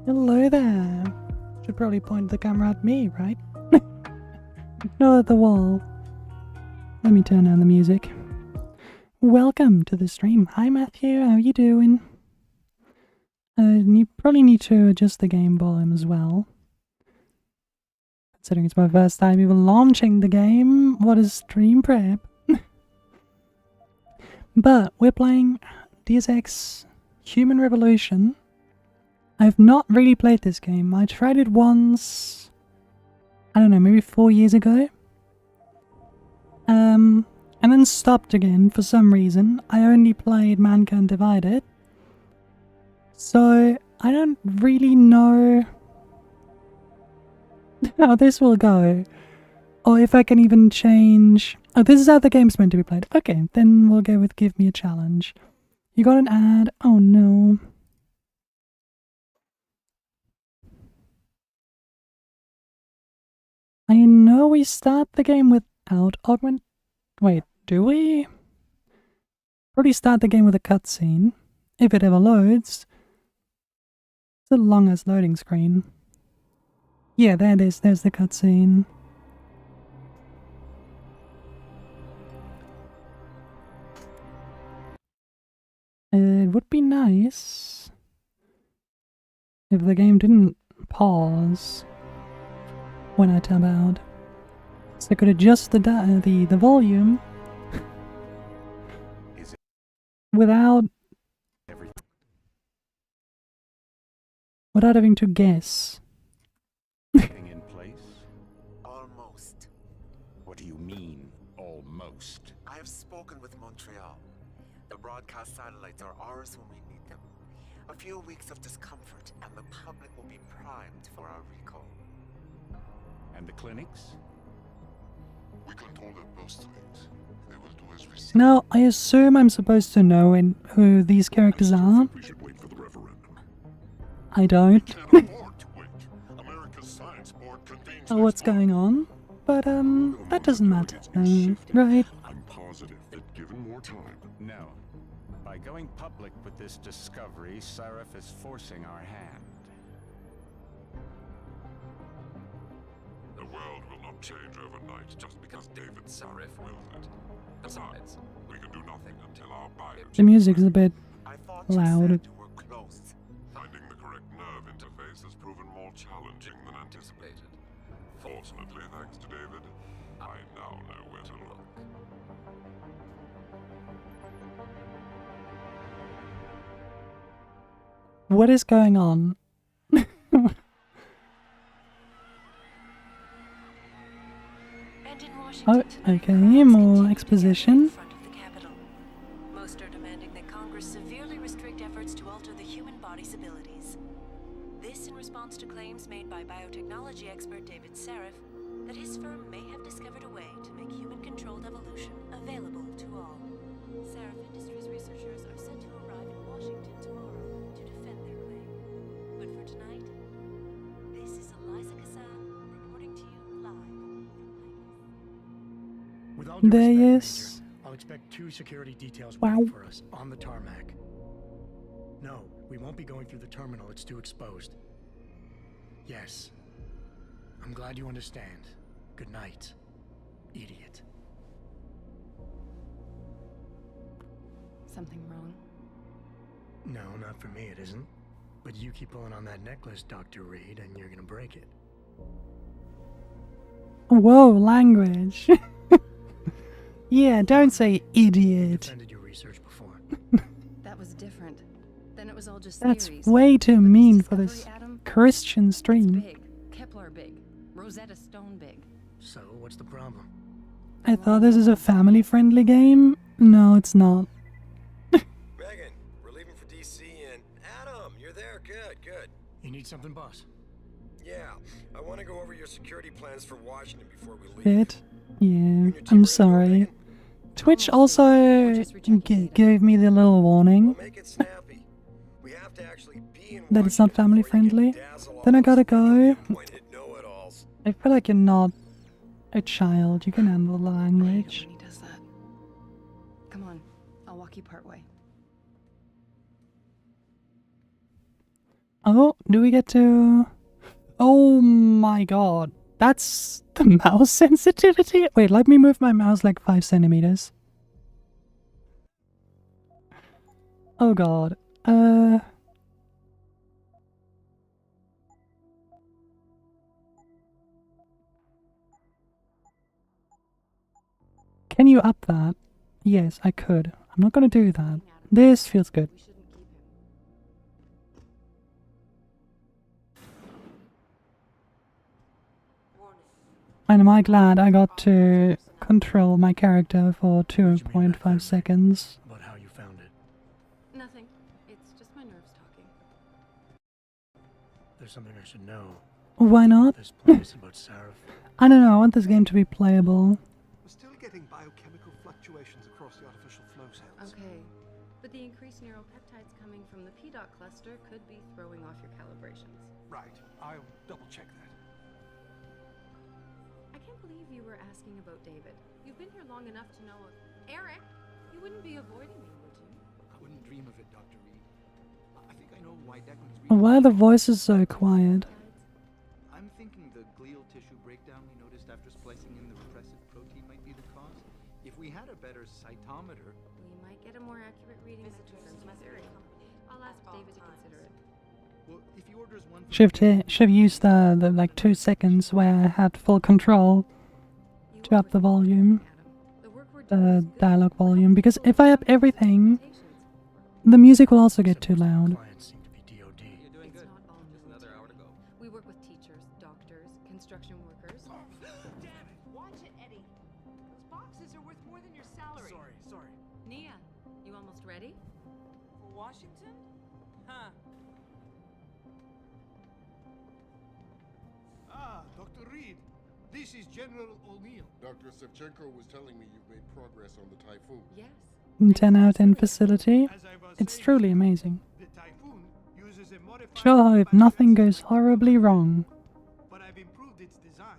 Hello there. Should probably point the camera at me, right? Not at the wall. Let me turn down the music. Welcome to the stream. Hi Matthew, how you doing? You probably need to adjust the game volume as well. Considering it's my first time even launching the game, what is stream prep? But we're playing Deus Ex Human Revolution. I've not really played this game. I tried it once, I don't know, maybe 4 years ago. And then stopped again for some reason. I only played Mankind Divided. So I don't really know how this will go. Or if I can even change... Oh, this is how the game's meant to be played. Okay, then we'll go with Give Me a Challenge. You got an ad? Oh no. I know we start the game without augment... Wait, do we? Probably start the game with a cutscene, if it ever loads. It's the longest loading screen. Yeah, there it is, there's the cutscene. It would be nice if the game didn't pause when I tab out. So I could adjust the volume without having to guess. In place? Almost. What do you mean, almost? I have spoken with Montreal. The broadcast satellites are ours when we need them. A few weeks of discomfort and the public will be primed for our recall. And the clinics? We control their postings. They will do as we say. Now, I assume I'm supposed to know who these characters are. We should wait for the referendum. I don't. Can't afford to wait. America's Science Board convenes Oh, what's next month. going on? But, that doesn't matter, right? I'm positive that given more time. No. By going public with this discovery, Sarif is forcing our hand. The world will not change overnight just because David Sarif wills it. Besides, we can do nothing until our buyers. The music's a bit I thought you loud. said you were close. Finding the correct nerve interface has proven more challenging than anticipated. Fortunately, thanks to David, I now know where to look. What is going on? Oh, okay, more exposition. Most are demanding that Congress severely restrict efforts to alter the human body's abilities. This in response to claims made by biotechnology expert David Sarif that his firm may have discovered a way to make human-controlled evolution available to all. Sarif Industries researchers are set to arrive in Washington tomorrow to defend their claim. But for tonight, this is Eliza Kassan reporting to you live from Vegas. With all due There respect, he Major, is. I'll expect 2 security details Wow. waiting for us on the tarmac. No, we won't be going through the terminal. It's too exposed. Yes. I'm glad you understand. Good night, idiot. Something wrong? No, not for me, it isn't. But you keep pulling on that necklace, Dr. Reed, and you're gonna break it. Whoa, language. Yeah, don't say idiot. Defended your research before. That was different. Then it was all just That's theories. way too But this mean for discovery this atom, Christian it's stream. big. Kepler big. Rosetta Stone big. So, what's the problem? I thought this is a family-friendly game. No, it's not. Megan, we're leaving for DC and Adam, you're there. Good, good. You need something, boss? Yeah, I want to go over your security plans for Washington before we leave. Bit. Yeah, You and your team I'm ready to go, sorry. Megan? Twitch Almost there. also We're just rechecking data. gave me the little We'll warning make it snappy. We have to actually be in that it's not Washington family before you friendly. can dazzle Then I all gotta those go. pinpointed know-it-alls. I feel like you're not a child. You can handle the I hate language. it when he does that. Come on, I'll walk you part way. Oh, do we get to... Oh my god. That's the mouse sensitivity? Wait, let me move my mouse like 5 centimeters. Oh god. Can you up that? Yes, I could. I'm not gonna do that. This feels good. We shouldn't keep him. And am I glad I got to control my character for 2.5 seconds. About how you found it. Nothing. It's just my nerves talking. There's something I should know. Why not? This place about Sarif. I don't know, I want this game to be playable. We're still getting biochemical fluctuations across the artificial flow cells. Okay. But the increased neuropeptides coming from the PDOT cluster could be throwing off your calibrations. Right. I'll double check that. I can't believe you were asking about David. You've been here long enough to know Eric, you wouldn't be avoiding me, would you? I wouldn't dream of it, Dr. Reed. I think I know why Declan's Why are the voices so quiet? I'm thinking the glial tissue breakdown we noticed after splicing in the repressive protein might be the cause. If we had a better cytometer... We might get a more accurate reading that confirms your theory. I'll ask David to consider it. Well, if he orders one... Should have used the like 2 seconds where I had full control to up the volume, the dialogue volume, because if I up everything, the music will also get too loud. Clients seem to be DOD. You're doing It's good. not all Just another hour to go. We work with teachers, doctors, construction workers. Watch it, Eddie. Those boxes are worth more than your salary. Sorry. Nia, you almost ready? For Washington? Huh. Ah, Dr. Reed. This is General O'Neill. Dr. Sevchenko was telling me you've made progress on the Typhoon. Yes. 10 out of 10 facility. As I was It's saying, truly amazing. the Typhoon uses a modified Sure hope battery nothing acid goes horribly wrong. But I've improved its design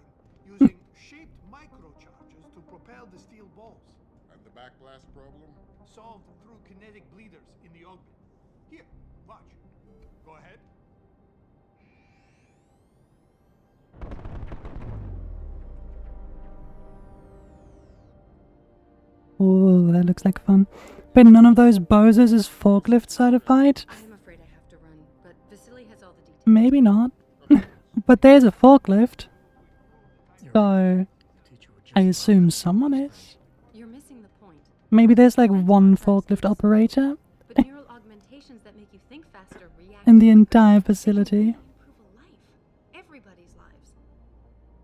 using shaped microcharges to propel the steel balls. And the backblast problem? Solved through kinetic bleeders in the augment. Here, watch. Go ahead. Oh, that looks like fun. But none of those bozos is forklift certified? I am afraid I have to run, but Vasily has all the details. Maybe not. But there's a forklift. So, Teacher would just I love assume that. someone is. You're missing the point. Maybe there's like one forklift operator But neural augmentations that make you think faster react in the entire facility. improve a life. Everybody's lives.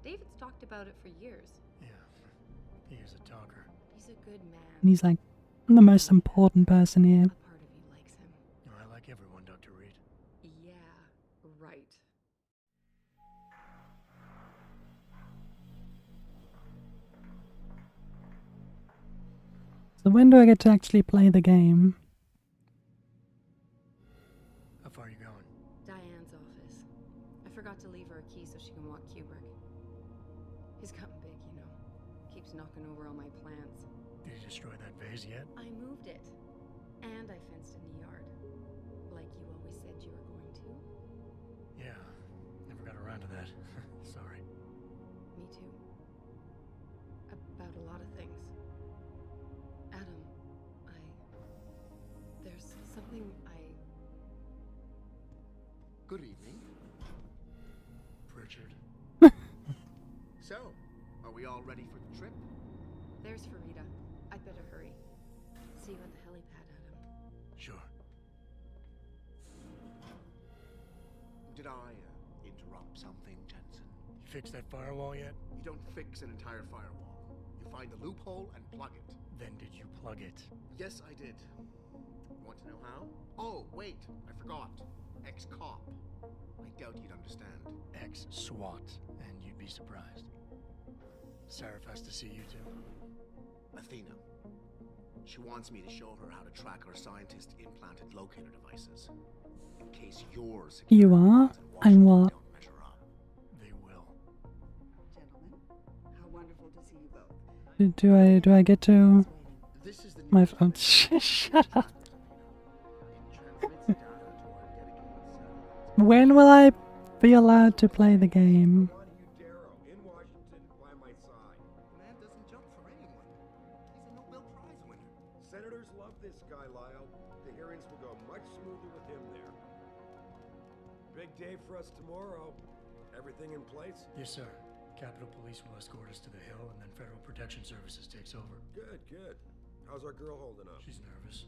David's talked about it for years. Yeah, he is a talker. He's a good man. And he's like the most important person here. A part of you likes him. No, I like everyone, Dr. Reed. Yeah, right. So when do I get to actually play the game? How far are you going? Diane's office. I forgot to leave her a key so she can walk Kubrick. He's gotten big, you know. Keeps knocking over all my plants. Did you destroy that vase yet? I moved it. And I fenced in the yard. Like you always said you were going to. Yeah, never got around to that. Sorry. Me too. About a lot of things. Adam, there's something Good evening. Pritchard. So, are we all ready for the trip? There's Farida. I'd better hurry. See you at the helipad, Adam. Sure. Did I interrupt something, Jensen? You fixed that firewall yet? You don't fix an entire firewall. You find the loophole and plug it. Then did you plug it? Yes, I did. Want to know how? Oh, wait, I forgot. Ex-cop. I doubt you'd understand. Ex-SWAT, and you'd be surprised. Sarif has to see you too. Athena. She wants me to show her how to track our scientist-implanted locator devices. In case yours You are? And what? don't measure up. They will. Gentlemen, how wonderful to see you both. Do I get to This is the my new phone? Shut up. It transmits data to our dedicated satellites When will I be allowed to play the game? In Washington, by my side. The man doesn't jump for anyone. He's a Nobel Prize winner. Senators love this guy, Lyle. The hearings will go much smoother with him there. Big day for us tomorrow. Everything in place? Yes, sir. Capitol Police will escort us to the Hill, and then Federal Protection Services takes over. Good, good. How's our girl holding up? She's nervous.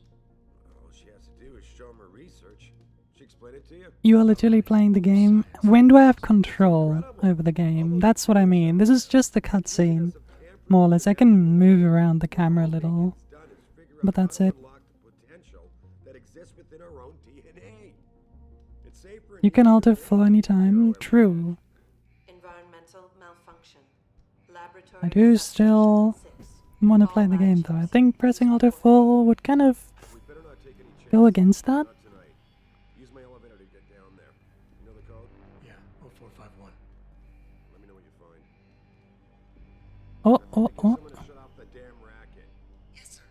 All she has to do is show him her research. She explain it to you? You are literally playing the game. When do I have control over the game? That's what I mean. This is just the cutscene. More or less. I can move around the camera a little. But that's it. You can alter for any time. True. Environmental malfunction. Laboratory I do still want to play the game though. I think pressing Alt F4 would kind of go against that. Use my elevator to get down there. You know the code? Yeah, 0451. Let me know what you find. Oh, oh, oh. Someone to shut off the damn racket. Yes, sir.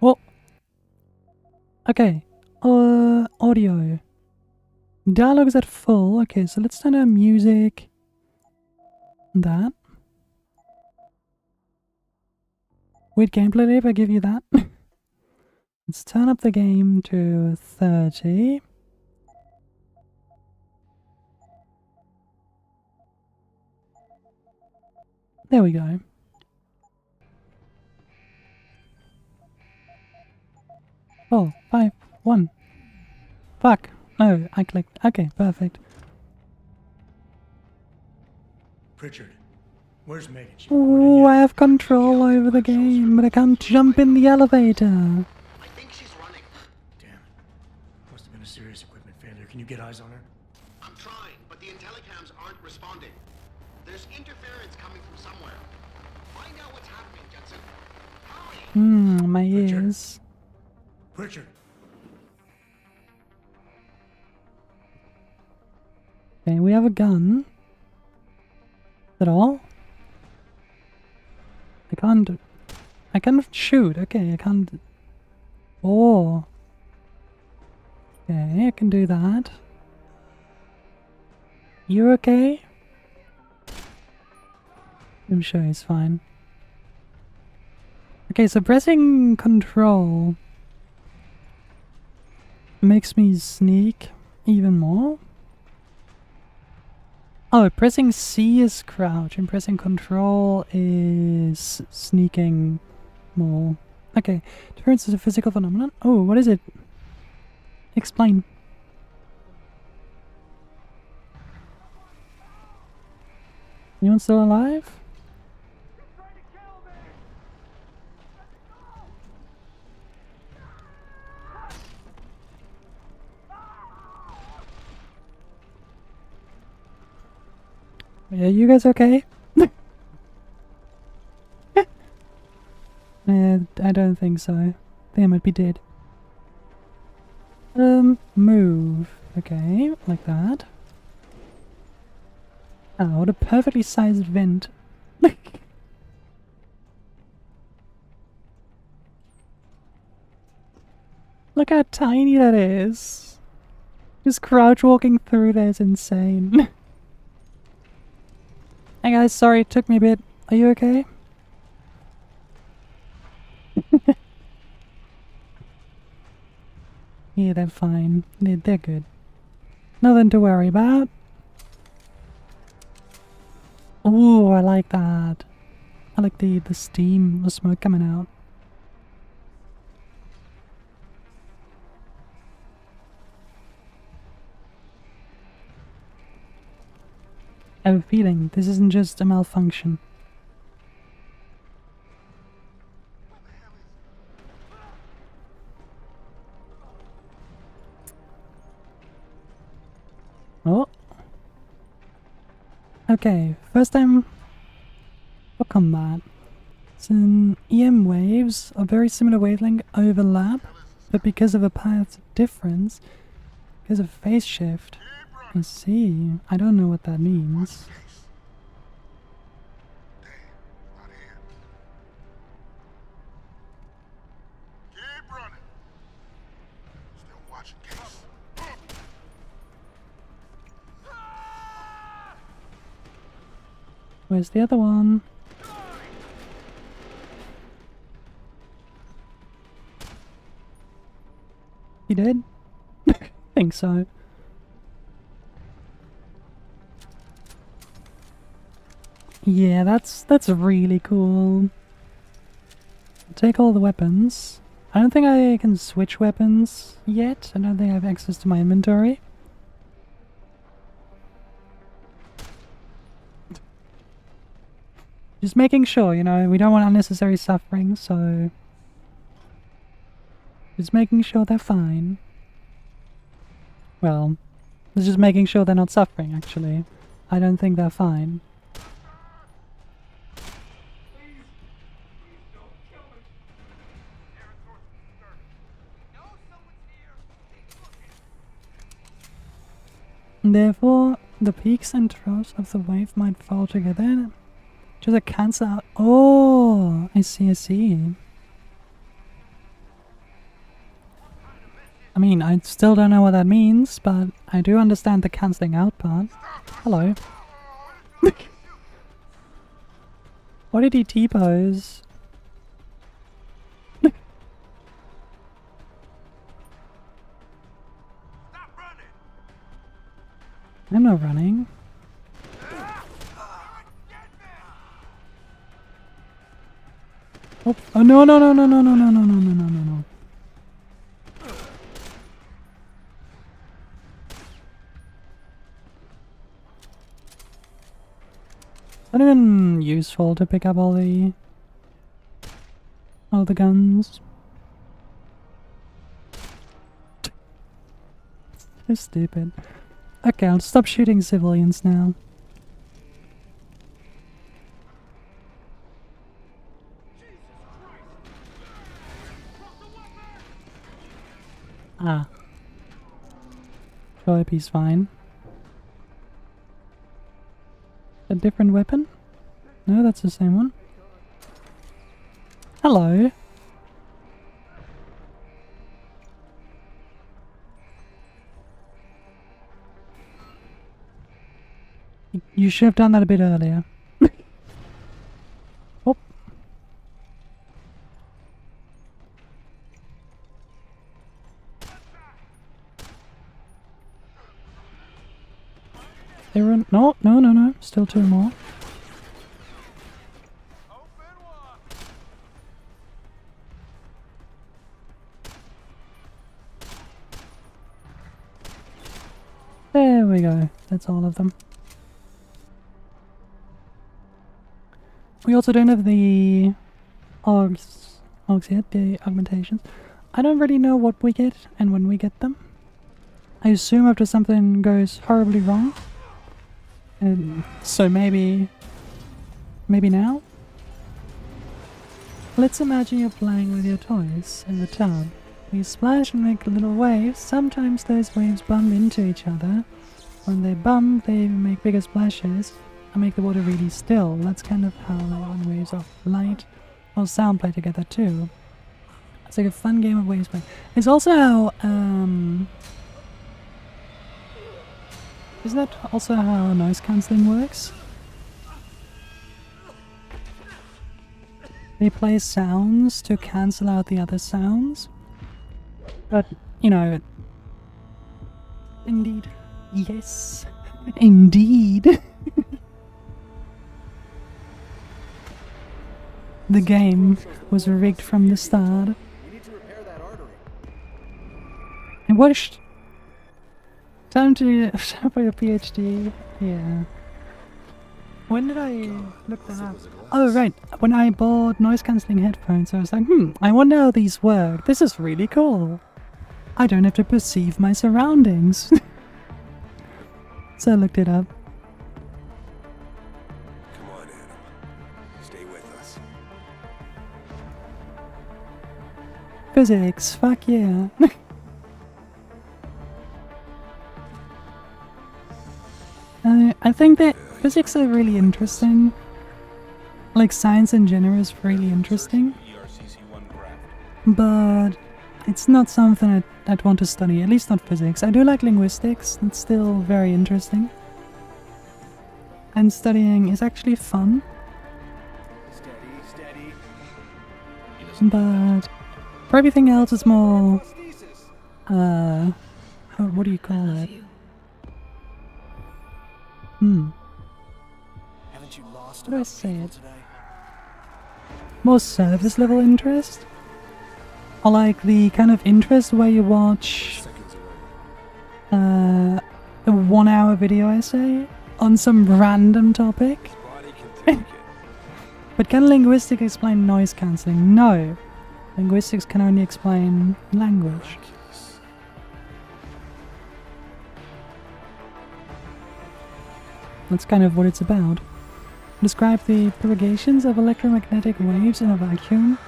Oh. Okay. Audio. Dialogue is at full. Okay, so let's turn on music. That. Wait, gameplay if I give you that. Let's turn up the game to 30. There we go. Oh, 5, 1. Fuck. No, I clicked. Okay, perfect. Pritchard, where's Megan? She Oh, I have control over the game, but I can't jump in the elevator. I think she's running. Damn it. Must have been a serious equipment failure. Can you get eyes on her? I'm trying, but the intellicams aren't responding. There's interference coming from somewhere. Find out what's happening, Jensen. Hurry! My Pritchard. ears. Pritchard. Okay, we have a gun. Is that all? I can't shoot. Okay, I can't. Oh. Okay, I can do that. You okay? I'm sure he's fine. Okay, so pressing control makes me sneak even more. Oh, pressing C is crouch and pressing control is sneaking more. Okay, difference is a physical phenomenon. Oh, what is it? Explain. Anyone still alive? Yeah, you guys okay? I don't think so. I think I might be dead. Move. Okay, like that. Oh, what a perfectly sized vent. Look how tiny that is. Just crouch walking through there is insane. Hey guys, sorry it took me a bit. Are you okay? Yeah, they're fine. They're good. Nothing to worry about. Ooh, I like that. I like the steam, the smoke coming out. I have a feeling this isn't just a malfunction. Oh. Okay, first time for combat. Some EM waves of very similar wavelength overlap, but because of a path difference, because of phase shift. I see. I don't know what that means. Keep running. Still watching cases. Where's the other one? You did? Think so. Yeah, that's really cool. Take all the weapons. I don't think I can switch weapons yet. I don't think I have access to my inventory. Just making sure, you know, we don't want unnecessary suffering, so... Just making sure they're fine. Well, just making sure they're not suffering, actually. I don't think they're fine. Therefore, the peaks and troughs of the wave might fall together. Just a cancel out. Oh, I see, I see. I mean, I still don't know what that means, but I do understand the cancelling out part. Hello. Why did he T-pose? I'm not running. Oh, oh no no no no no no no no no no no no no. It's not even useful to pick up all the guns. So stupid. Okay, I'll stop shooting civilians now. Ah. Sure, he's fine. A different weapon? No, that's the same one. Hello. You should have done that a bit earlier. Oh. Everyone, no, no, no, no. Still two more. There we go. That's all of them. We also don't have the Augs yet, the augmentations. I don't really know what we get and when we get them. I assume after something goes horribly wrong. And so maybe now? Let's imagine you're playing with your toys in the tub. You splash and make little waves. Sometimes those waves bump into each other. When they bump, they make bigger splashes and make the water really still. That's kind of how waves of light or sound play together too. It's like a fun game of waves play. It's also how isn't that also how noise cancelling works? They play sounds to cancel out the other sounds. But, you know... Indeed. Yes. Indeed. The game was rigged from the start. I watched... Time for your PhD. Yeah. When did I look that up? Oh, right. When I bought noise-cancelling headphones, I was like, I wonder how these work. This is really cool. I don't have to perceive my surroundings. So I looked it up. Come on, Adam. Stay with us. Physics, fuck yeah. I think that physics are really interesting. Like, science in general is really interesting. But it's not something I'd want to study, at least not physics. I do like linguistics, it's still very interesting. and studying is actually fun. But for everything else, it's more, what do you call it? Haven't you lost How do I say it? More service level interest? Or like the kind of interest where you watch a 1 hour video essay on some random topic? But can linguistics explain noise cancelling? No. Linguistics can only explain language. That's kind of what it's about. Describe the propagations of electromagnetic waves in a vacuum?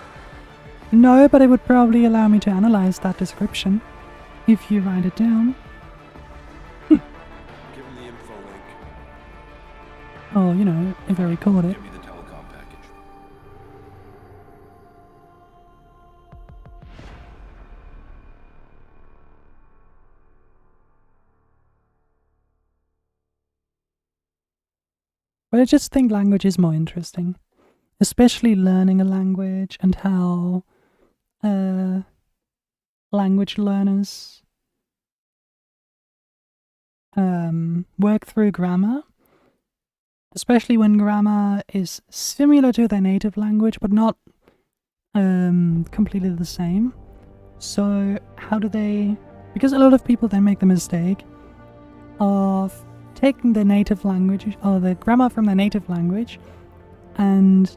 No, but it would probably allow me to analyze that description. If you write it down. Give him the info link. Oh, you know, if I record it. Give me the telecom package. But I just think language is more interesting. Especially learning a language and how language learners work through grammar. Especially when grammar is similar to their native language but not completely the same. So how do they... Because a lot of people then make the mistake of taking their native language or the grammar from their native language and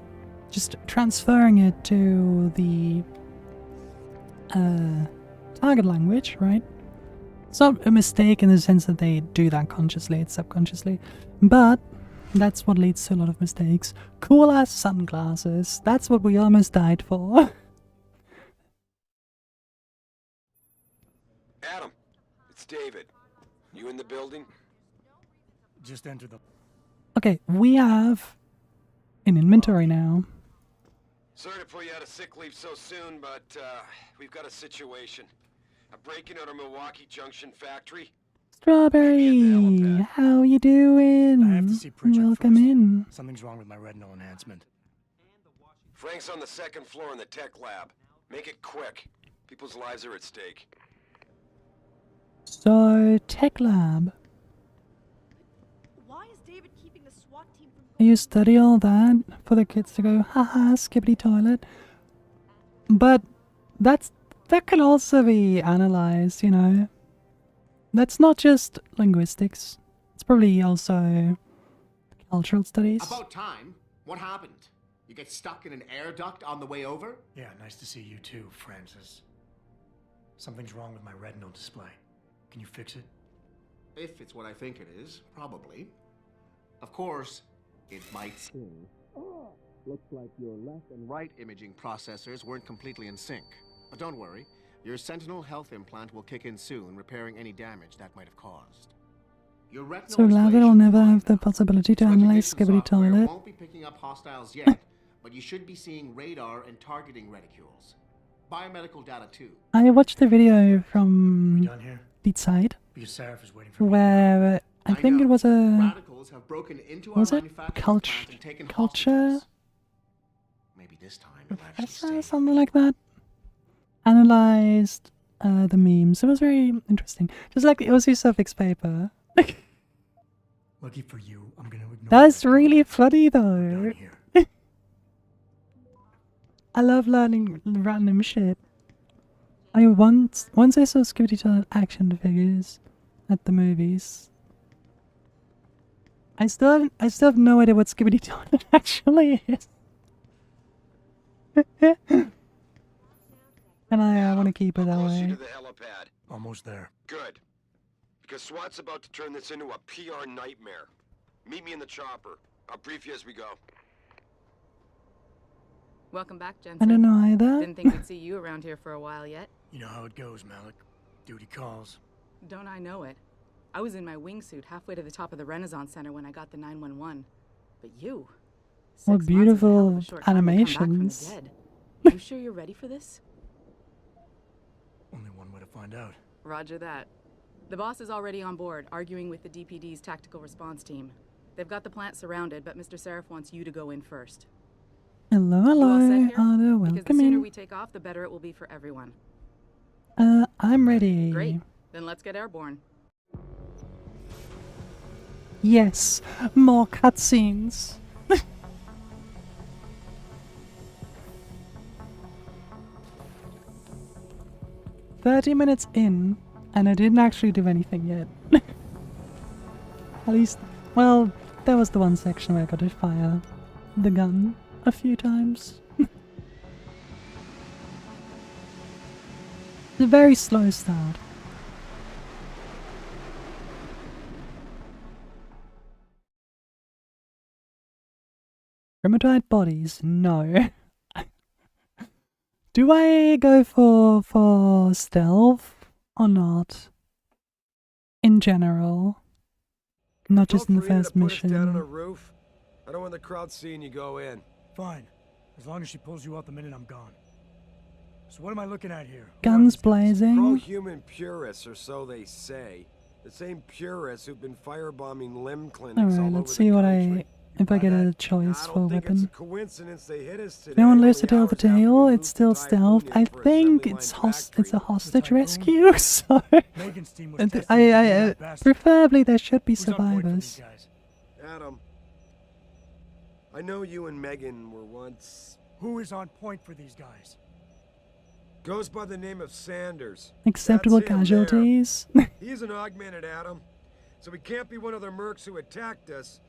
just transferring it to the target language, right? It's not a mistake in the sense that they do that consciously, it's subconsciously, but that's what leads to a lot of mistakes. Cool ass sunglasses, that's what we almost died for. Adam, it's David. You in the building? Just enter the... Okay, we have an inventory now. Sorry to pull you out of sick leave so soon, but we've got a situation. A break-in at our Milwaukee Junction factory. Strawberry, how you doing? I have to see Pritchard Welcome first. in. Something's wrong with my retinal enhancement. Frank's on the second floor in the tech lab. Make it quick. People's lives are at stake. So, tech lab. Why is David keeping the SWAT team from... You study all that for the kids to go, haha, skibbity toilet. But that can also be analyzed, you know. That's not just linguistics. It's probably also cultural studies. About time. What happened? You get stuck in an air duct on the way over? Yeah, nice to see you too, Francis. Something's wrong with my retinal display. Can you fix it? If it's what I think it is, probably. Of course, it might seem. Looks like your left and right imaging processors weren't completely in sync. But don't worry, your Sentinel health implant will kick in soon, repairing any damage that might have caused. Your retinal So glad that I'll display never should have the fine now. possibility to Recognition analyze skibbity software toilet. won't be picking up hostiles yet, but you should be seeing radar and targeting reticules. Biomedical data too. I watched the video from Done here? the side Because Seraph is waiting for me. where I think know. it was a... Radicals have broken into Was our it manufacturing culture? plant and taken Culture? hostages. Maybe this time you'll actually stay. Something like that. Analyzed the memes. It was very interesting. Just like the OC suffix paper. Lucky for you, I'm gonna ignore That's that really comment. funny I'm though. done here. I love learning random shit. I once I saw Skibbity Toilet action figures at the movies. I still have no idea what Skibbity Toilet actually is. And I want to keep it that Closer way. to the helipad. Almost there. Good. Because SWAT's about to turn this into a PR nightmare. Meet me in the chopper. I'll brief you as we go. Welcome back, I Jensen. don't know either. Didn't think we'd see you around here for a while yet. You know how it goes, Malik. Duty calls. Don't I know it? I was in my wingsuit halfway to the top of the Renaissance Center when I got the 911. But you... What 6 months is a hell of beautiful a short time to come back animations. from the dead. You sure you're ready for this? Only one way to find out. Roger that. The boss is already on board, arguing with the DPD's tactical response team. They've got the plant surrounded, but Mr. Seraph wants you to go in first. Hello, You all set hello. here? Hello, Because the welcome sooner in. we take off, the better it will be for everyone. I'm ready. Great. Then let's get airborne. Yes, more cutscenes. 30 minutes in, and I didn't actually do anything yet. At least, well, there was the one section where I got to fire the gun a few times. It's a very slow start. Rheumatoid bodies? No. Do I go for stealth or not? In general. Not just in the first Down on a mission. roof? I don't want the crowd seeing you go in. Fine. As long as she pulls you out the minute I'm gone. So what am I looking at here? Guns blazing. Pro-human purists, or so they say. The same purists who've been firebombing limb clinics all Alright, over let's the see what country. if I get a choice for a weapon. Coincidence they hit us today. No one lives only to tell the hours after tale, we it's moved still the stealth. Typhoon I in for think assembly it's line it's a factory. hostage rescue, so Megan's team was testing I that bastard. preferably there should be Who's on point for these survivors. guys? Adam, I know you and Megan were once... Who is on point for these guys? Goes by the name of Sanders. Acceptable That's him casualties. there. He's an augmented Adam, so he can't be one of the mercs who attacked us,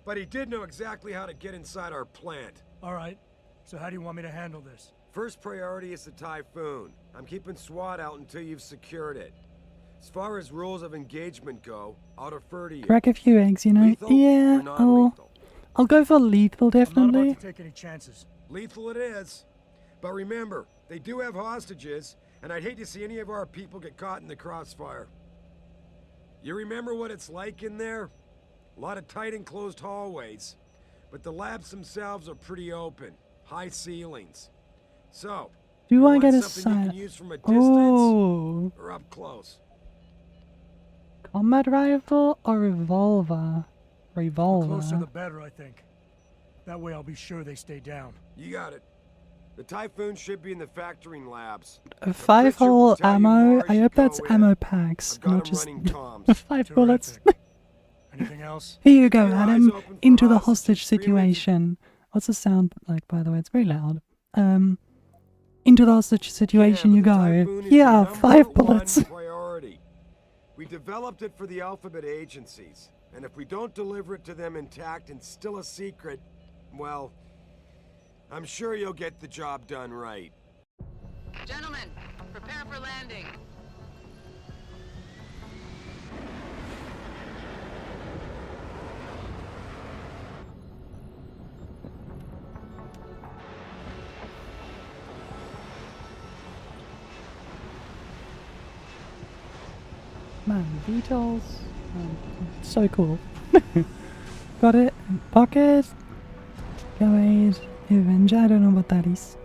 but he did know exactly how to get inside our plant. Alright. So how do you want me to handle this? First priority is the Typhoon. I'm keeping SWAT out until you've secured it. As far as rules of engagement go, I'll defer to you. Crack a few eggs, you know. Lethal Yeah, or non-lethal? I'll go for lethal I'm not definitely. about to take any chances. Lethal it is. But remember, they do have hostages, and I'd hate to see any of our people get caught in the crossfire. You remember what it's like in there? A lot of tight enclosed hallways, but the labs themselves are pretty open. High ceilings. So, Do you I want get a something you sight? can use from a distance Oh, or up close? combat rifle or revolver? The Revolver. closer the better, I think. That way I'll be sure they stay down. You got it. The Typhoon should be in the factoring labs. A 5-hole will tell you ammo. more as I you hope that's go in. ammo packs, I've got not 'em just running comms. 5 bullets. Anything else? Here you go, Keep your eyes Adam. open for Into the hostages. hostage Feelings- situation. What's the sound like, by the way? It's very loud. Into the hostage situation you but the go. Typhoon is Here the are number 5 bullets. one priority. We developed it for the Alphabet agencies, and if we don't deliver it to them intact and still a secret, well, I'm sure you'll get the job done right. Gentlemen, prepare for landing. Man, VTuber. So cool. Got it. Pocket. Guide. Avenger. I don't know what that is.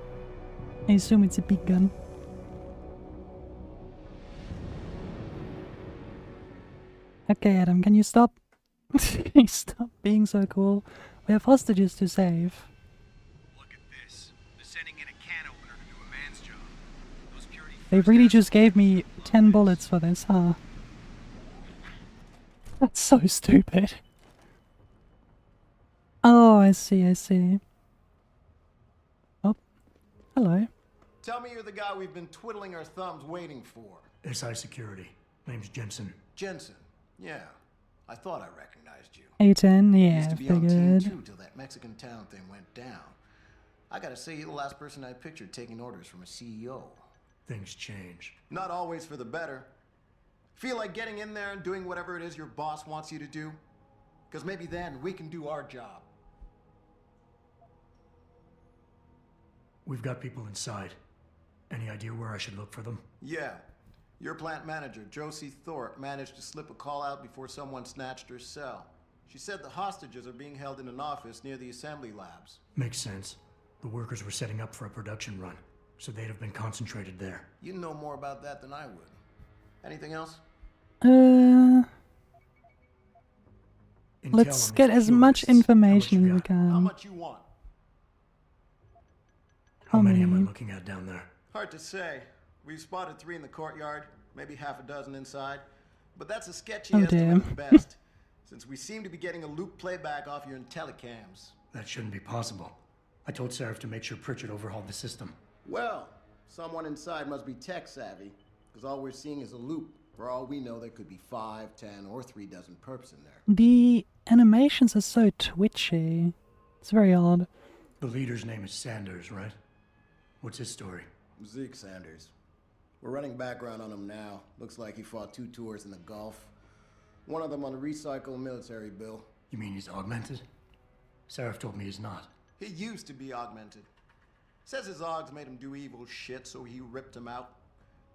I assume it's a big gun. Okay, Adam, can you stop? Can you stop being so cool? We have hostages to save. Look at this. They're sending in a can opener to do a man's job. Those purity They really just gave me 10 bullets for this, huh? That's so stupid. Oh, I see, I see. Oh, hello. Tell me you're the guy we've been twiddling our thumbs waiting for. SI Security. Name's Jensen. Jensen. Yeah. I thought I recognized you. A10, Used yeah, to be on team figured. 2 till that Mexican town thing went down. I gotta say, you're the last person I pictured taking orders from a CEO. Things change. Not always for the better. Feel like getting in there and doing whatever it is your boss wants you to do? Because maybe then we can do our job. We've got people inside. Any idea where I should look for them? Yeah. Your plant manager, Josie Thorpe, managed to slip a call out before someone snatched her cell. She said the hostages are being held in an office near the assembly labs. Makes sense. The workers were setting up for a production run, so they'd have been concentrated there. You know more about that than I would. Anything else? Let's get as much information as we can. How much you want? How many am I looking at down there? Hard to say. We've spotted 3 in the courtyard, maybe half a dozen inside. But that's a sketchy estimate at best, since we seem to be getting a loop playback off your telecams. That shouldn't be possible. I told Seraph to make sure Pritchard overhauled the system. Well, someone inside must be tech savvy, because all we're seeing is a loop. For all we know, there could be 5, 10, or 3 dozen perps in there. The animations are so twitchy. It's very odd. The leader's name is Sanders, right? What's his story? Zeke Sanders. We're running background on him now. Looks like he fought 2 tours in the Gulf. One of them on a recycled military bill. You mean he's augmented? Seraph told me he's not. He used to be augmented. Says his Augs made him do evil shit, so he ripped him out.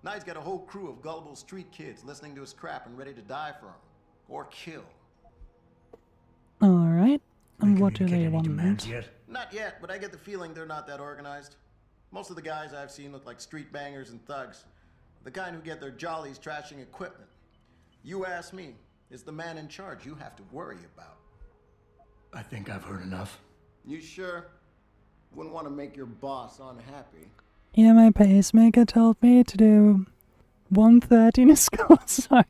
Now he's got a whole crew of gullible street kids listening to his crap and ready to die for him. Or kill. Alright. And what do they want? Not yet, but I get the feeling they're not that organized. Most of the guys I've seen look like street bangers and thugs. The kind who get their jollies trashing equipment. You ask me, is the man in charge you have to worry about. I think I've heard enough. You sure? Wouldn't want to make your boss unhappy. Yeah, my pacemaker told me to do 130 in a score, so...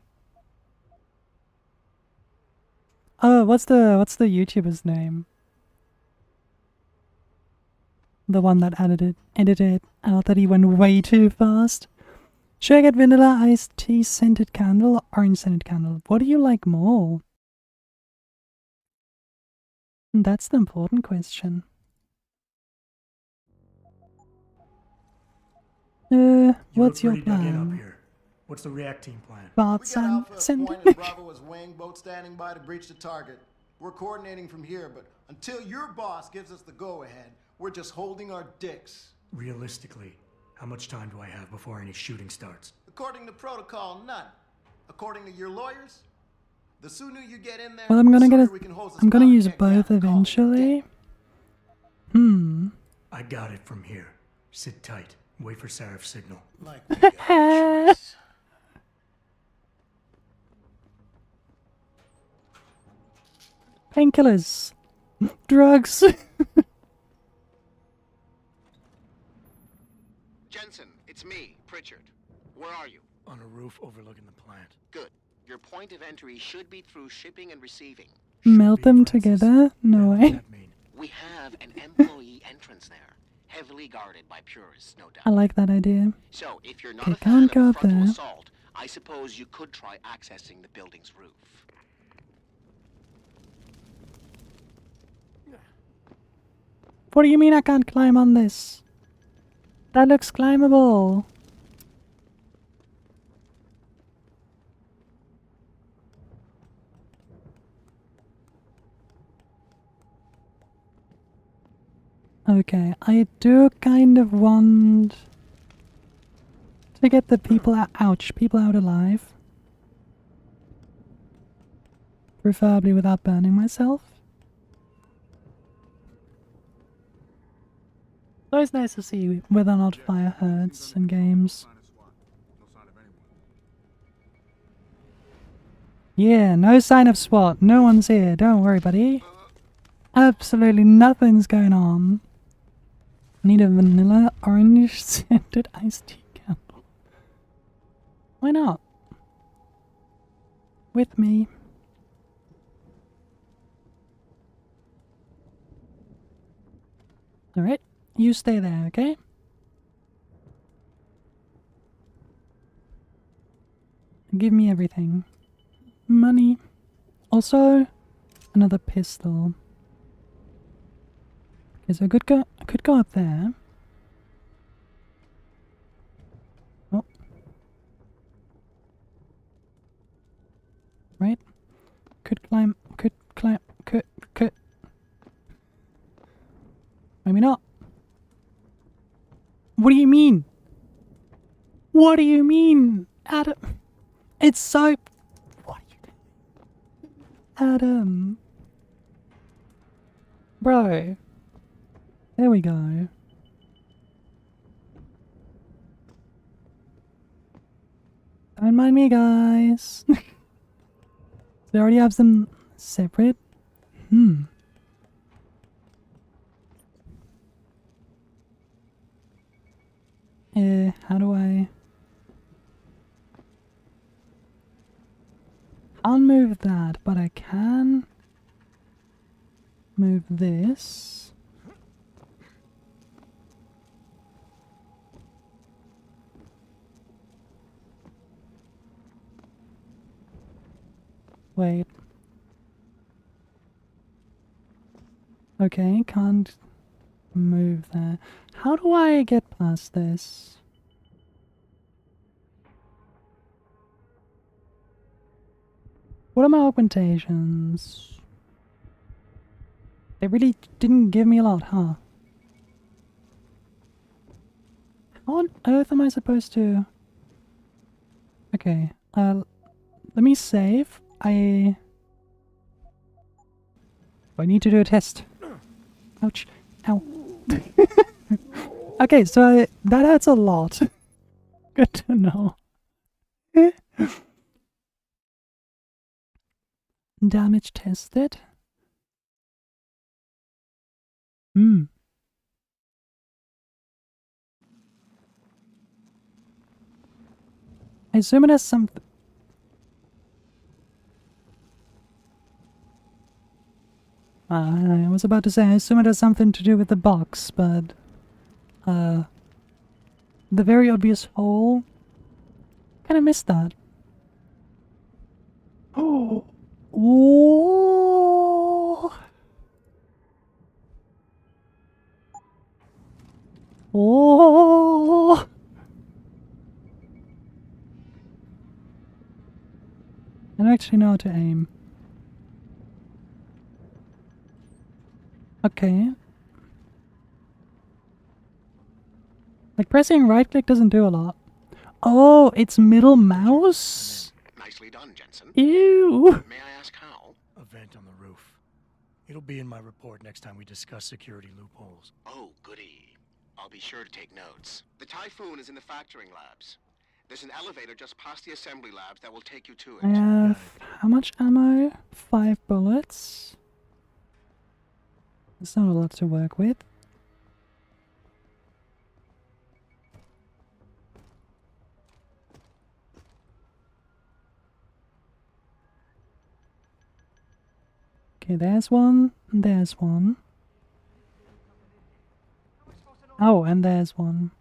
Oh, what's the YouTuber's name? The one that edited out that he went way too fast. Should I get vanilla iced tea scented candle or orange scented candle? What do you like more? That's the important question. What's your plan? What's the react team plan? Send Bravo is weighing boat standing by to breach the target. We're coordinating from here, but until your boss gives us the go-ahead, we're just holding our dicks. Realistically, how much time do I have before any shooting starts? According to protocol, none. According to your lawyers, the sooner you get in there, well, I'm gonna use both eventually. I got it from here. Sit tight. Wait for Seraph's signal. Like painkillers. Drugs. Jensen, it's me, Pritchard. Where are you? On a roof overlooking the plant. Good. Your point of entry should be through shipping and receiving. Melt them together? No way. We have an employee entrance there, heavily guarded by purists, no doubt. I like that idea. So, if you're not okay, a fan of go a frontal there. assault, I suppose you could try accessing the building's roof. What do you mean I can't climb on this? That looks climbable. Okay, I do kind of want to get the people out, people out alive. Preferably without burning myself. It's always nice to see whether or not fire hurts in games. Yeah, no sign of SWAT. No one's here. Don't worry, buddy. Absolutely nothing's going on. Need a vanilla orange scented iced tea candle. Why not? With me. Alright, you stay there, okay? Give me everything. Money. Also, another pistol. Okay, so I could go up there. Oh. Right. Could climb, could. Maybe not. What do you mean? What do you mean, Adam? It's so... What are you doing? Adam. Bro. There we go. Don't mind me, guys. They already have them separate. How do I... Can't move that, but I can move this. Wait. Okay, can't move that. How do I get past this? What are my augmentations? They really didn't give me a lot, huh? How on earth am I supposed to... Okay, let me save. I need to do a test. Ouch. Ow. Okay, so that hurts a lot. Good to know. Damage tested. I assume it has something. I was about to say, I assume it has something to do with the box, but the very obvious hole. Kinda missed that. Oh. Whoa. Oh. I don't actually know how to aim. Okay. Like pressing right click doesn't do a lot. Oh, it's middle mouse? Nicely done, Jensen. Ew. May I ask how? A vent on the roof. It'll be in my report next time we discuss security loopholes. Oh, goody. I'll be sure to take notes. The Typhoon is in the factoring labs. There's an elevator just past the assembly labs that will take you to it. I have how much ammo? 5 bullets. That's not a lot to work with. Okay, there's one, and there's one. Oh, and there's one.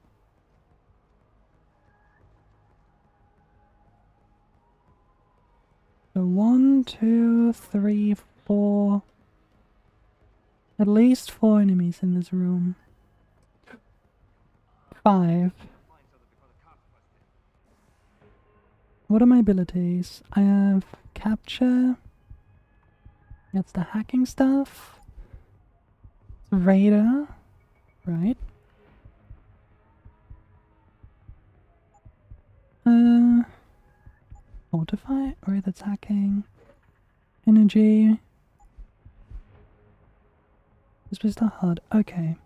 So 1, 2, 3, 4. At least 4 enemies in this room. 5. What are my abilities? I have capture. That's the hacking stuff. Radar. Right. Fortify? Or that's hacking. Energy. This was the HUD. Okay.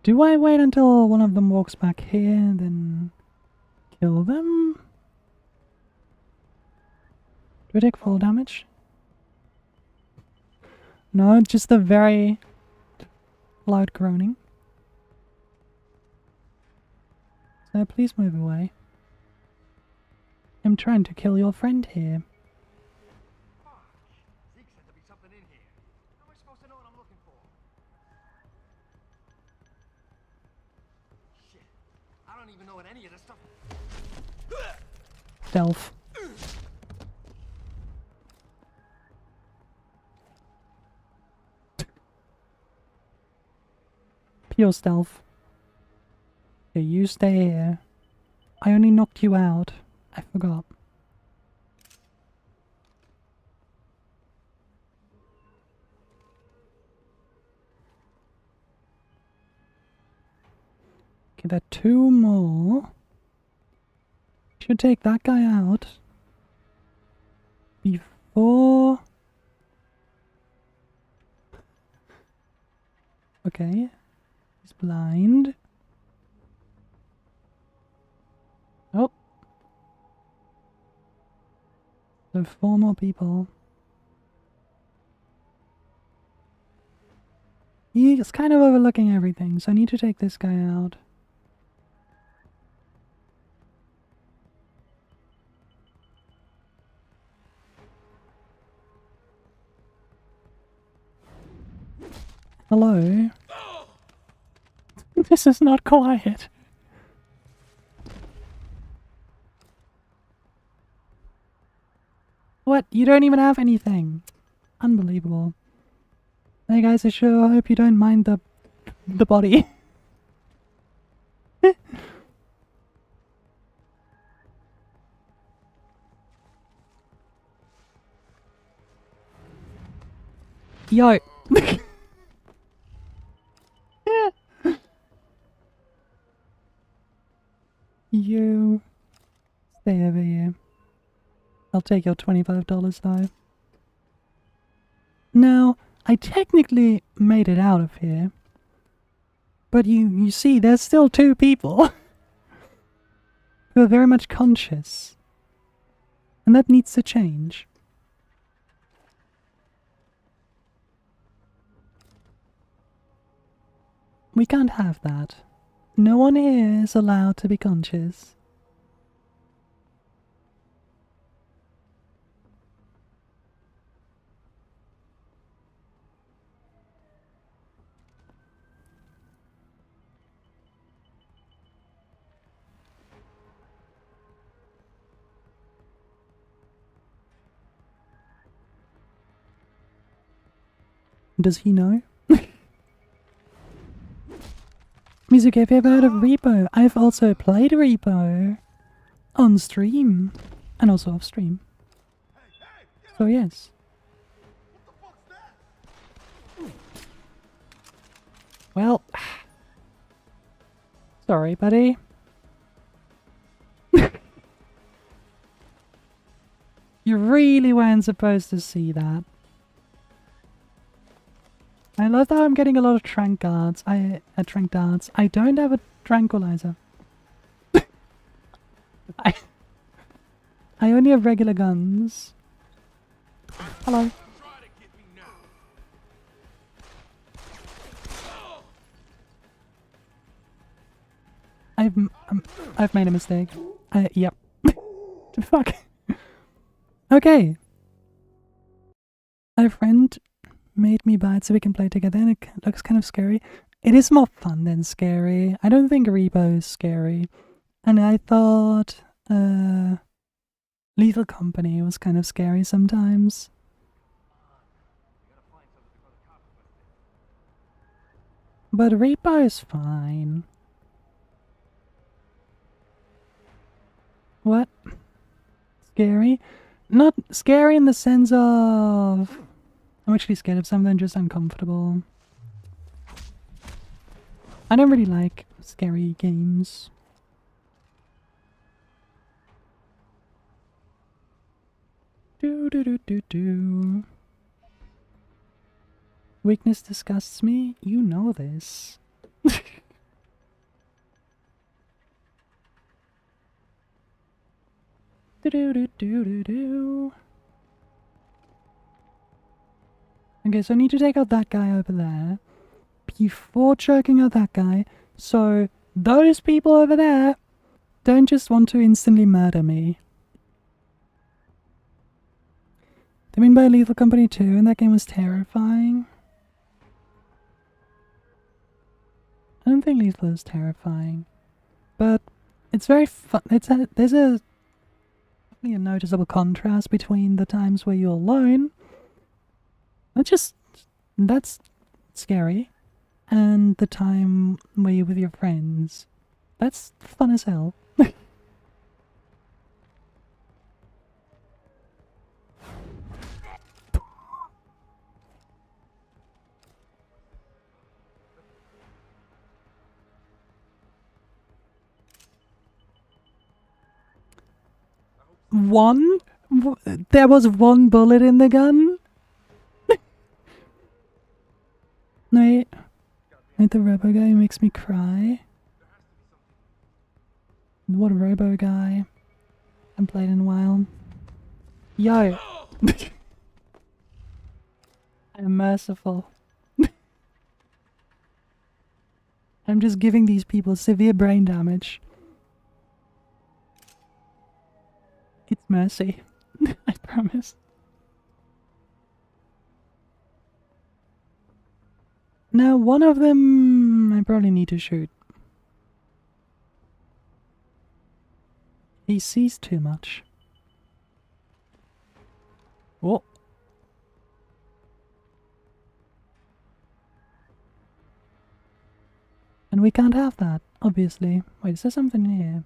Do I wait until one of them walks back here and then kill them? Do I take full damage? No, just a very loud groaning. So please move away. I'm trying to kill your friend here. Zeke said there'd be something in here. How am I supposed to know what I'm looking for? Shit. I don't even know what any of this stuff... Stealth. Pure stealth. Okay, you stay here. I only knocked you out. I forgot. Okay, there are 2 more. Should take that guy out before... Okay. He's blind. Oh. So 4 more people. He's kind of overlooking everything, so I need to take this guy out. Hello? This is not quiet. What? You don't even have anything. Unbelievable. Hey guys, I sure hope you don't mind the body. Yo. You stay over here. I'll take your $25 though. Now, I technically made it out of here. But you see, there's still 2 people who are very much conscious. And that needs to change. We can't have that. No one here is allowed to be conscious. Does he know? Music, have you ever heard of Repo? I've also played Repo on stream and also off stream. So yes. Well, sorry, buddy. You really weren't supposed to see that. I love that I'm getting a lot of trank darts. I don't have a tranquilizer. I only have regular guns. Hello. I've made a mistake. Yep. Fuck. Okay. A friend made me buy it so we can play together, and it looks kind of scary. It is more fun than scary. I don't think Repo is scary. And I thought Lethal Company was kind of scary sometimes. But Repo is fine. What? Scary? Not scary in the sense of... I'm actually scared of something, just uncomfortable. I don't really like scary games. Do. Weakness disgusts me? You know this. Do. Okay, so I need to take out that guy over there before choking out that guy, so those people over there don't just want to instantly murder me. They mean by Lethal Company 2, and that game was terrifying. I don't think Lethal is terrifying, but it's very fun. There's a noticeable contrast between the times where you're alone. That's scary. And the time where you're with your friends. That's fun as hell. One? There was 1 bullet in the gun? Wait, the robo guy makes me cry. What a robo guy. I haven't played in a while. Yo. I'm merciful. I'm just giving these people severe brain damage. It's mercy. I promise. Now, one of them I probably need to shoot. He sees too much. Oh. And we can't have that, obviously. Wait, is there something in here?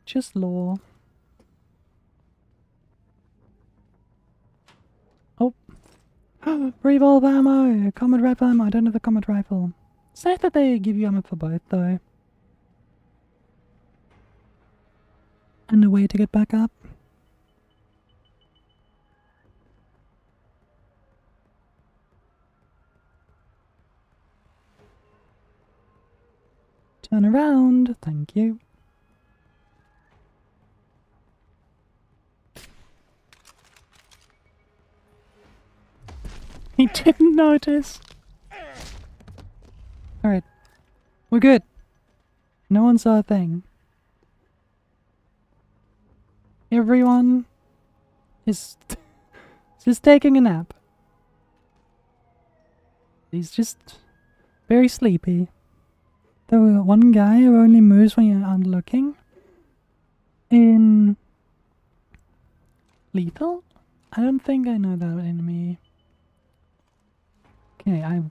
Just law. Oh. Revolve ammo! Combat rifle ammo. I don't have the combat rifle. It's nice that they give you ammo for both, though. And a way to get back up. Turn around. Thank you. He didn't notice. Alright. We're good. No one saw a thing. Everyone is just taking a nap. He's just very sleepy. There was one guy who only moves when you're not looking. In Lethal? I don't think I know that enemy. Okay, I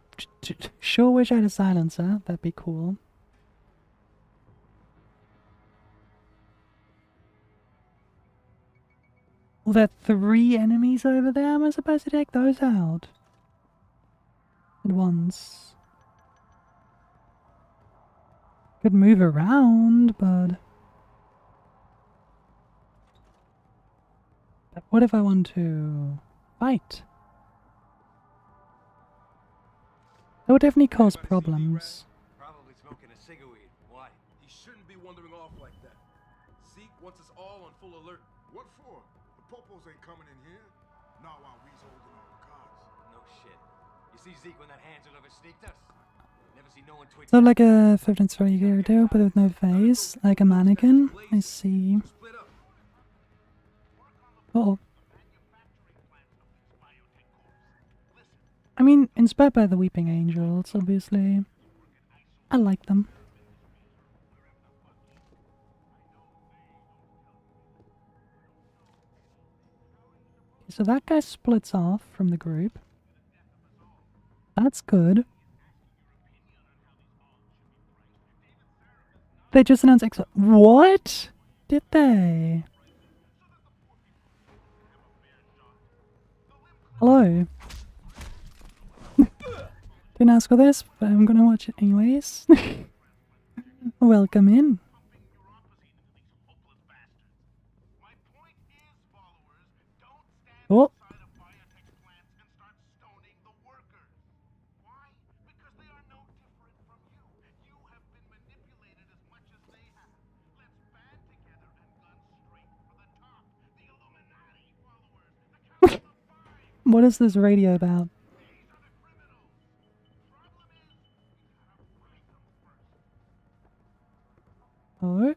sure wish I had a silencer. That'd be cool. Well, there are 3 enemies over there. Am I supposed to take those out? At once. Could move around, but what if I want to fight? That would definitely cause problems. Probably smoking a cigarette. Why? He shouldn't be wandering off like that. Zeke wants us all on full alert. What for? The popos ain't coming in here. Not while we's holding all the cards. No shit. You see Zeke when that Hansel ever sneaked us? Never see no one twitch. So like a 15th story Gyarados, but with no face, like a mannequin. I see. Uh oh. I mean, inspired by the Weeping Angels, obviously. I like them. So that guy splits off from the group. That's good. They just announced What? Did they? Hello? Didn't ask for this, but I'm gonna watch it anyways. Welcome in. Oh. What is this radio about? Oh.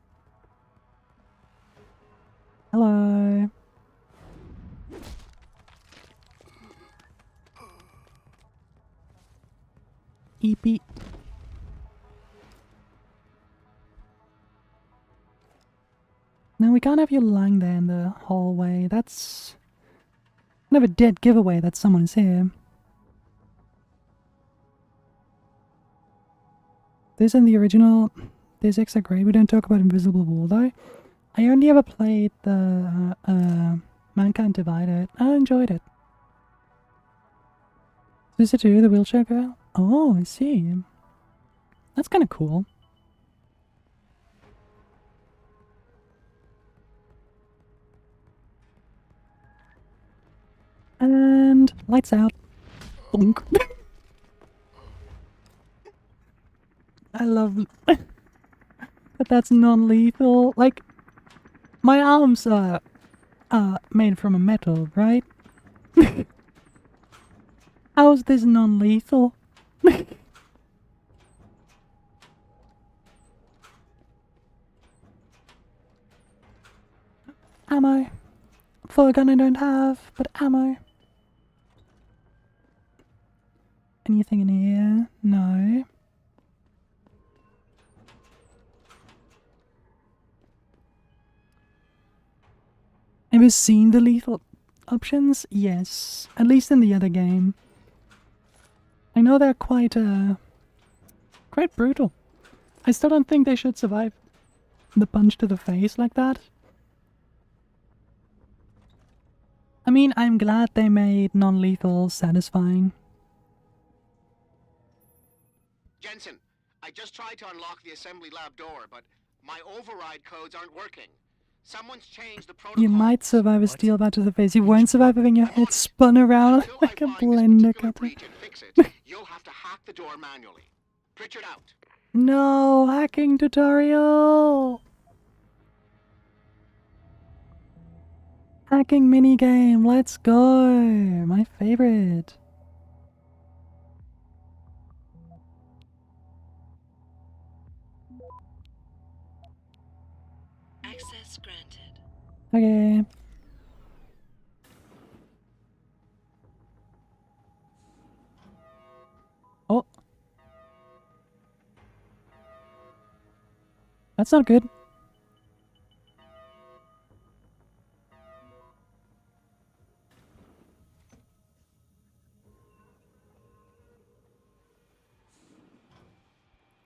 Hello. EP. No, we can't have you lying there in the hallway. That's kind of a dead giveaway that someone is here. This in the original Deus Ex are great. We don't talk about Invisible Wall though. I only ever played the Mankind Divided. I enjoyed it. Is it the wheelchair girl? Oh, I see. That's kind of cool. And lights out. Bonk. I love that's non-lethal. Like, my arms are made from a metal, right? How is this non-lethal? Ammo. For a gun I don't have, but ammo. Anything in here? No. Have you seen the lethal options? Yes. At least in the other game. I know they're quite brutal. I still don't think they should survive the punch to the face like that. I mean, I'm glad they made non-lethal satisfying. Jensen, I just tried to unlock the assembly lab door, but my override codes aren't working. Someone's changed the protocol. You might survive a steel bat to the face. You won't survive having your head spun around like a blender cutter. You'll have to hack the door manually. Pritchard out. No, hacking tutorial. Hacking minigame, let's go. My favorite. Access granted. Okay. Oh. That's not good.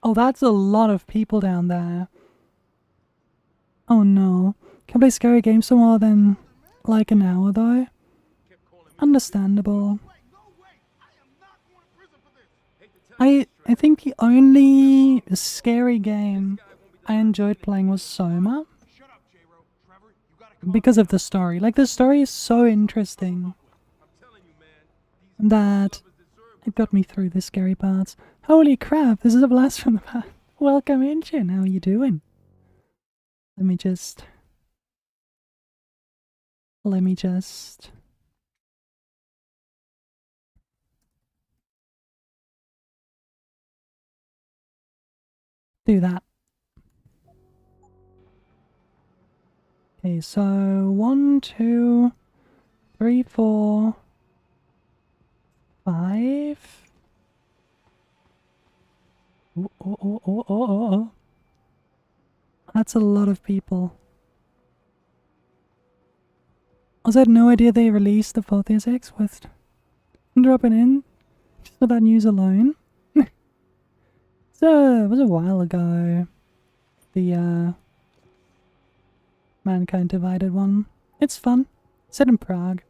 Oh, that's a lot of people down there. Oh no. Can play scary games for more than like an hour though? Understandable. I think the only scary game I enjoyed playing was Soma. Because of the story. Like, the story is so interesting that it got me through the scary parts. Holy crap, this is a blast from the past. Welcome in, Jin. How are you doing? Let me just do that. Okay, so 1, 2, 3, 4, 5. Oh. That's a lot of people. Also, I had no idea they released the 436 with dropping in just for that news alone. So, it was a while ago. The Mankind Divided one. It's fun. Set in Prague.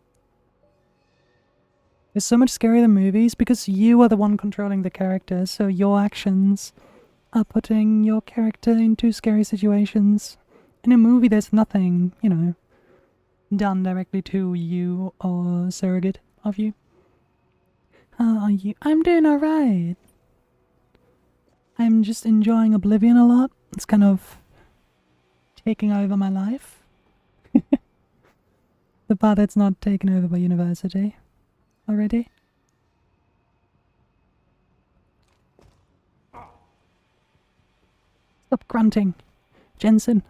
It's so much scarier than movies because you are the one controlling the character, so your actions are putting your character into scary situations. In a movie, there's nothing, you know, done directly to you or surrogate of you. How are you? I'm doing alright. I'm just enjoying Oblivion a lot. It's kind of taking over my life. The part that's not taken over by university already. Stop grunting, Jensen.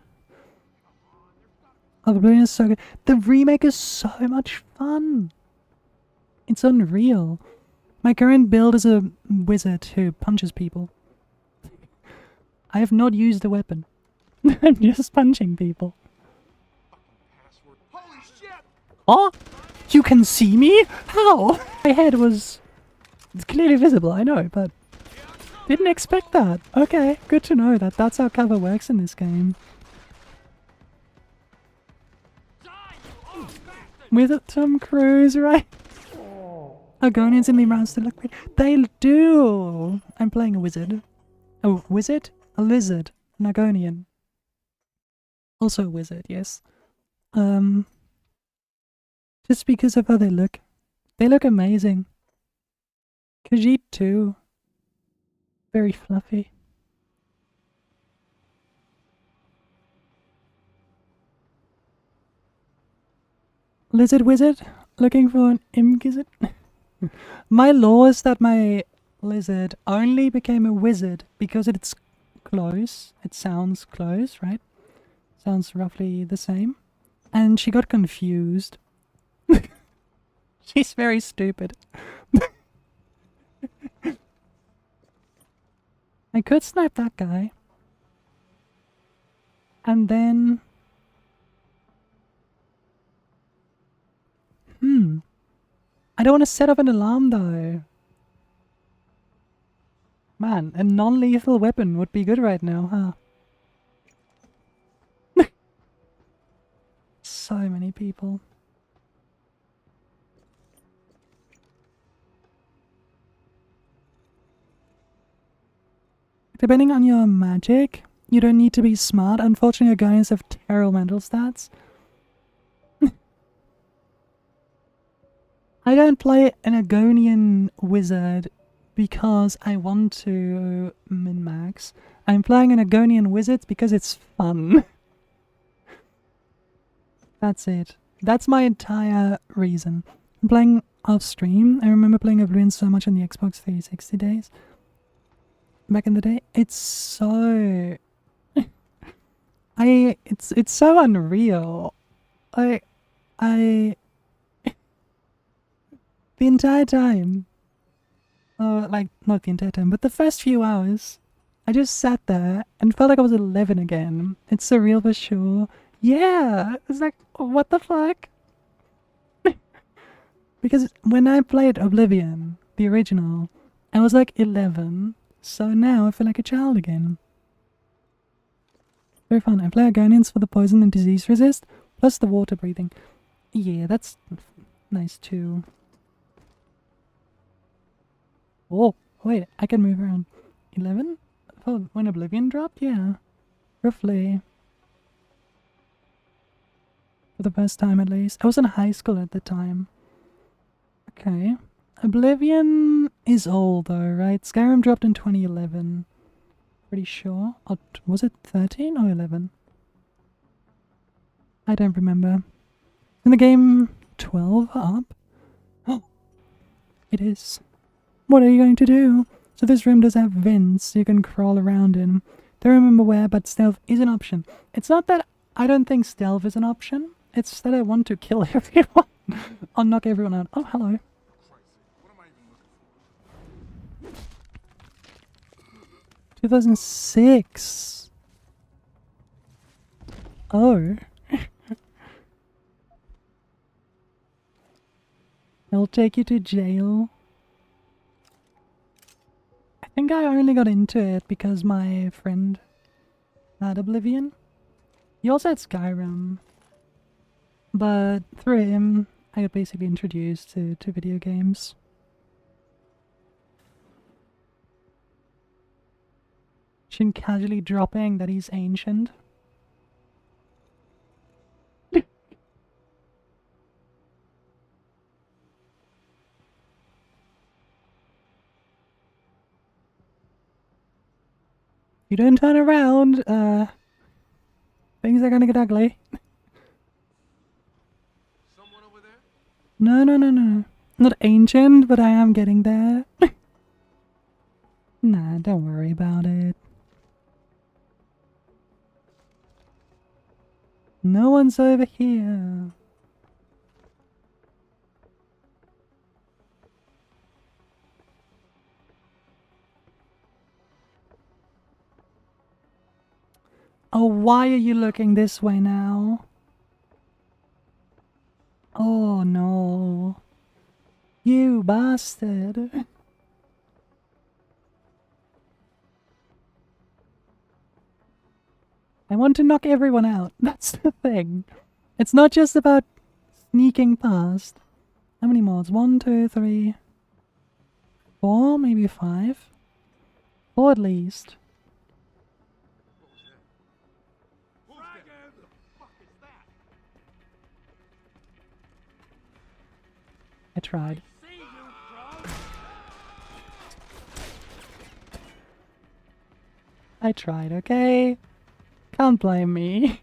Oblivion is so good. The remake is so much fun. It's unreal. My current build is a wizard who punches people. I have not used a weapon. I'm just punching people. Oh! You can see me? How? My head was... It's clearly visible, I know, but... Didn't expect that. Okay, good to know that that's how cover works in this game. With Tom Cruise, right? Argonians in the around still look great. They do! I'm playing a wizard. A wizard? A lizard. An Argonian. Also a wizard, yes. Just because of how they look. They look amazing. Khajiit too. Very fluffy. Lizard wizard? Looking for an imgizzard? My law is that my lizard only became a wizard because it's close. It sounds close, right? Sounds roughly the same. And she got confused. She's very stupid. I could snipe that guy. And then... I don't want to set up an alarm though. Man, a non-lethal weapon would be good right now, huh? So many people. Depending on your magic, you don't need to be smart. Unfortunately, your guys have terrible mental stats. I don't play an Agonian wizard because I want to min-max. I'm playing an Agonian wizard because it's fun. That's it. That's my entire reason. I'm playing off stream. I remember playing Oblivion so much on the Xbox 360 days. Back in the day. It's so... It's so unreal. The entire time, like, not the entire time, but the first few hours, I just sat there and felt like I was 11 again. It's surreal for sure. Yeah, it's like, what the fuck? Because when I played Oblivion, the original, I was like 11, so now I feel like a child again. Very fun. I play Argonians for the poison and disease resist, plus the water breathing. Yeah, that's nice too. Oh, wait, I can move around. 11? Oh, when Oblivion dropped? Yeah. Roughly. For the first time at least. I was in high school at the time. Okay. Oblivion is old though, right? Skyrim dropped in 2011. Pretty sure. Or was it 13 or 11? I don't remember. In the game 12 up? Oh, it is. What are you going to do? So this room does have vents you can crawl around in. Don't remember where, but stealth is an option. It's not that I don't think stealth is an option. It's that I want to kill everyone. Or knock everyone out. Oh, hello. 2006. Oh. I'll take you to jail. I think I only got into it because my friend had Oblivion. He also had Skyrim. But through him, I got basically introduced to video games. Shin casually dropping that he's ancient. You don't turn around, things are gonna get ugly. Someone over there? No. Not ancient, but I am getting there. Nah, don't worry about it. No one's over here. Oh, why are you looking this way now? Oh no. You bastard. I want to knock everyone out. That's the thing. It's not just about sneaking past. How many mods? 1, 2, 3, 4, maybe 5? 4 at least. I tried. I tried, okay? Can't blame me.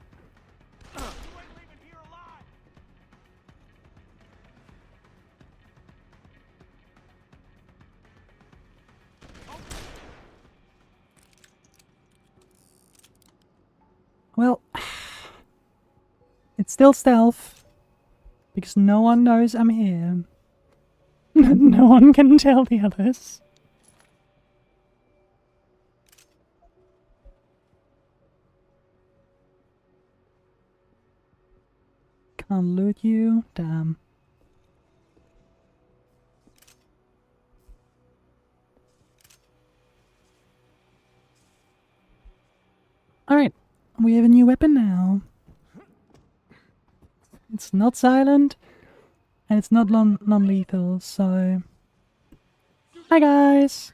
It's still stealth. Because no one knows I'm here. No one can tell the others. Can't loot you. Damn. Alright, we have a new weapon now. It's not silent, and it's not non-lethal, so... Hi guys!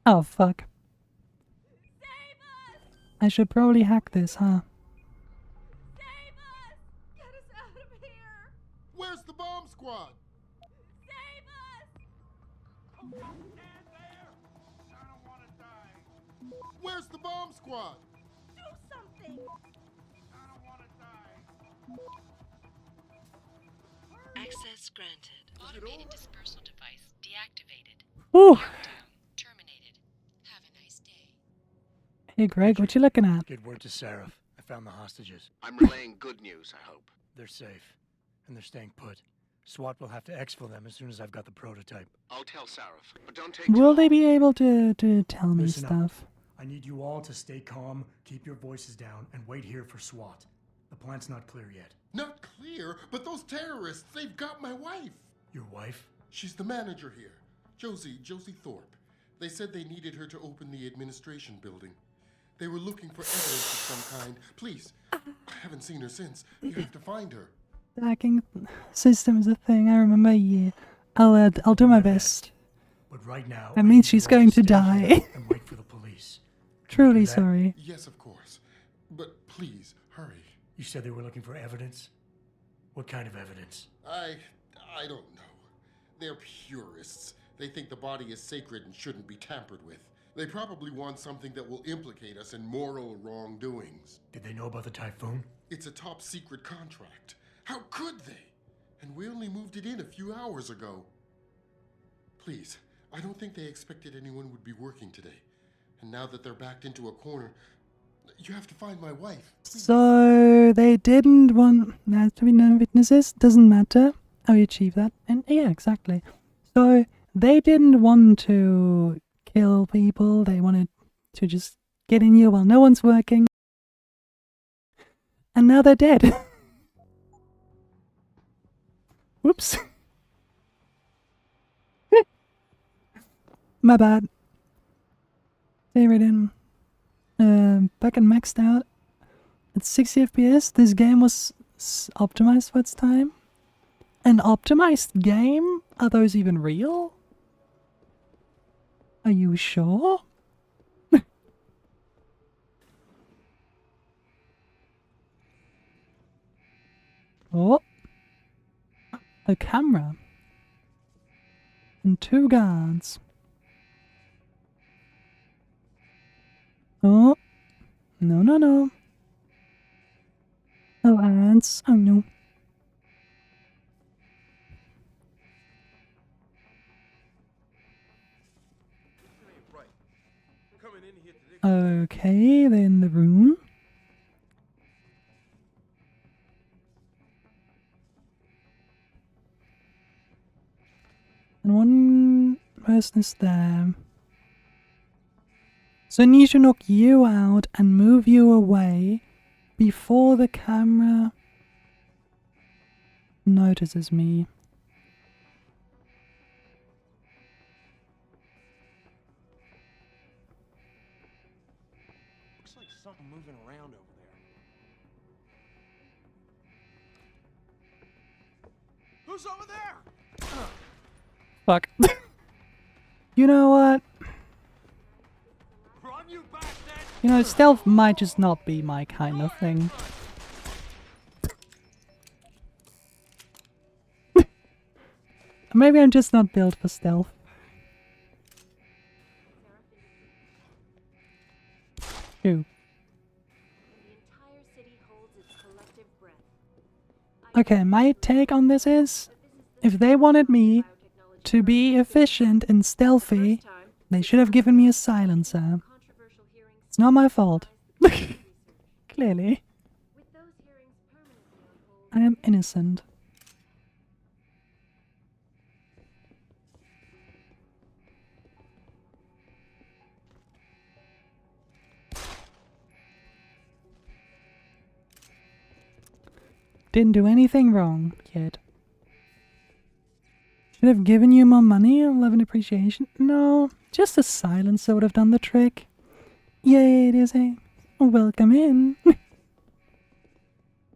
Oh fuck. I should probably hack this, huh? Where's the bomb squad? Where's the bomb squad? Do something! Access granted. Automated dispersal device deactivated. Ooh. Terminated. Have a nice day. Hey Greg, what you looking at? Get word to Seraph. I found the hostages. I'm relaying good news, I hope. They're safe, and they're staying put. SWAT will have to exfil them as soon as I've got the prototype. I'll tell Seraph, but don't take Will they be able to tell me Listen up. stuff? I need you all to stay calm, keep your voices down, and wait here for SWAT. The plant's not clear yet. Not clear, but those terrorists, they've got my wife. Your wife? She's the manager here. Josie Thorpe. They said they needed her to open the administration building. They were looking for evidence of some kind. Please, I haven't seen her since. You have to find her. The hacking system is a thing, I remember, yeah. I'll do my best. But right now, That means she's going to die. and wait for the police. Truly sorry. Yes, of course. But please, hurry. You said they were looking for evidence? What kind of evidence? I don't know. They're purists. They think the body is sacred and shouldn't be tampered with. They probably want something that will implicate us in moral wrongdoings. Did they know about the typhoon? It's a top secret contract. How could they? And we only moved it in a few hours ago. Please, I don't think they expected anyone would be working today. And now that they're backed into a corner, you have to find my wife. So they didn't want there to be no witnesses. Doesn't matter. Oh, you achieved that. And yeah, exactly. So they didn't want to kill people. They wanted to just get in here while no one's working. And now they're dead. Whoops. My bad. Stay right in. Back and maxed out at 60 FPS. This game was optimized for its time. An optimized game? Are those even real? Are you sure? Oh. A camera. And 2 guards. Oh. No, no, no. Oh, ants. Oh, no. Okay, they're in the room. And one person is there. So I need to knock you out and move you away before the camera notices me. Looks like something moving around over there. Who's over there? Fuck. You know what? You know, stealth might just not be my kind of thing. Maybe I'm just not built for stealth. Ew. Okay, my take on this is, if they wanted me to be efficient and stealthy, they should have given me a silencer. It's not my fault. Clearly. With those hearings I am innocent. Didn't do anything wrong yet. Should have given you more money or love and appreciation? No, just a silence that would have done the trick. Yay, it is a welcome in.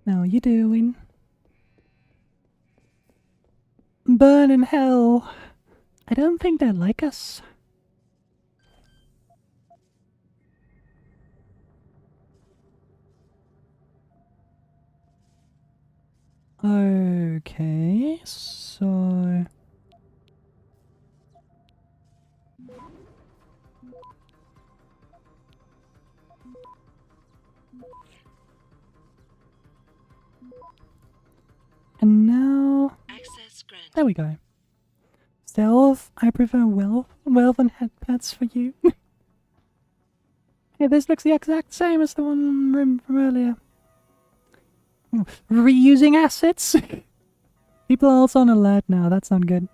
How you doing? Burn in hell. I don't think they like us. Okay, so... And now... There we go. Stealth, I prefer wealth and head pets for you. Hey, this looks the exact same as the one room from earlier. Oh, reusing assets? People are also on alert now, that's not good.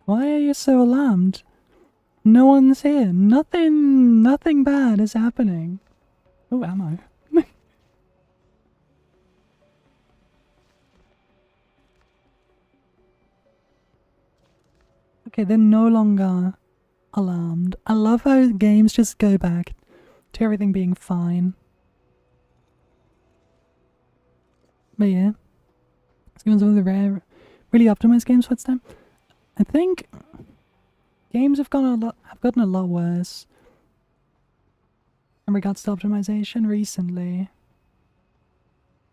Why are you so alarmed? No one's here. Nothing bad is happening. Oh, ammo. Okay, they're no longer alarmed. I love how games just go back to everything being fine. But yeah. It's given some of the rare, really optimized games for its time. I think games have gotten a lot worse in regards to optimization recently.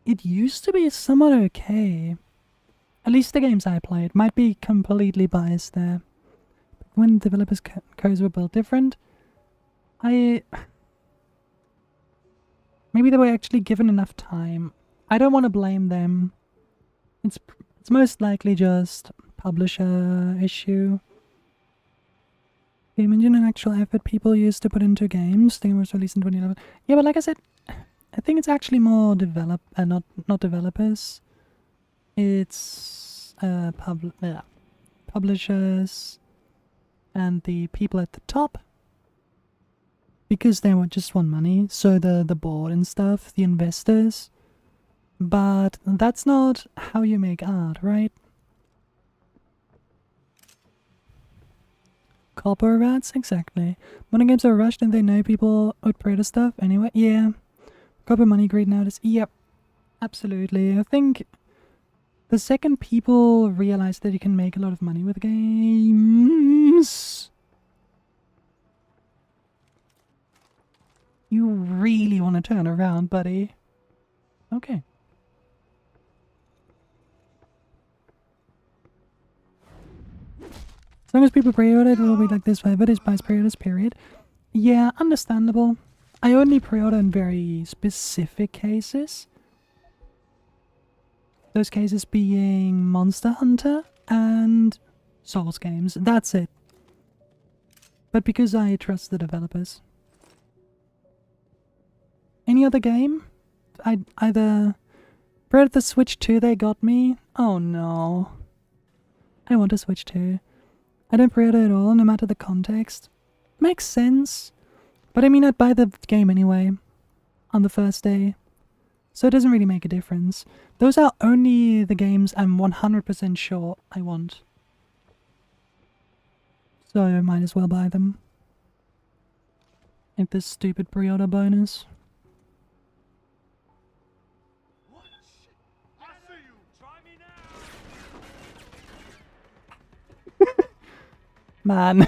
It used to be somewhat okay. At least the games I played. Might be completely biased there. When developers' codes were built different, maybe they were actually given enough time. I don't want to blame them. It's most likely just publisher issue. Game engine and actual effort people used to put into games. The game was released in 2011. Yeah, but like I said, I think it's actually more not developers. It's publishers and the people at the top, because they just want money. So the board and stuff, the investors. But that's not how you make art, right? Copper rats, exactly. Modern games are rushed and they know people would pre-order stuff anyway. Yeah. Copper money greed nowadays. Yep. Absolutely. I think the second people realize that you can make a lot of money with games, you really want to turn around, buddy. Okay. As long as people pre-order, it will be like this forever. This buys pre-orders, period. Yeah, understandable. I only pre-order in very specific cases. Those cases being Monster Hunter and Souls games. That's it. But because I trust the developers. Any other game? I'd either... Breath of the Switch 2, they got me. Oh no. I want a Switch 2. I don't pre-order at all, no matter the context. Makes sense. But I mean, I'd buy the game anyway. On the first day. So it doesn't really make a difference. Those are only the games I'm 100% sure I want. So I might as well buy them. Like this stupid pre-order bonus. Man.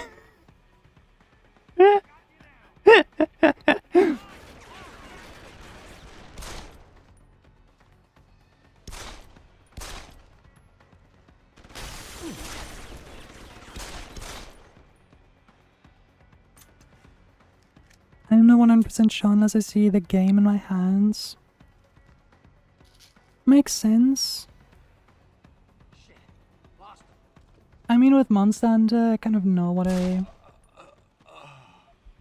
I'm not 100% sure unless I see the game in my hands. Makes sense. I mean, with Monster Hunter, I kind of know what I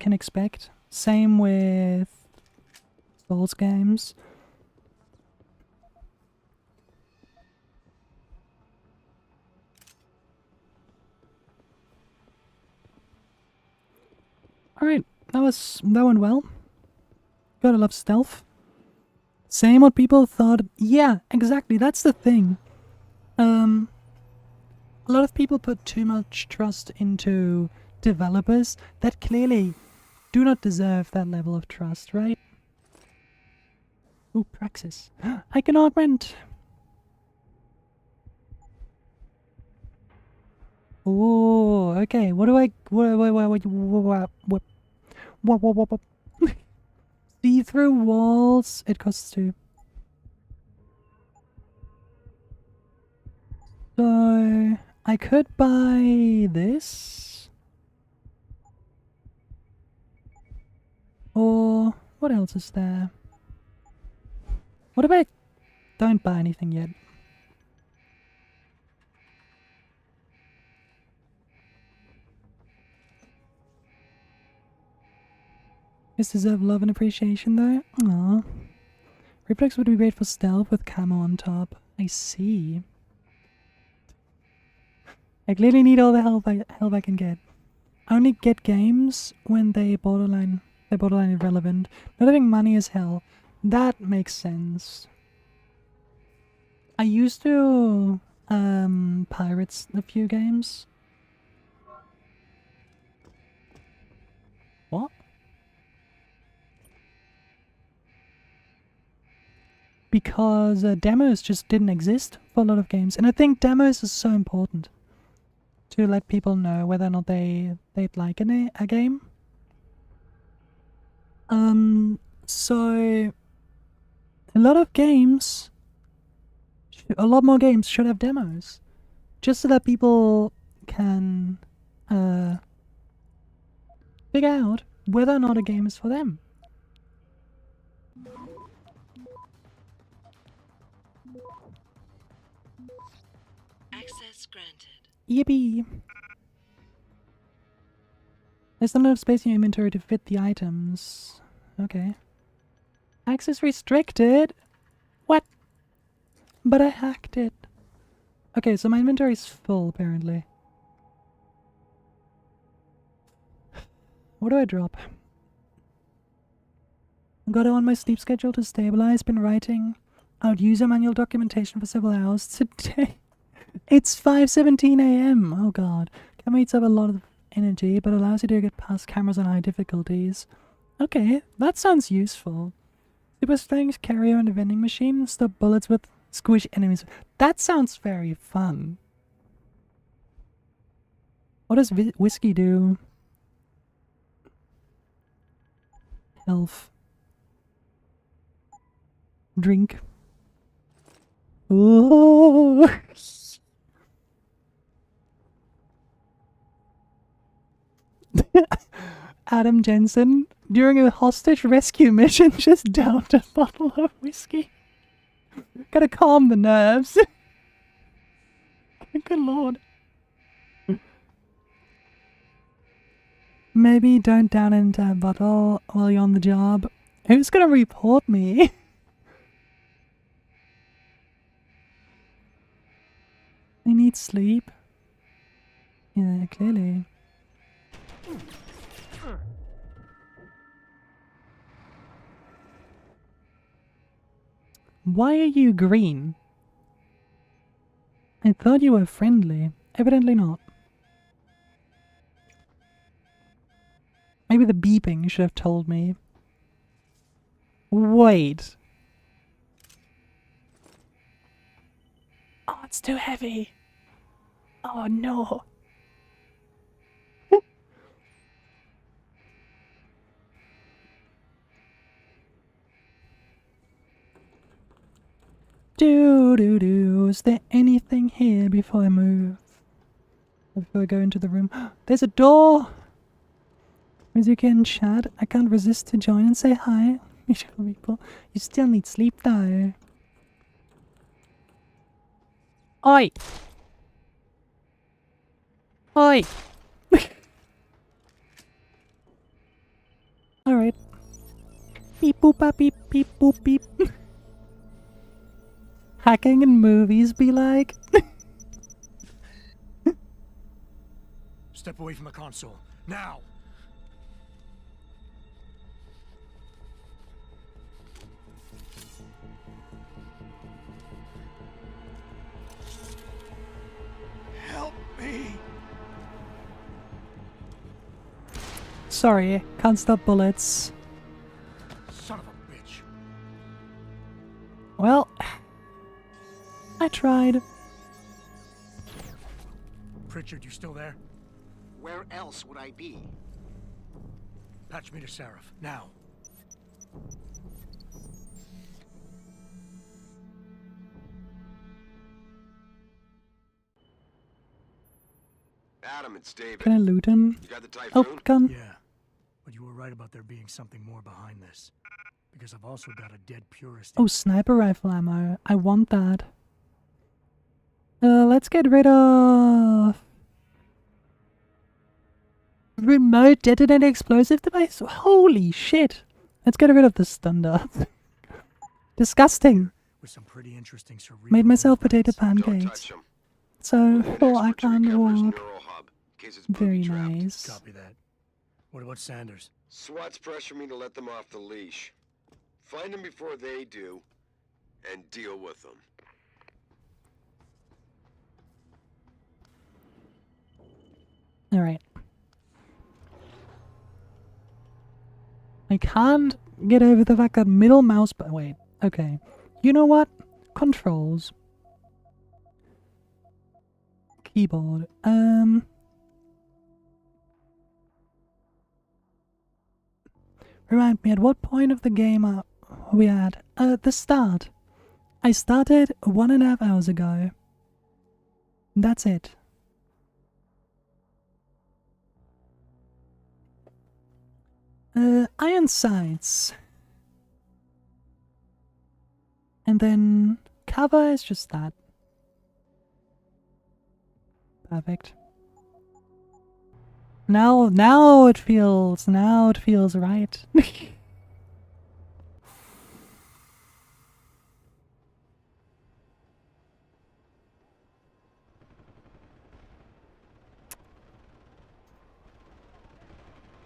can expect. Same with Souls games. Alright, that went well. Gotta love stealth. Same what people thought. Yeah, exactly, that's the thing. A lot of people put too much trust into developers that clearly do not deserve that level of trust, right? Ooh, praxis. I can augment. Oh, okay. What do I? What? See-through walls. It costs 2. So I could buy this, or what else is there? What if I don't buy anything yet? This deserve love and appreciation though? Aww. Reflex would be great for stealth with camo on top. I see. I clearly need all the help I can get. I only get games when they're borderline irrelevant. Not having money is hell. That makes sense. I used to pirates a few games. What? Because demos just didn't exist for a lot of games, and I think demos is so important to let people know whether or not they'd like a game. So a lot more games should have demos, just so that people can figure out whether or not a game is for them. Access granted. Yippee! There's not enough space in your inventory to fit the items. Okay. Access restricted? What? But I hacked it. Okay, so my inventory's full apparently. What do I drop? Got on my sleep schedule to stabilize. Been writing out user manual documentation for several hours today. It's 5:17 AM. Oh god. Camera eats up a lot of energy, but allows you to get past cameras on high difficulties. Okay, that sounds useful. Super strength carrier and a vending machine. Stop bullets with squish enemies. That sounds very fun. What does whiskey do? Health. Drink. Ooh. Adam Jensen, during a hostage rescue mission, just downed a bottle of whiskey. Gotta calm the nerves. Good lord. Maybe don't down an entire bottle while you're on the job. Who's gonna report me? I need sleep. Yeah, clearly. Why are you green? I thought you were friendly. Evidently not. Maybe the beeping should have told me. Wait. Oh, it's too heavy. Oh no. Is there anything here before I move? Before I go into the room? There's a door! As you can chat, I can't resist to join and say hi. Beautiful people. You still need sleep though. Oi! Oi! Alright. Beep boop bop beep beep boop beep. Hacking in movies be like. Step away from the console. Now! Help me! Sorry, can't stop bullets. Son of a bitch. Well, I tried. Pritchard, you still there? Where else would I be? Patch me to Seraph, now. Adam, it's David. Can I loot him? You got the Oh, typhoon? gun. Yeah, but you were right about there being something more behind this. Because I've also got a dead purist. Oh, sniper rifle ammo. I want that. Let's get rid of... Remote detonated explosive device? Holy shit! Let's get rid of the stun dart. Disgusting! With some pretty interesting cerebral Made myself implants. potato pancakes. So, oh, I can't walk. Very nice. Copy that. What about Sanders? SWAT's pressure me to let them off the leash. Find them before they do, and deal with them. Alright. I can't get over the fact that middle mouse but wait, okay. You know what? Controls. Keyboard. Remind me, at what point of the game are we at? The start. I started 1.5 hours ago. That's it. Iron sights. And then cover is just that. Perfect. Now it feels right.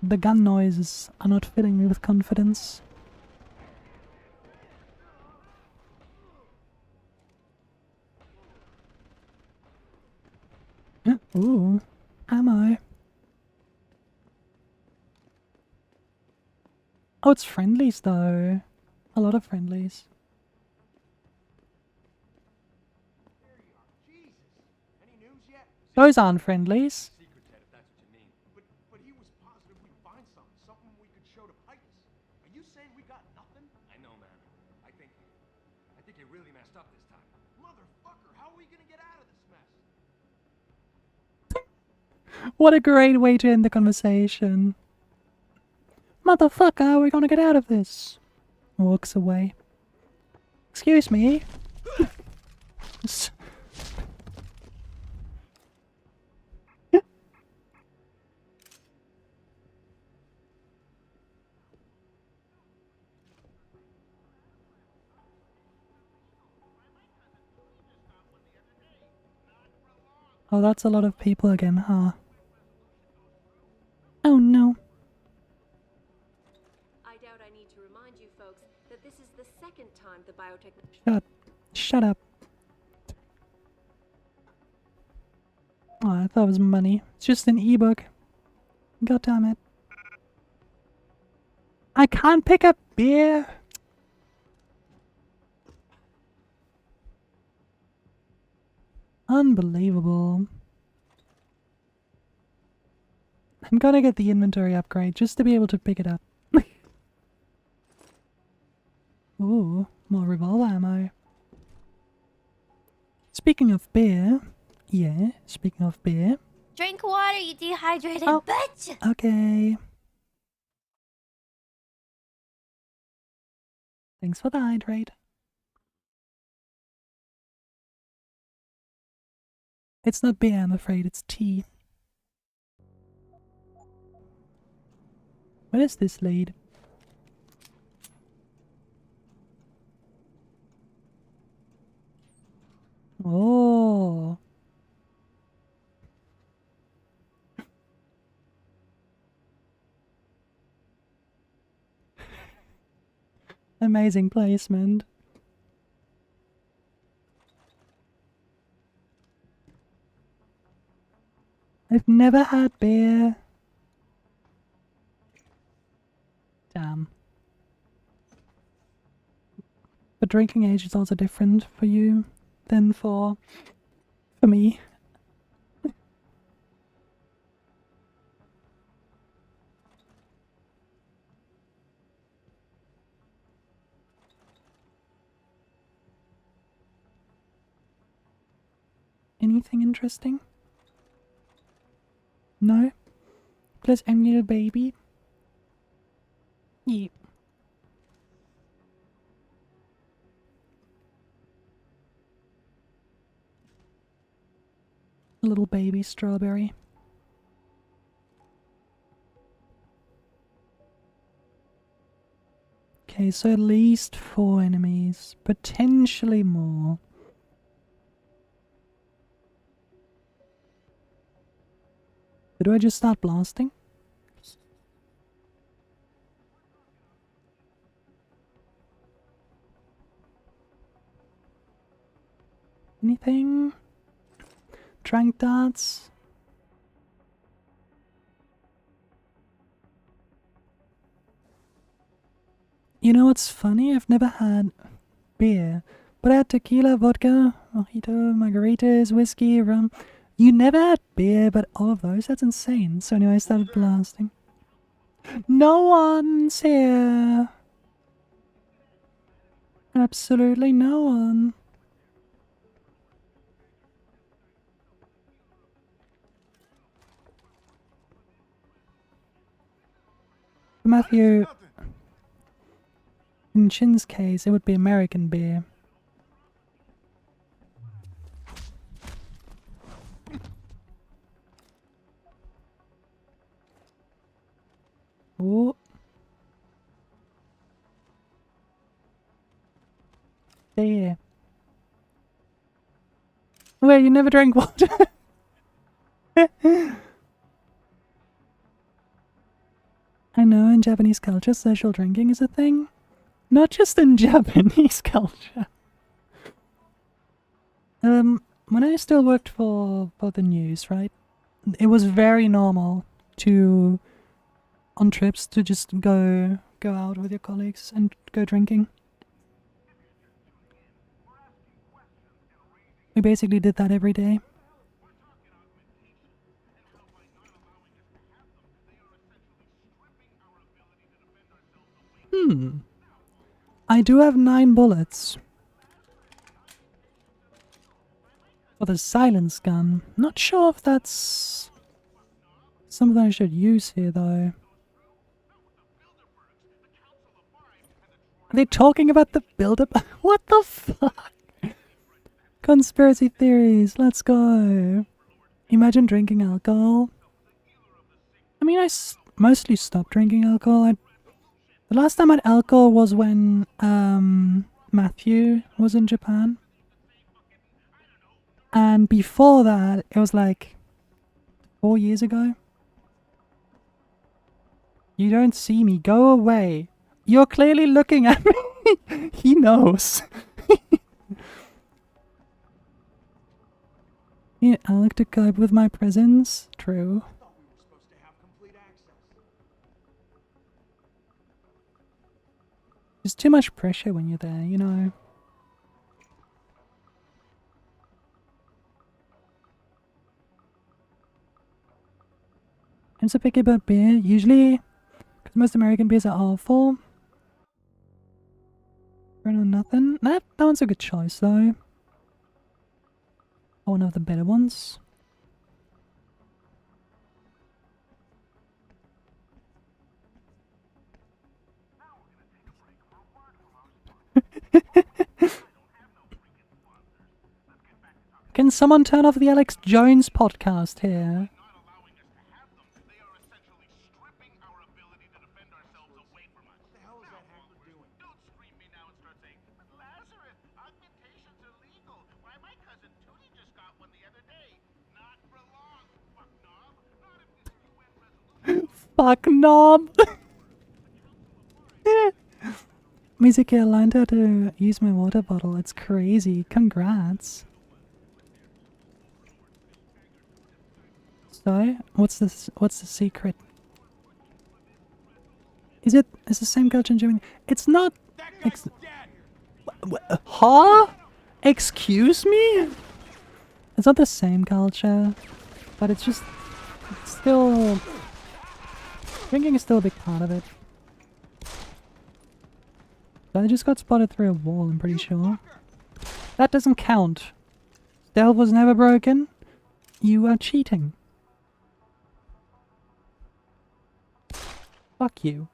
The gun noises are not filling me with confidence. Ooh, ammo. Oh, it's friendlies though. A lot of friendlies. Those aren't friendlies. But he was positive we'd find something we could show to Picus. Are you saying we got nothing? I know, man. I think you really messed up this time. Motherfucker, how are we gonna get out of this mess? What a great way to end the conversation. Motherfucker, we're gonna get out of this. Walks away. Excuse me. Oh, that's a lot of people again, huh? Oh no. I doubt I need to remind you folks that this is the second time the biotech... Shut up. Oh, I thought it was money. It's just an ebook. God damn it. I can't pick up beer. Unbelievable. I'm gonna get the inventory upgrade just to be able to pick it up. Ooh, more revolver ammo. Speaking of beer, yeah, speaking of beer. Drink water, you dehydrated Oh, bitch! Okay. Thanks for the hydrate. It's not beer, I'm afraid, it's tea. Where does this lead? Oh. Amazing placement. I've never had beer. Damn. But drinking age is also different for you than for me. Anything interesting? No? Plus I'm little baby? Yeah. Little baby strawberry. Okay, so at least 4 enemies. Potentially more. Do I just start blasting? Anything? Trank darts? You know what's funny? I've never had beer, but I had tequila, vodka, mojito, margaritas, whiskey, rum. You never had beer, but all of those? That's insane. So anyway, I started blasting. No one's here. Absolutely no one. Matthew, in Chin's case, it would be American beer. Oh. There. Wait, you never drank water? I know, in Japanese culture, social drinking is a thing. Not just in Japanese culture. When I still worked for the news, right? It was very normal to, on trips, to just go out with your colleagues and go drinking. We basically did that every day. I do have 9 bullets. For the silence gun. Not sure if that's something I should use here, though. Are they talking about the build-up? What the fuck? Conspiracy theories, let's go. Imagine drinking alcohol. I mean, I mostly stopped drinking alcohol. The last time I had alcohol was when Matthew was in Japan. And before that, it was like 4 years ago. You don't see me. Go away. You're clearly looking at me. He knows. Yeah, I like to cope with my presence. True. There's too much pressure when you're there, you know. I'm so picky about beer, usually, because most American beers are awful. Or nothing. That one's a good choice, though. One of the better ones. Can someone turn off the Alex Jones podcast here? Fuck knob! Mizuki, I learned how to use my water bottle. It's crazy. Congrats. So, what's the secret? Is it the same culture in Germany? It's not. Huh? Excuse me? It's not the same culture, but it's just still. Drinking is still a big part of it. I just got spotted through a wall, I'm pretty sure. That doesn't count. Stealth was never broken. You are cheating. Fuck you.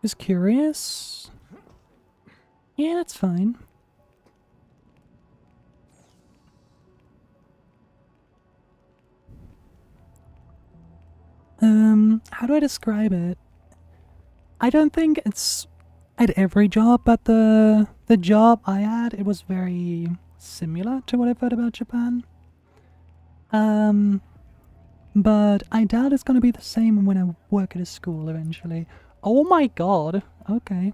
Just curious? Yeah, that's fine. How do I describe it? I don't think it's at every job, but the job I had, it was very similar to what I've heard about Japan. But I doubt it's gonna be the same when I work at a school eventually. Oh my god! Okay.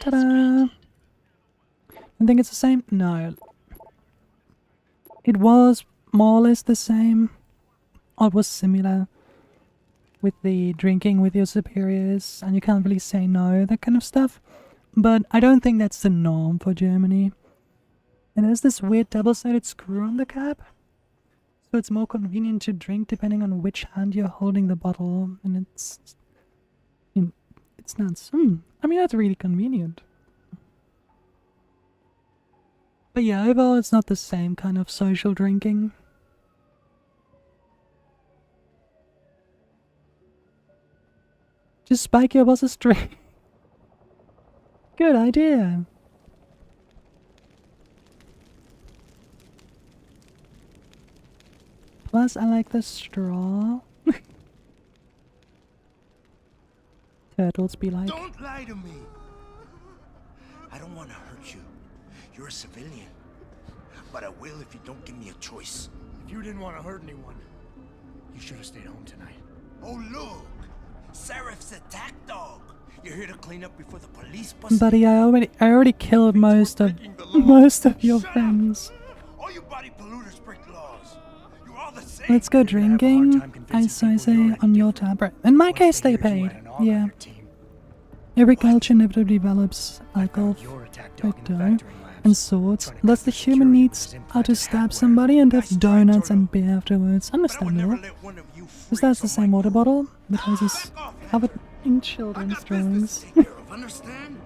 Ta-da! I think it's the same? No. It was more or less the same. Or it was similar. With the drinking with your superiors, and you can't really say no, that kind of stuff. But I don't think that's the norm for Germany. And there's this weird double-sided screw on the cap. So it's more convenient to drink depending on which hand you're holding the bottle. And it's nuts. I mean, that's really convenient. But yeah, overall it's not the same kind of social drinking. Just spike your boss's drink. Good idea. Plus, I like the straw. Turtles be like. Don't lie to me. I don't want to hurt you. You're a civilian. But I will if you don't give me a choice. If you didn't want to hurt anyone, you should have stayed home tonight. Oh, look. Seraph's attack dog. You're here to clean up before the police bust. Buddy, I already killed most of your friends. All you body polluters break laws. You're all the same. Let's go drinking, as I say, on your tab. In my case, they paid. Yeah. Every culture inevitably develops alcohol, crypto, and swords. Thus, the human needs are to stab somebody and have donuts and beer afterwards. Understandable. Because that's the same water bottle, but hers is covered in children's drawings. Understand?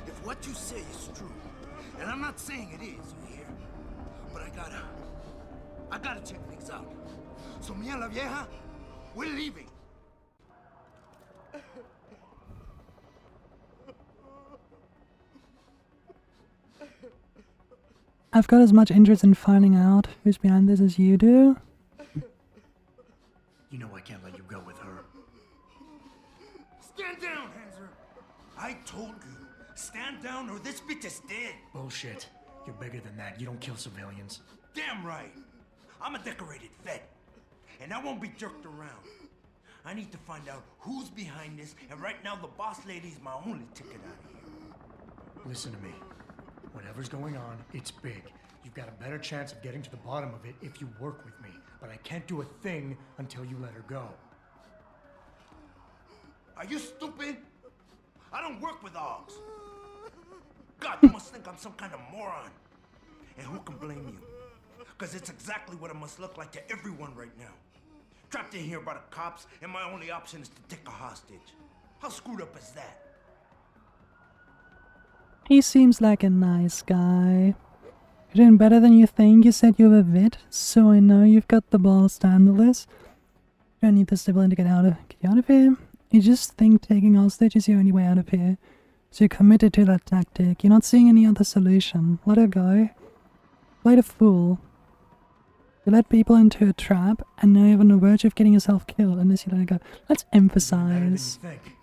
If what you say is true, and I'm not saying it is, you hear? But I gotta check things out. So me and la vieja, we're leaving. I've got as much interest in finding out who's behind this as you do. You know I can't let you go with her. Stand down, Hanser. I told you, stand down or this bitch is dead. Bullshit. You're bigger than that. You don't kill civilians. Damn right. I'm a decorated vet, and I won't be jerked around. I need to find out who's behind this, and right now the boss lady's my only ticket out of here. Listen to me. Whatever's going on, it's big. You've got a better chance of getting to the bottom of it if you work with me. But I can't do a thing until you let her go. Are you stupid? I don't work with dogs. God, you must think I'm some kind of moron. And who can blame you? Because it's exactly what it must look like to everyone right now. Trapped in here by the cops, and my only option is to take a hostage. How screwed up is that? He seems like a nice guy. You're doing better than you think. You said you're a vet, so I know you've got the balls to handle this. don't need the civilian to get you out of here. You just think taking hostage is your only way out of here. So you're committed to that tactic. You're not seeing any other solution. Let her go. Play the fool. You let people into a trap, and now you're on the verge of getting yourself killed unless you let her go. Let's emphasize. Better than you think.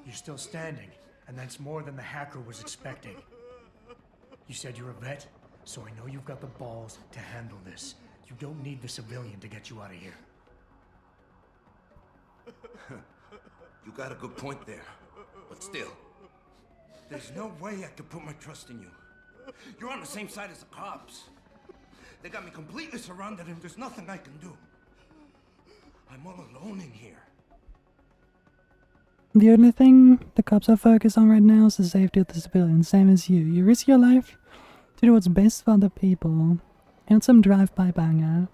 You're still standing, and that's more than the hacker was expecting. You said you're a vet, so I know you've got the balls to handle this. You don't need the civilian to get you out of here. You got a good point there. But still, there's no way I could put my trust in you. You're on the same side as the cops. They got me completely surrounded and there's nothing I can do. I'm all alone in here. The only thing the cops are focused on right now is the safety of the civilians, same as you. You risk your life to do what's best for other people. And some drive-by banger.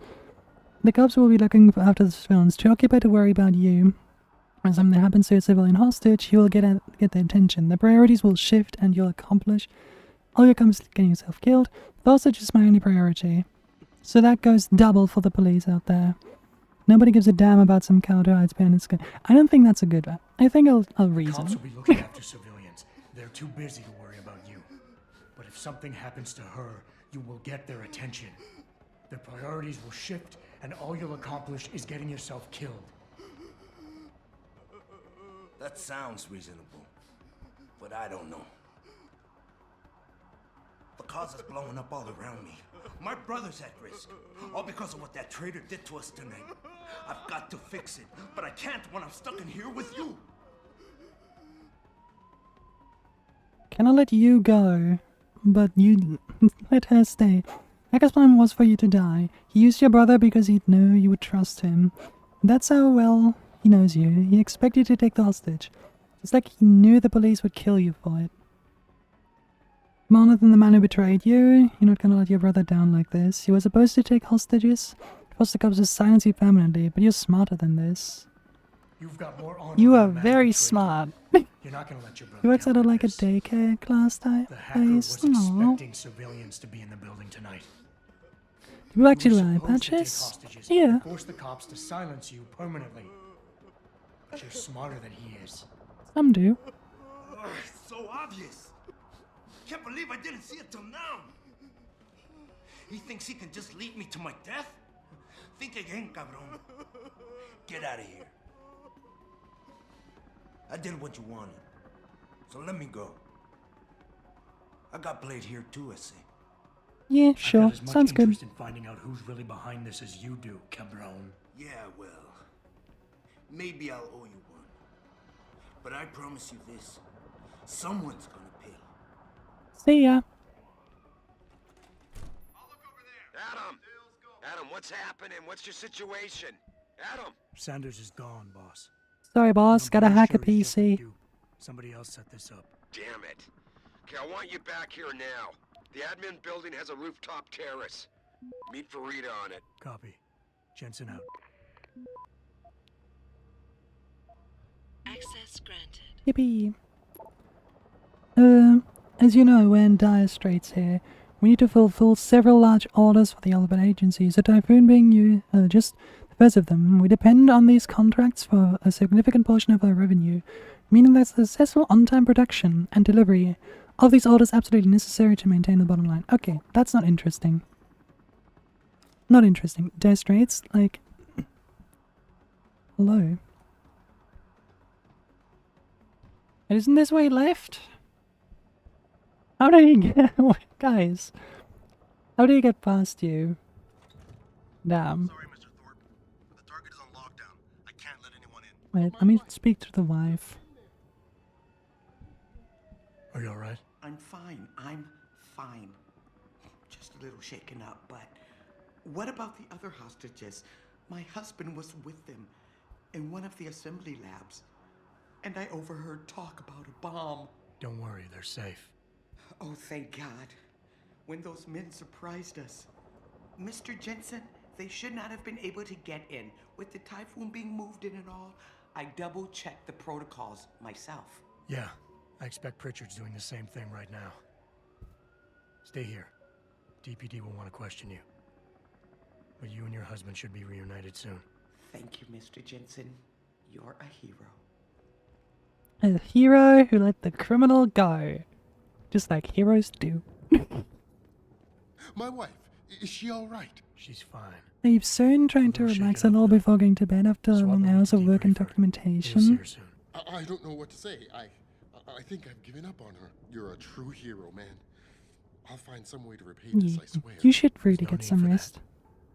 The cops will be looking after the civilians, too occupied to worry about you. When something happens to a civilian hostage, you will get their attention. The priorities will shift and you'll accomplish all your comes getting yourself killed. The hostage is my only priority. So that goes double for the police out there. Nobody gives a damn about some counter hides behind its gun. I don't think that's a good one. I think I'll reason. Cops will be looking after civilians. They're too busy to worry about you. But if something happens to her, you will get their attention. Their priorities will shift, and all you'll accomplish is getting yourself killed. That sounds reasonable, but I don't know. The cause is blowing up all around me. My brother's at risk, all because of what that traitor did to us tonight. I've got to fix it, but I can't when I'm stuck in here with you. Can I let you go? But you let her stay. Hacker's plan was for you to die. He used your brother because he knew you would trust him. That's how well he knows you. He expected you to take the hostage. It's like he knew the police would kill you for it. Smarter than the man who betrayed you. You're not gonna let your brother down like this. You were supposed to take hostages. Force the cops to silence you permanently, but you're smarter than this. You've got more honor You than are a man very betrayed smart. you. You're not gonna let your brother He works down out of like like a this. daycare class type The hacker place. was Aww. expecting civilians to be in the building tonight. You actually were lie, supposed to take Patches? hostages Yeah. and force the cops to silence you permanently. But you're smarter than he is. Some do. It's so obvious. Can't believe I didn't see it till now. He thinks he can just lead me to my death? Think again, cabron. Get out of here. I did what you wanted, so let me go. I got Blade here too, I say. Yeah, I've sure. got as much Sounds good. interest in finding out who's really behind this as you do, cabron. Yeah, well, maybe I'll owe you one. But I promise you this, someone's gonna pay. See ya. Adam, what's happening? What's your situation? Adam! Sanders is gone, boss. Sorry, boss. Gotta I'm hack a sure he's just like PC. you. Somebody else set this up. Damn it. Okay, I want you back here now. The admin building has a rooftop terrace. Meet for Rita on it. Copy. Jensen out. Access granted. Yippee. As you know, we're in dire straits here. We need to fulfill several large orders for the Alban agencies, a typhoon being just the first of them. We depend on these contracts for a significant portion of our revenue, meaning that successful on-time production and delivery of these orders absolutely necessary to maintain the bottom line. Okay, that's not interesting. Not interesting. Dire straits? Like... Hello? Isn't this where he left? How did he get... Guys. How did he get past you? Damn. Sorry, Mr. Thorpe, but the target is on lockdown. I can't let anyone in. Wait, let me speak to the wife. Are you alright? I'm fine. I'm fine. Just a little shaken up, but what about the other hostages? My husband was with them in one of the assembly labs, and I overheard talk about a bomb. Don't worry, they're safe. Oh, thank God. When those men surprised us. Mr. Jensen, they should not have been able to get in. With the typhoon being moved in and all, I double-checked the protocols myself. Yeah, I expect Pritchard's doing the same thing right now. Stay here. DPD will want to question you. But you and your husband should be reunited soon. Thank you, Mr. Jensen. You're a hero. A hero who let the criminal go. Just like heroes do. My wife, is she alright? She's fine. Leave soon, trying to relax a little before going to bed after long hours of work and documentation. I don't know what to say. I think I've given up on her. You're a true hero, man. I'll find some way to repay this, I swear. You should really get some rest.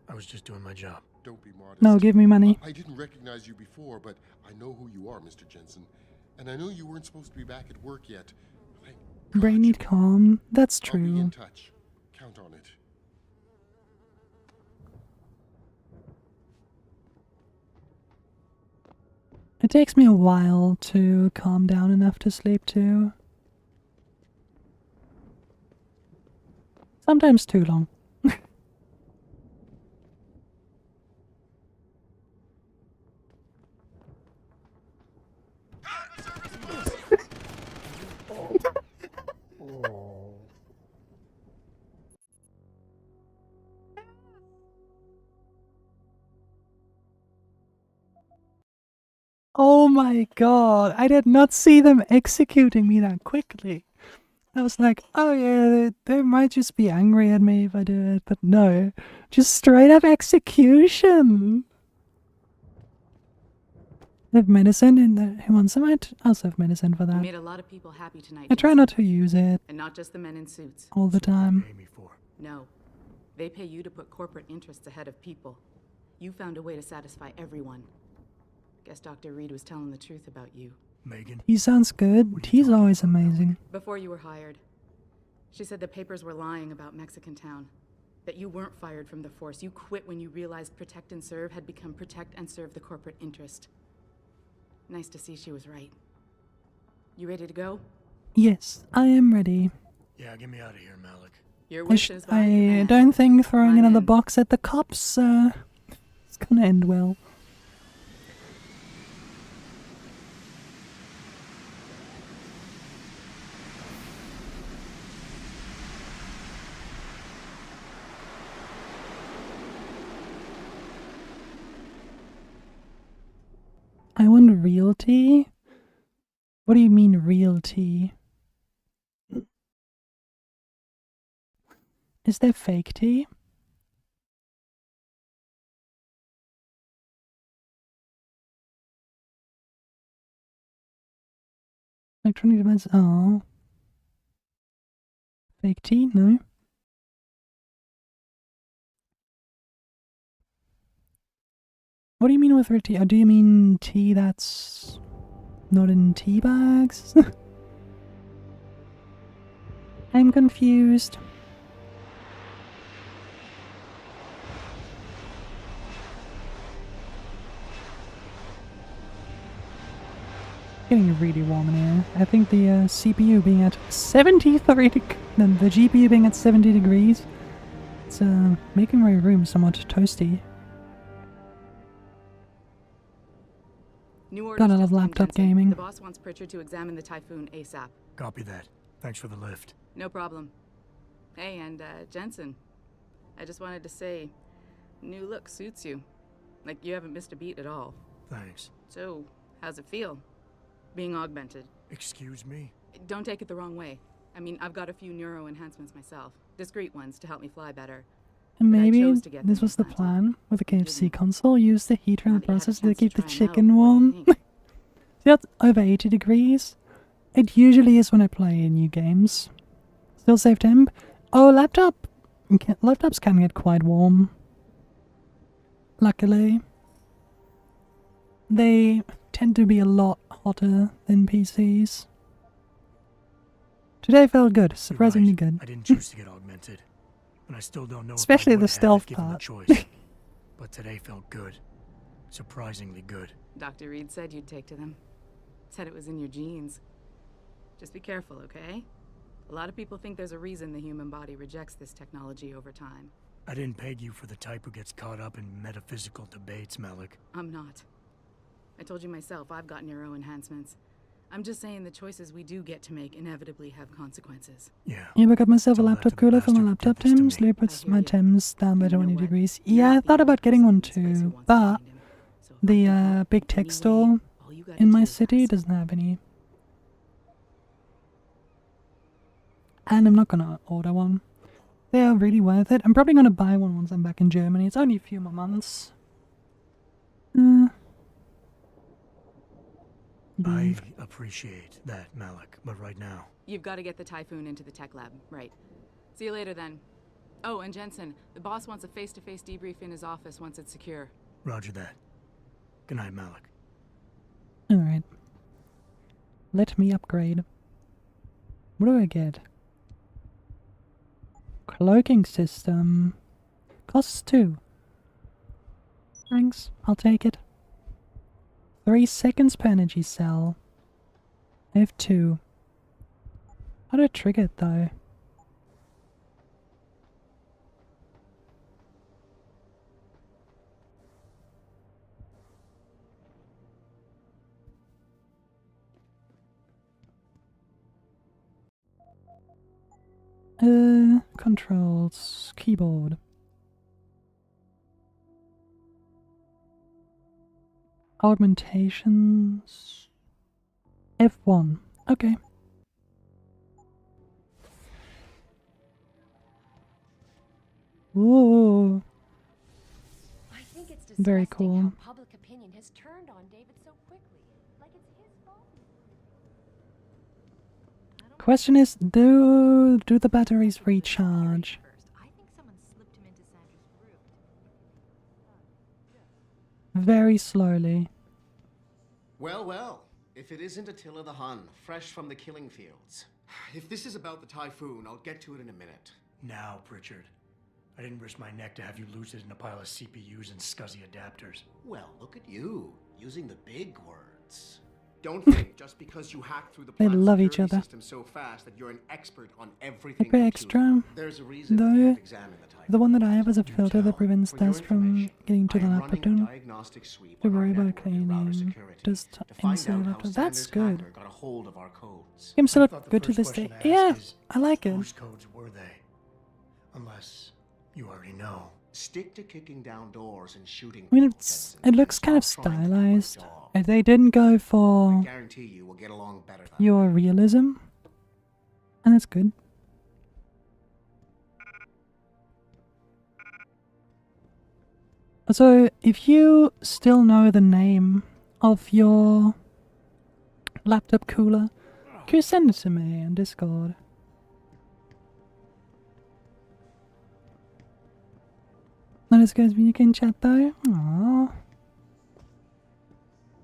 I was just doing my job. Don't be modest. No, give me money. I didn't recognize you before, but I know who you are, Mr. Jensen. And I know you weren't supposed to be back at work yet. Brain need calm. That's I'll be in true. touch. Count on it. It takes me a while to calm down enough to sleep too. Sometimes too long. Oh my god, I did not see them executing me that quickly. I was like, oh yeah, they might just be angry at me if I do it, but no. Just straight up execution. They have medicine in there. Who wants some? I also have medicine for You that. made a lot of people happy tonight. I try not to use it And not just the men in suits. all the time. No. They pay you to put corporate interests ahead of people. You found a way to satisfy everyone. Guess Dr. Reed was telling the truth about you. Megan? He sounds good. He's always amazing. Before you were hired, she said the papers were lying about Mexican Town. That you weren't fired from the force. You quit when you realized Protect and Serve had become Protect and Serve the corporate interest. Nice to see she was right. You ready to go? Yes, I am ready. Yeah, get me out of here, Malik. Your I, wish is by I command. don't think throwing I'm another in. box at the cops is gonna end well. I want real tea? What do you mean real tea? Is there fake tea? Electronic device. Oh. Fake tea? No. What do you mean with real tea? Or do you mean tea that's not in tea bags? I'm confused. Getting really warm in here. I think the CPU being at 73 then the GPU being at 70 degrees. It's making my room somewhat toasty. New orders Gotta just love came, laptop Jensen. gaming. The boss wants Pritchard to examine the Typhoon ASAP. Copy that. Thanks for the lift. No problem. Hey, and Jensen, I just wanted to say, new look suits you. Like you haven't missed a beat at all. Thanks. So, how's it feel? Being augmented. Excuse me? Don't take it the wrong way. I mean, I've got a few neuro enhancements myself. Discreet ones to help me fly better. And But I maybe chose to get this them was the implanted. plan with the KFC console. Use the heater in the Now that you had a process to chance keep to the try 'em out, chicken what do you warm. think? See, that's over 80 degrees. It usually is when I play new games. Still safe temp. Oh, laptop. Laptops can get quite warm. Luckily. They tend to be a lot hotter than PCs. Today felt good, surprisingly good. I didn't choose to get augmented. And I still don't know Especially if I the would have stealth if given the part. choice. But today felt good. Surprisingly good. Dr. Reed said you'd take to them. Said it was in your genes. Just be careful, okay? A lot of people think there's a reason the human body rejects this technology over time. I didn't peg you for the type who gets caught up in metaphysical debates, Malik. I'm not. I told you myself, I've got neuro enhancements. I'm just saying the choices we do get to make inevitably have consequences. Yeah. I got myself a laptop cooler for my laptop temps. It puts my temps down by 20 degrees. Yeah, I thought about getting one too, but The big tech store in my city doesn't have any. And I'm not gonna order one. They are really worth it. I'm probably gonna buy one once I'm back in Germany. It's only a few more months. I appreciate that, Malik, but right now... You've got to get the Typhoon into the tech lab, right. See you later then. Oh, and Jensen, the boss wants a face-to-face debrief in his office once it's secure. Roger that. Good night, Malik. Alright. Let me upgrade. What do I get? Cloaking system. Costs 2. Thanks, I'll take it. 3 seconds per energy cell. I have 2. How do I trigger it though? Controls, keyboard. Augmentations. F1. Okay. Whoa. I think it's Very disgusting cool. how public opinion has turned on David so quickly. Like it's his fault. Question is, do the batteries recharge? Very slowly. Well, well. If it isn't Attila the Hun, fresh from the killing fields. If this is about the Typhoon, I'll get to it in a minute. Now, Pritchard. I didn't risk my neck to have you lose it in a pile of CPUs and scuzzy adapters. Well, look at you, using the big words. Don't think just because you hacked through the They plant love each security other. system so fast that you're an expert on A everything. bit extra, There's a reason we though. can't examine the Typhoon. The one that I have is a filter that prevents For your dust from getting to the laptop. diagnostic sweep The on our robot network and router cleaning security just to find inside out the how laptop. That's Sanders' good. hacker got a hold of our codes. Game's still I thought the good to first this day. question to Yeah, ask is, I like it. Whose codes were they? Unless you already know. Stick to kicking down doors and shooting. I mean, it looks kind of stylized. If they didn't go for Guarantee you will get along better. pure realism, and that's good. So, if you still know the name of your laptop cooler, can you send it to me on Discord? Not as good as when you can chat though. Aww.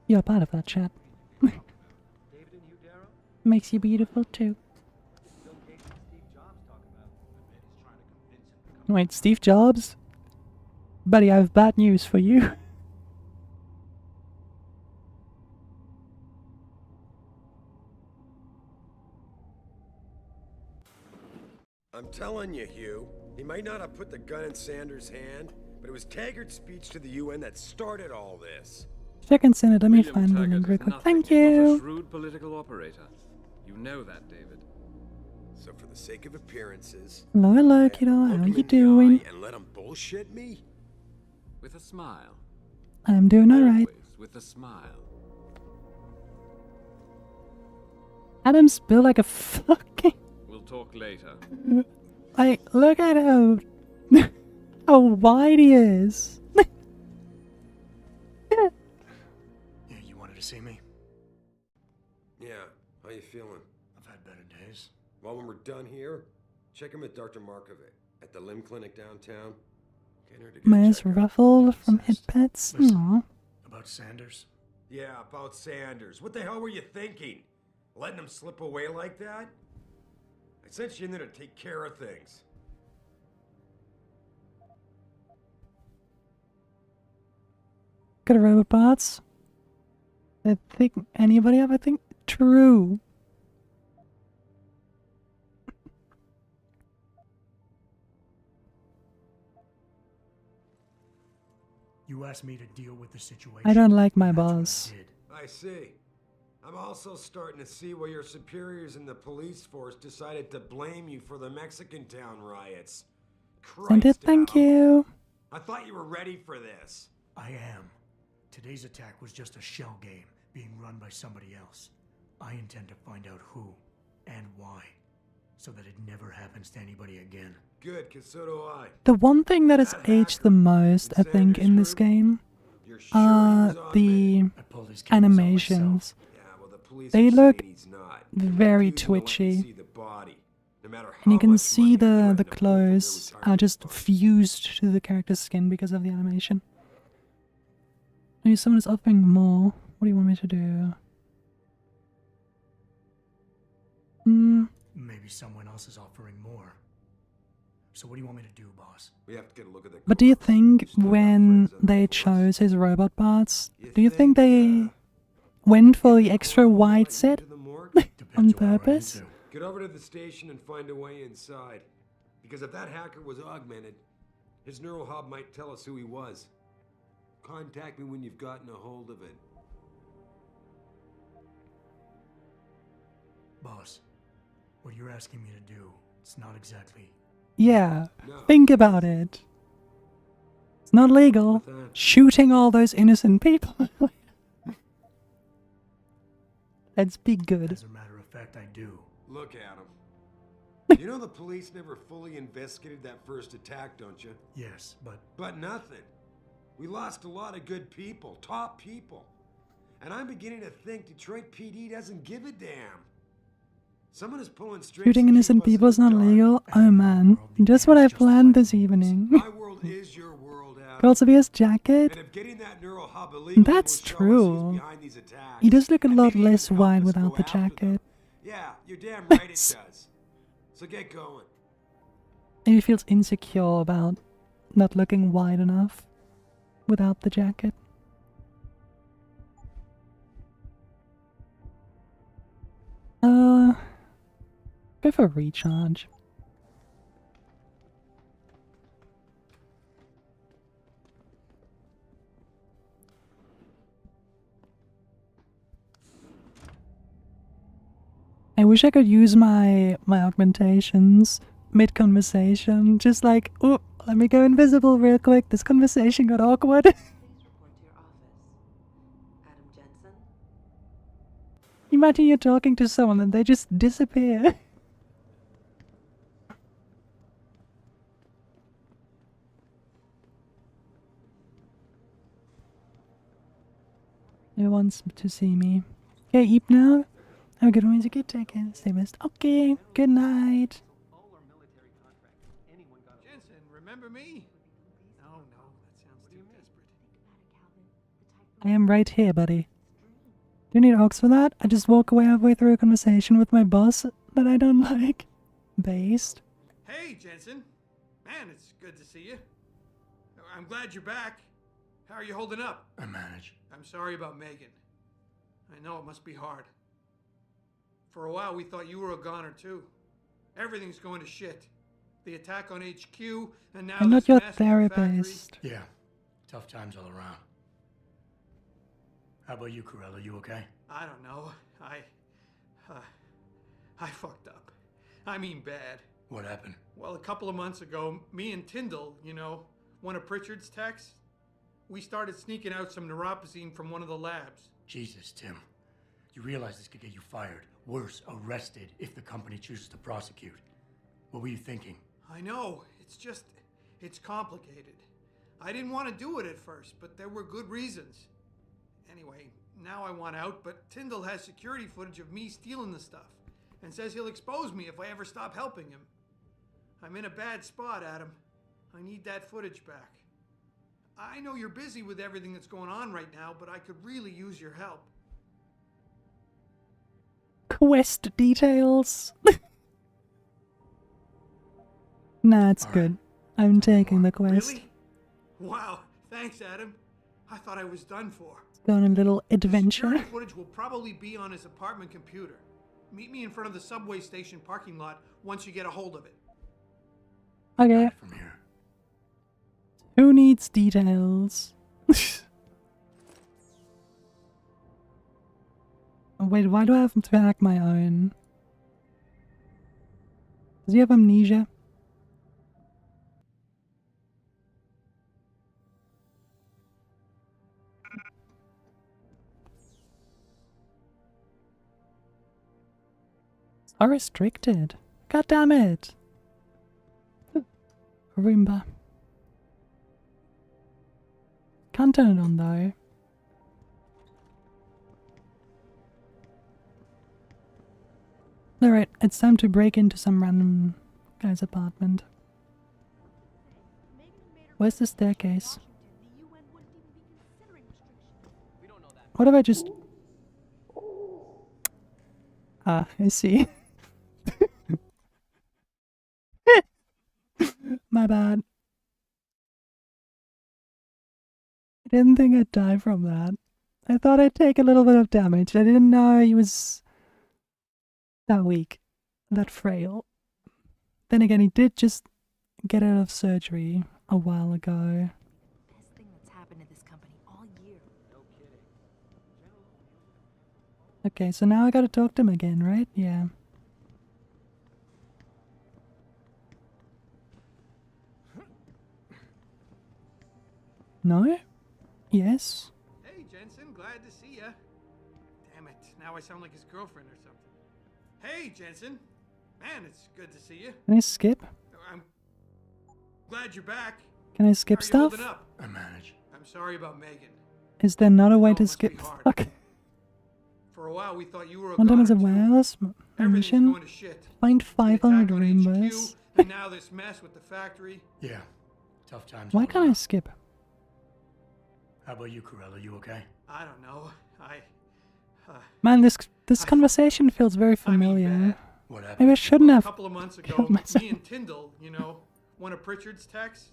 You're a part of that chat. Makes you beautiful too. Wait, Steve Jobs? Buddy, I have bad news for you. I'm telling you, Hugh, he might not have put the gun in Sanders' hand, but it was Taggart's speech to the UN that started all this. Second Senate, let me find the link real quick. Thank you. Shrewd political operator. You know that, David. So for the sake of appearances, Hello, hello, kiddo. How are you doing? and let him bullshit me? With a smile. I'm doing alright. With a smile. Adam's built like a fucking... We'll talk later. Like, look at how... how wide he is. Yeah, you wanted to see me? Yeah, how you feeling? I've had better days. Well, when we're done here, check in with Dr. Markovic at the limb clinic downtown. Get her to get My ass checked out. ruffled from hit pets. Aww. About Sanders? Yeah, about Sanders. What the hell were you thinking? Letting him slip away like that? I sent you in there to take care of things. Got a robot bots? I think anybody ever think true. You asked me to deal with the situation. I don't like my boss. I see. I'm also starting to see why your superiors in the police force decided to blame you for the Mexican town riots. Send it, Christ, thank Al. you. I thought you were ready for this. I am. Today's attack was just a shell game being run by somebody else. I intend to find out who and why, so that it never happens to anybody again. Good, cause so do I. The one thing that has aged the most, I think, in this game are the animations. They look very twitchy. And you can see the clothes are just fused to the character's skin because of the animation. Maybe someone is offering more. What do you want me to do? Maybe someone else is offering more. So what do you want me to do, boss? We have to get a look at that. But do you think when they chose his robot parts, do you think they went for the extra wide set on purpose? Get over to the station and find a way inside. Because if that hacker was augmented, his neural hub might tell us who he was. Contact me when you've gotten a hold of it. Boss, what you're asking me to do, it's not exactly... Yeah, think about it. It's not legal. Shooting all those innocent people. Let's be good. As a matter of fact, I do. Look at him. You know the police never fully investigated that first attack, don't you? Yes, but... But nothing. We lost a lot of good people, top people. And I'm beginning to think Detroit PD doesn't give a damn. Someone is pulling strings. Shooting innocent people is not legal? Oh man, just what I planned this evening. My world is your world, Adam. Could also be his jacket. And if getting that neural hub illegal That's will show us true. who's behind these attacks, He does look a and lot maybe less even help wide us without go the after them. jacket. Yeah, you're damn right it does. So get going. Maybe he feels insecure about not looking wide enough without the jacket. Go for recharge. I wish I could use my augmentations mid-conversation. Just like, oh, let me go invisible real quick. This conversation got awkward. Imagine you're talking to someone and they just disappear. He wants to see me. Okay, eat now. Have a good one. Take care. Stay best. Okay, good night. Jensen, remember me? No, that sounds too desperate. I am right here, buddy. Do you need Ox for that? I just walk away halfway through a conversation with my boss that I don't like. Based. Hey, Jensen. Man, it's good to see you. I'm glad you're back. How are you holding up? I manage. I'm sorry about Megan. I know it must be hard. For a while, we thought you were a goner, too. Everything's going to shit. The attack on HQ, and now I'm not this your mask in the factory. therapist. Yeah, tough times all around. How about you, Corella? You okay? I don't know. I fucked up. I mean bad. What happened? Well, a couple of months ago, me and Tyndall, you know, one of Pritchard's techs, we started sneaking out some neuropozyne from one of the labs. Jesus, Tim. You realize this could get you fired. Worse, arrested if the company chooses to prosecute. What were you thinking? I know. It's complicated. I didn't want to do it at first, but there were good reasons. Anyway, now I want out, but Tyndall has security footage of me stealing the stuff and says he'll expose me if I ever stop helping him. I'm in a bad spot, Adam. I need that footage back. I know you're busy with everything that's going on right now, but I could really use your help. Quest details. Nah, it's good. I'm taking the quest. Really? Wow, thanks, Adam. I thought I was done for. Go on a little adventure. Security footage will probably be on his apartment computer. Meet me in front of the subway station parking lot once you get a hold of it. Okay. From here. Who needs details? Wait, why do I have to hack my own? Does he have amnesia? are restricted. God damn it. Roomba. Can't turn it on though. Alright, it's time to break into some random guy's apartment. Where's the staircase? What if I just... Ah, I see. My bad. I didn't think I'd die from that. I thought I'd take a little bit of damage. I didn't know he was that weak, that frail. Then again, he did just get out of surgery a while ago. Best thing that's happened to this company all year. No kidding. Okay, so now I gotta talk to him again, right? Yeah. No? Yes? Hey, Jensen, glad to see ya. Damn it, now I sound like his girlfriend or something. Hey, Jensen. Man, it's good to see you. Can I skip? I'm glad you're back. Can I skip How are you stuff? holding up? I manage. I'm sorry about Megan. Is there not a way No, to it must skip? be hard. Fuck. For a while, we thought you were a One time as a goner, too. wireless Everything's mission. going to shit. Find The 500 attack on Roombas. HQ, and now this mess with the factory. Yeah, tough times. Why all can't I around. skip? How about you, Corella? You okay? I don't know. Man, this conversation feels very familiar. What happened? Maybe I shouldn't A have couple of months ago, killed myself. me and Tyndall, you know, one of Pritchard's techs,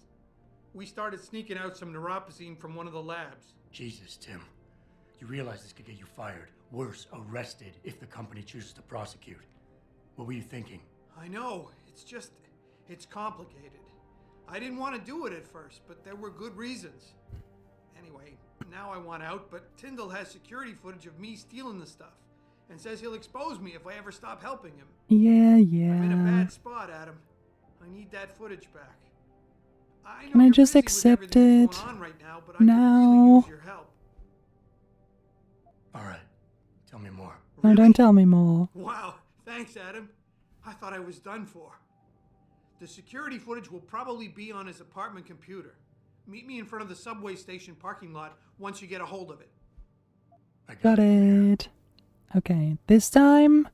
we started sneaking out some neuropozyne from one of the labs. Jesus, Tim. You realize this could get you fired. Worse, arrested if the company chooses to prosecute. What were you thinking? I know. It's complicated. I didn't want to do it at first, but there were good reasons. Anyway, now I want out, but Tyndall has security footage of me stealing the stuff and says he'll expose me if I ever stop helping him. Yeah, I'm in a yeah. bad spot, Adam. I need that footage back. I know Can I you're just busy with accept everything it that's going on right now, but I could really now? use your help. All right. Tell me more. No, don't tell me more. Wow, thanks, Adam. I thought I was done for. The security footage will probably be on his apartment computer. Meet me in front of the subway station parking lot once you get a hold of it. Got it. Okay, this time...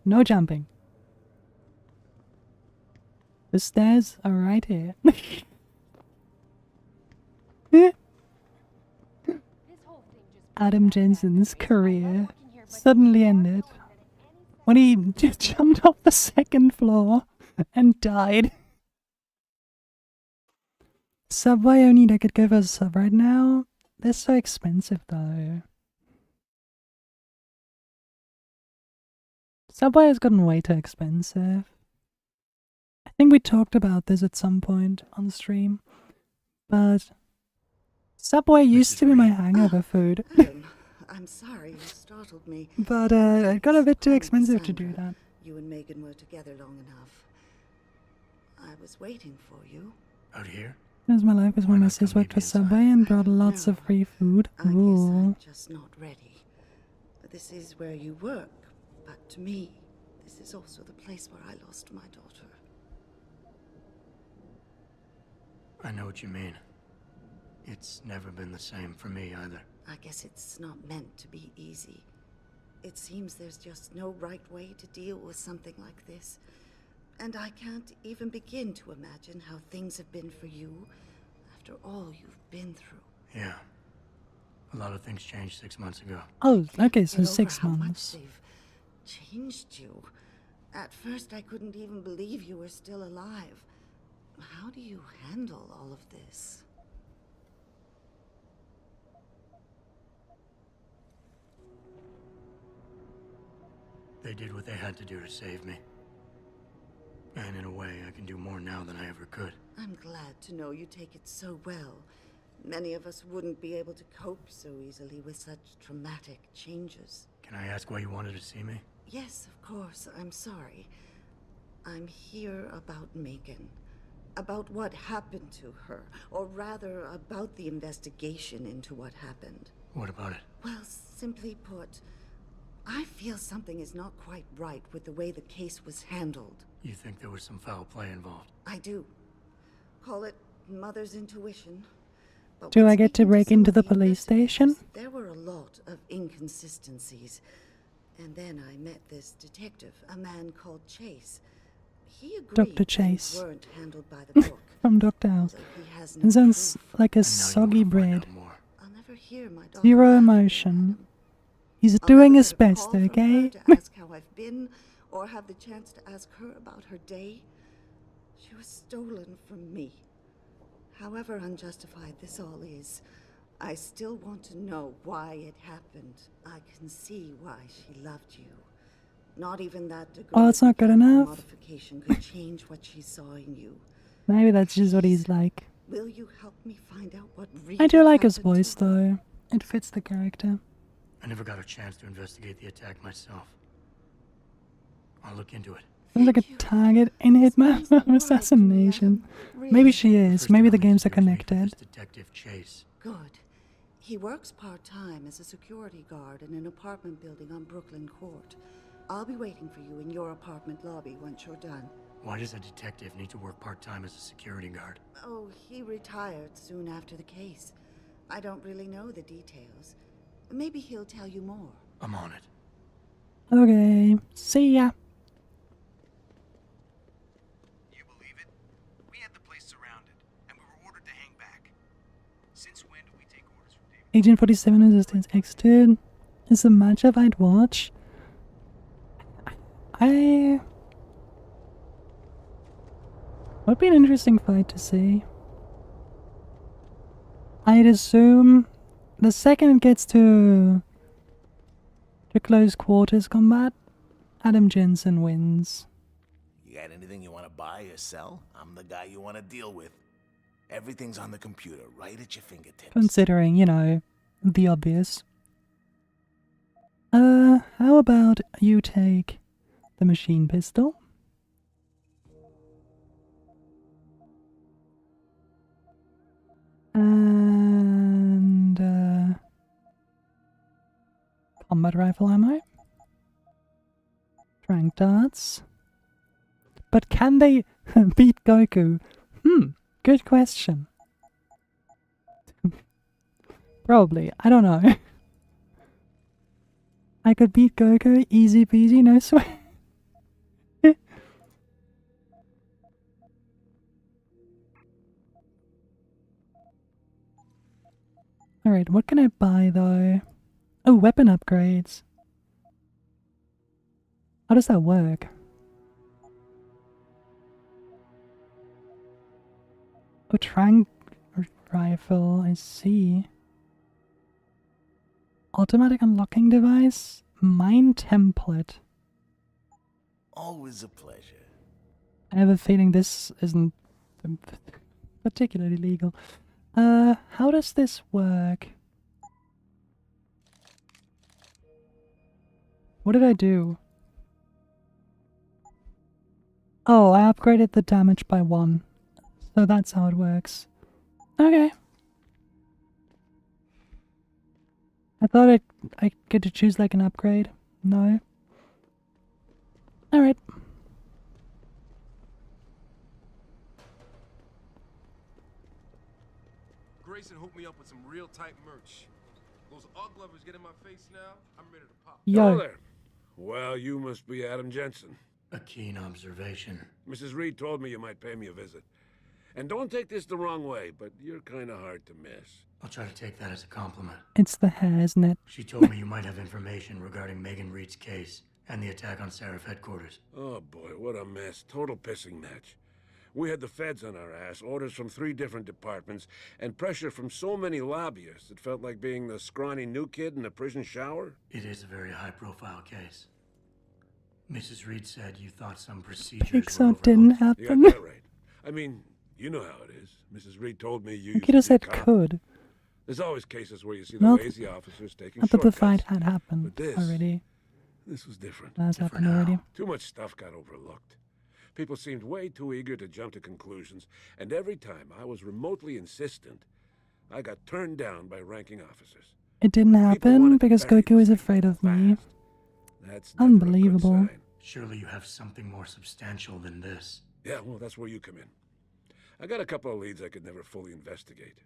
no jumping. The stairs are right here. Adam Jensen's career suddenly ended when he just jumped off the second floor and died. Subway, only I could go for a sub right now. They're so expensive though. Subway has gotten way too expensive. I think we talked about this at some point on stream, but Subway used to be my hangover food. I'm sorry, you startled me. But it got a bit too expensive to do that. You and Megan were together long enough. I was waiting for you. Out here? As my life was when my sis worked for Subway and brought lots of free food. I guess Ooh. I'm just not ready. This is where you work, but to me, this is also the place where I lost my daughter. I know what you mean. It's never been the same for me either. I guess it's not meant to be easy. It seems there's just no right way to deal with something like this. And I can't even begin to imagine how things have been for you after all you've been through. Yeah. A lot of things changed 6 months ago. Oh, okay, so Get over 6 how much months. they've changed you. At first, I couldn't even believe you were still alive. How do you handle all of this? They did what they had to do to save me. And in a way, I can do more now than I ever could. I'm glad to know you take it so well. Many of us wouldn't be able to cope so easily with such traumatic changes. Can I ask why you wanted to see me? Yes, of course. I'm sorry. I'm here about Megan. About what happened to her. Or rather, about the investigation into what happened. What about it? Well, simply put, I feel something is not quite right with the way the case was handled. You think there was some foul play involved? I do. Call it mother's intuition. But Do when I get to speaking break into the Sylvie police station? there were a lot of inconsistencies. And then I met this detective, a man called Chase. He agreed Dr. things Chase. weren't handled by the book. From Dr. House. although he has no It sounds proof. like a soggy bread. I'll never hear my daughter Zero laugh emotion. He's I'll doing never his get a best, call from her okay? to ask how I've been, or have the chance to ask her about her day. She was stolen from me. However unjustified this all is, I still want to know why it happened. I can see why she loved you. Not even that degree Oh, it's not good of enough? modification could change what she saw in you. Maybe that's just what he's like. Will you help me find out what really I do like his happened to voice, though. It fits the character. I never got a chance to investigate the attack myself. I'll look into it. Sounds like a target in Hitman assassination. Maybe she is. Maybe the games are connected. Detective Chase. Good. He works part-time as a security guard in an apartment building on Brooklyn Court. I'll be waiting for you in your apartment lobby once you're done. Why does a detective need to work part-time as a security guard? Oh, he retired soon after the case. I don't really know the details. Maybe he'll tell you more. I'm on it. Okay. See ya. You believe it? We had the place surrounded, and we were ordered to hang back. Since when do we take orders from David? Agent 47 Resistance X2 is a matchup I'd watch. Would be an interesting fight to see. I'd assume the second it gets to close quarters combat, Adam Jensen wins. You got anything you want to buy or sell? I'm the guy you want to deal with. Everything's on the computer, right at your fingertips. Considering, you know, the obvious. How about you take the machine pistol? And, combat rifle ammo. Trank darts. But can they beat Goku? Good question. Probably. I don't know. I could beat Goku easy peasy, no sweat. Alright, what can I buy though? Oh, weapon upgrades. How does that work? Oh, trank rifle, I see. Automatic unlocking device? Mine template. Always a pleasure. I have a feeling this isn't particularly legal. How does this work? What did I do? Oh, I upgraded the damage by 1. So that's how it works. Okay. I thought I get to choose like an upgrade. No. Alright. Grayson hooked me up with some real tight merch. Those Ugg lovers get in my face now, I'm ready to pop. Yo. Hello there. Well, you must be Adam Jensen. A keen observation. Mrs. Reed told me you might pay me a visit. And don't take this the wrong way, but you're kind of hard to miss. I'll try to take that as a compliment. It's the hair, isn't it? She told me you might have information regarding Megan Reed's case and the attack on Seraph headquarters. Oh boy, what a mess. Total pissing match. We had the feds on our ass, orders from 3 different departments, and pressure from so many lobbyists it felt like being the scrawny new kid in a prison shower. It is a very high-profile case. Mrs. Reed said you thought some procedures Pixar didn't You happen. got that right. I mean, you know how it is. Mrs. Reed told me you You could have used to be said a cop. could. There's always cases where you see the Well, lazy officers taking I thought the shortcuts. fight had happened But this already. was different. That's happened already. Too much stuff got overlooked. People seemed way too eager to jump to conclusions, and every time I was remotely insistent, I got turned down by ranking officers. It didn't happen because Goku is afraid of me. That's never a good Unbelievable. sign. Surely you have something more substantial than this. Yeah, well, that's where you come in. I got a couple of leads I could never fully investigate.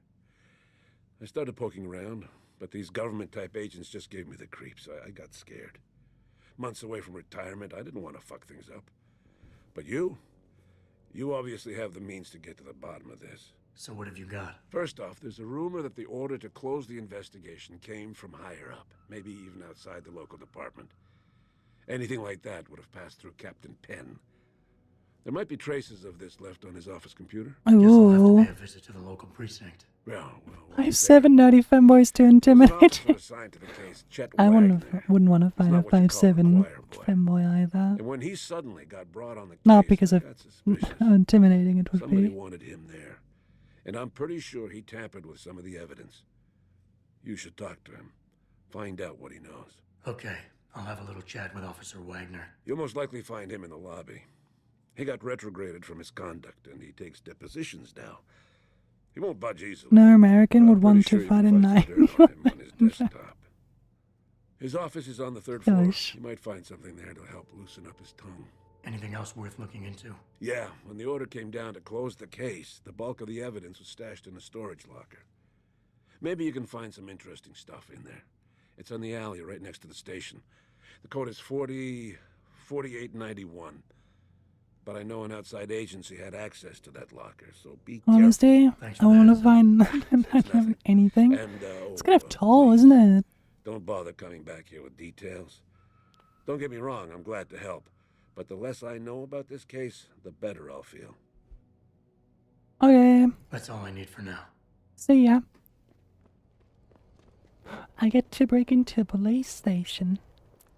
I started poking around, but these government-type agents just gave me the creeps. I got scared. Months away from retirement, I didn't want to fuck things up. But you obviously have the means to get to the bottom of this. So what have you got? First off, there's a rumor that the order to close the investigation came from higher up, maybe even outside the local department. Anything like that would have passed through Captain Penn. There might be traces of this left on his office computer. Guess I'll have Ooh. to pay a visit to the local precinct. Well, 5'7" nerdy femboys to intimidate. assigned to the case, Chet I Wagner. wouldn't want to fight a not what you call a 5'7" choir boy. femboy either. And when he suddenly got brought on the Not case, because I of got suspicious. how intimidating it would Somebody be. wanted him there. And I'm pretty sure he tampered with some of the evidence. You should talk to him. Find out what he knows. Okay, I'll have a little chat with Officer Wagner. You'll most likely find him in the lobby. He got retrograded from his conduct, and he takes depositions now. He won't budge easily. No American would want Pretty to sure fight you a can knife. find some dirt on him on his desktop. His office is on the 3rd floor. Gosh. You might find something there to help loosen up his tongue. Anything else worth looking into? Yeah, when the order came down to close the case, the bulk of the evidence was stashed in a storage locker. Maybe you can find some interesting stuff in there. It's on the alley right next to the station. The code is 4891. But I know an outside agency had access to that locker, so be careful. Honestly, I want to find anything. And, It's kind of tall, isn't it? Don't bother coming back here with details. Don't get me wrong, I'm glad to help. But the less I know about this case, the better I'll feel. Okay. That's all I need for now. See ya. I get to break into a police station.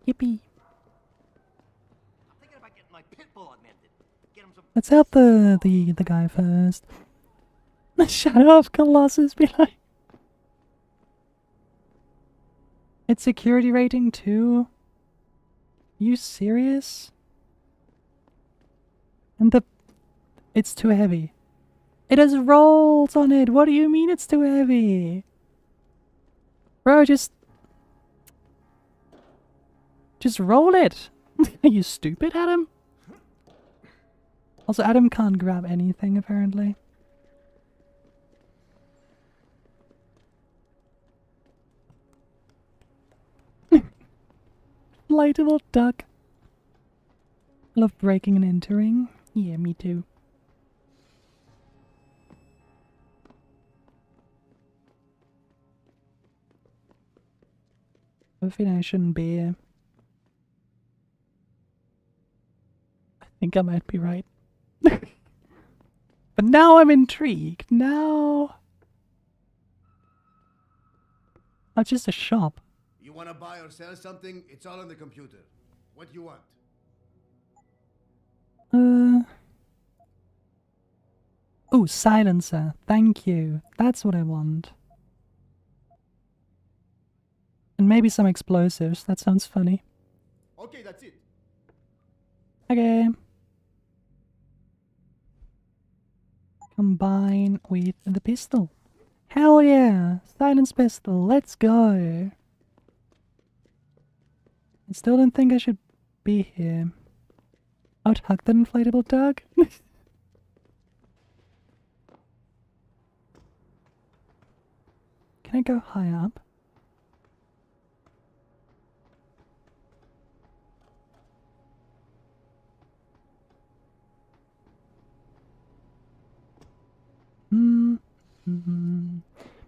Yippee. Let's help the guy first. Shut up, Colossus, be like. It's security rating 2? You serious? And it's too heavy. It has rolls on it. What do you mean it's too heavy? Bro, just roll it. Are you stupid, Adam? Also, Adam can't grab anything, apparently. Lightable duck. Love breaking and entering. Yeah, me too. Hopefully I shouldn't be here. I think I might be right. But now I'm intrigued. Now... Oh, just a shop. You want to buy or sell something? It's all on the computer. What do you want? Oh, silencer. Thank you. That's what I want. And maybe some explosives. That sounds funny. Okay, that's it. Okay. Combine with the pistol. Hell yeah! Silence pistol. Let's go. I still don't think I should be here. I'd hug that inflatable dog. Can I go high up?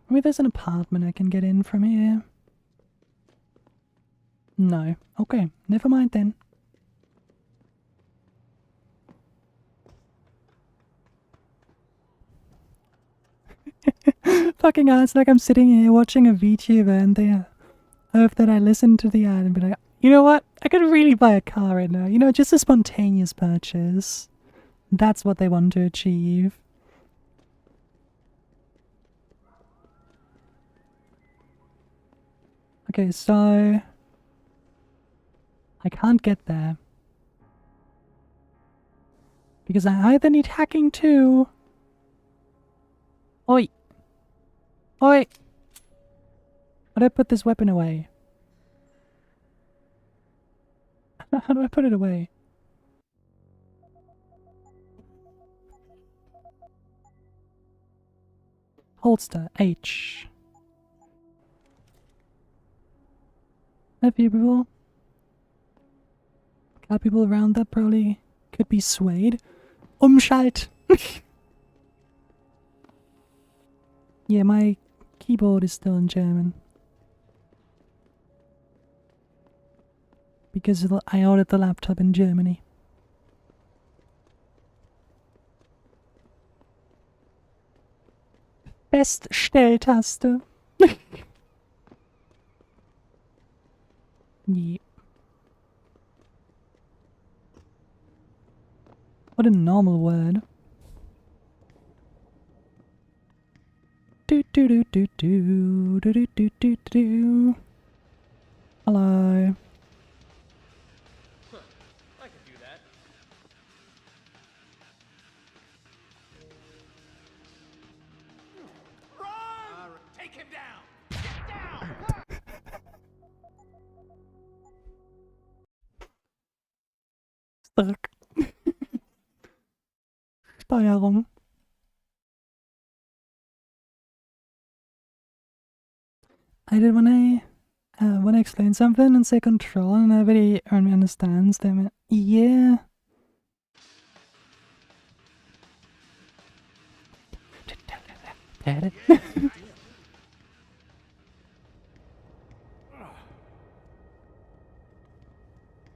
Maybe there's an apartment I can get in from here. No. Okay, never mind then. Fucking ass, like I'm sitting here watching a VTuber and they hope that I listen to the ad and be like, you know what? I could really buy a car right now. You know, just a spontaneous purchase. That's what they want to achieve. Okay, so... I can't get there. Because I either need hacking too... Oi! Oi! Why'd I put this weapon away? How do I put it away? Holster H. A few people. A lot of people around that probably could be swayed. Umschalt! Yeah, my keyboard is still in German. Because I ordered the laptop in Germany. Feststelltaste. Yep. What a normal word. Do do do do do do do do do do. Hello. I could do that. Run! Take him down! Get down! Stark. Steuerung. I did when I explain something and say control and nobody understands them. Yeah.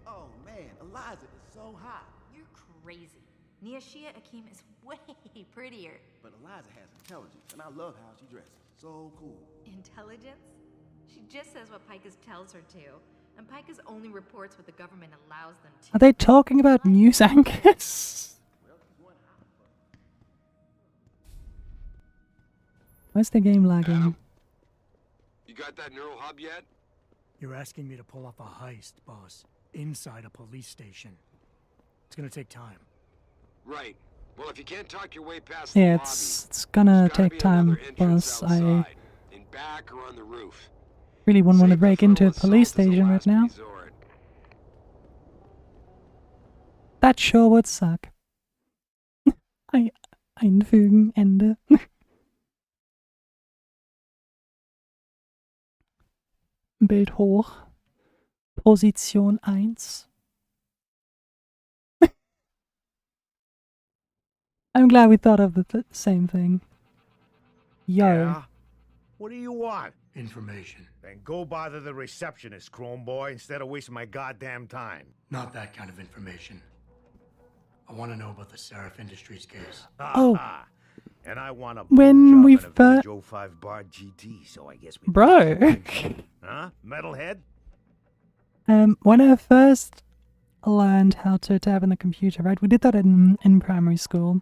Oh man, Eliza is so hot. You're crazy. Niashia Akeem is way prettier. But Eliza has intelligence, and I love how she dresses. So cool. Intelligence? She just says what Picus tells her to, and Picus only reports what the government allows them to. Are they talking about news anchors? Where's the game lagging? You got that neural hub yet? You're asking me to pull off a heist, boss, inside a police station. It's gonna take time. Right. Well, if you can't talk your way past the Yeah, lobby, it's gonna take time, boss. I in back or on the roof. really wouldn't want to break into a police station right now. That sure would suck. Einfügen, Ende. Bild hoch. Position 1. I'm glad we thought of the same thing. Yo. Yeah? What do you want? Information. Then go bother the receptionist, Chrome Boy, instead of wasting my goddamn time. Not that kind of information. I want to know about the Seraph Industries case. Oh. And I want a When we Village 05 Bar GT, so I guess we Bro. Huh? Metalhead? When I first learned how to tab in the computer, right? We did that in primary school.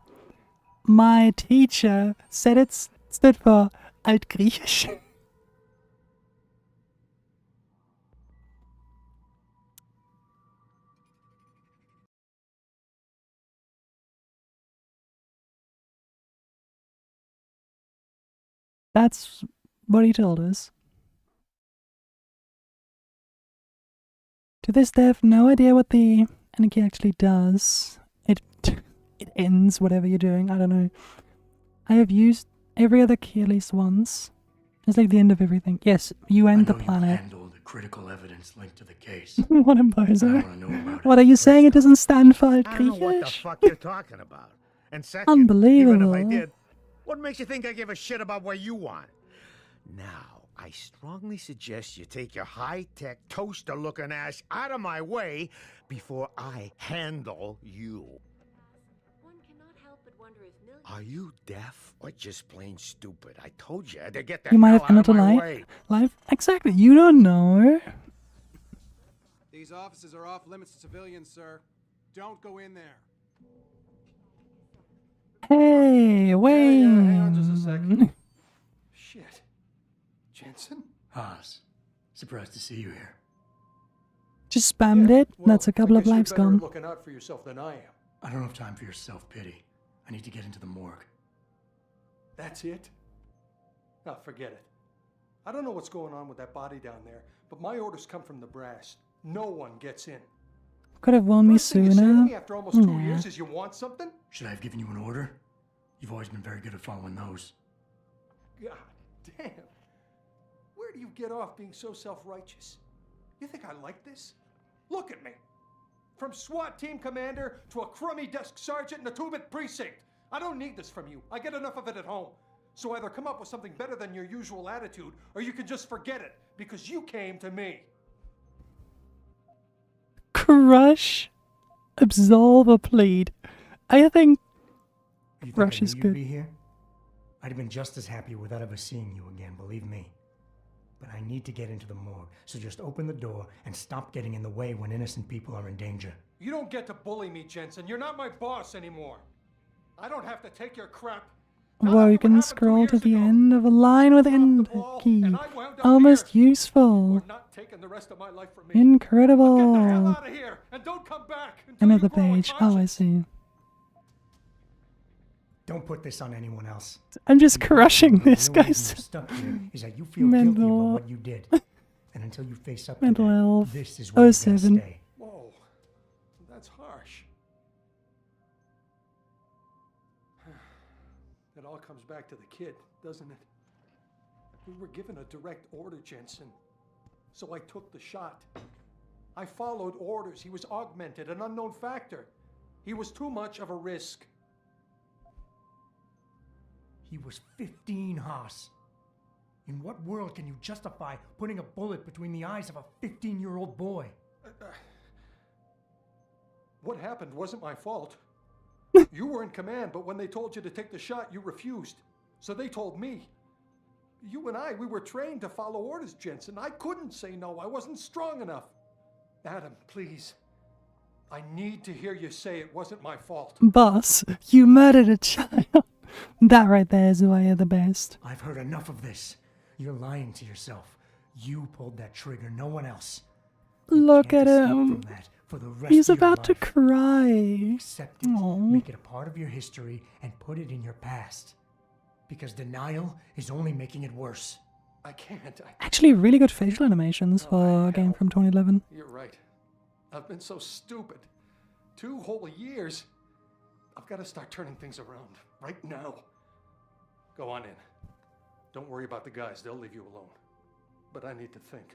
My teacher said it stood for Altgriechisch. That's what he told us. To this day, I have no idea what the anarchy actually does. It ends whatever you're doing. I don't know. I have used every other key at least once. It's like the end of everything. Yes, you end the planet. Handled the critical evidence linked to the case. What a bozo. I wanna know about What are you saying? It doesn't stand for I don't know what the Altgriechisch? fuck you're talking about. And second, Unbelievable. even if I did, what makes you think I give a shit about what you want? Now, I strongly suggest you take your high-tech, toaster-looking ass out of my way before I handle you. One cannot help but wonder if millions... Are you deaf or just plain stupid? I told you to get the You might hell have out of another my life. way. Exactly. You don't know. These offices are off limits to civilians, sir. Don't go in there. Hey, wait. Hang on just a second. Shit. Jensen? Haas, surprised to see you here. Just spammed it. That's a couple of lives You're better gone. looking out for yourself than I am. I don't have time for your self-pity. I need to get into the morgue. That's it? Now forget it. I don't know what's going on with that body down there, but my orders come from the brass. No one gets in. Could have warned me First thing you say to sooner. me after almost 2 Nah. years is you want something? Should I have given you an order? You've always been very good at following those. God damn. Where do you get off being so self-righteous? You think I like this? Look at me. From SWAT team commander to a crummy desk sergeant in the 2-bit precinct. I don't need this from you. I get enough of it at home. So either come up with something better than your usual attitude, or you can just forget it, because you came to me. Crush, absolve, or plead. I think You think Crush I is knew good. You'd be here? I'd have been just as happy without ever seeing you again, believe me. But I need to get into the morgue, so just open the door and stop getting in the way when innocent people are in danger. You don't get to bully me, Jensen. You're not my boss anymore. I don't have to take your crap. Whoa, you can scroll to the end of a line with end key. Almost useful. Incredible. End of the page. Oh, I see. Don't put this on anyone else. I'm just crushing this, The real reason guys. you're stuck here is that you feel guilty about Mental. what you did. And until you face up to Mental that, health. this is where you're gonna 07. stay. Whoa, that's harsh. It all comes back to the kid, doesn't it? We were given a direct order, Jensen. So I took the shot. I followed orders. He was augmented, an unknown factor. He was too much of a risk. He was 15, Haas. In what world can you justify putting a bullet between the eyes of a 15-year-old boy? What happened wasn't my fault. You were in command, but when they told you to take the shot, you refused. So they told me. You and I, we were trained to follow orders, Jensen. I couldn't say no. I wasn't strong enough. Adam, please. I need to hear you say it wasn't my fault. Boss, you murdered a child. That right there is why you're the best. I've heard enough of this. You're lying to yourself. You pulled that trigger, no one else. Look at escape him. from that for the rest He's of your about to life. cry. Accept it, Aw. make it a part of your history, and put it in your past. Because denial is only making it worse. I can't. Actually, really good facial animations for a game from 2011. You're right. I've been so stupid. 2 whole years. I've got to start turning things around. Right now. Go on in. Don't worry about the guys. They'll leave you alone. But I need to think.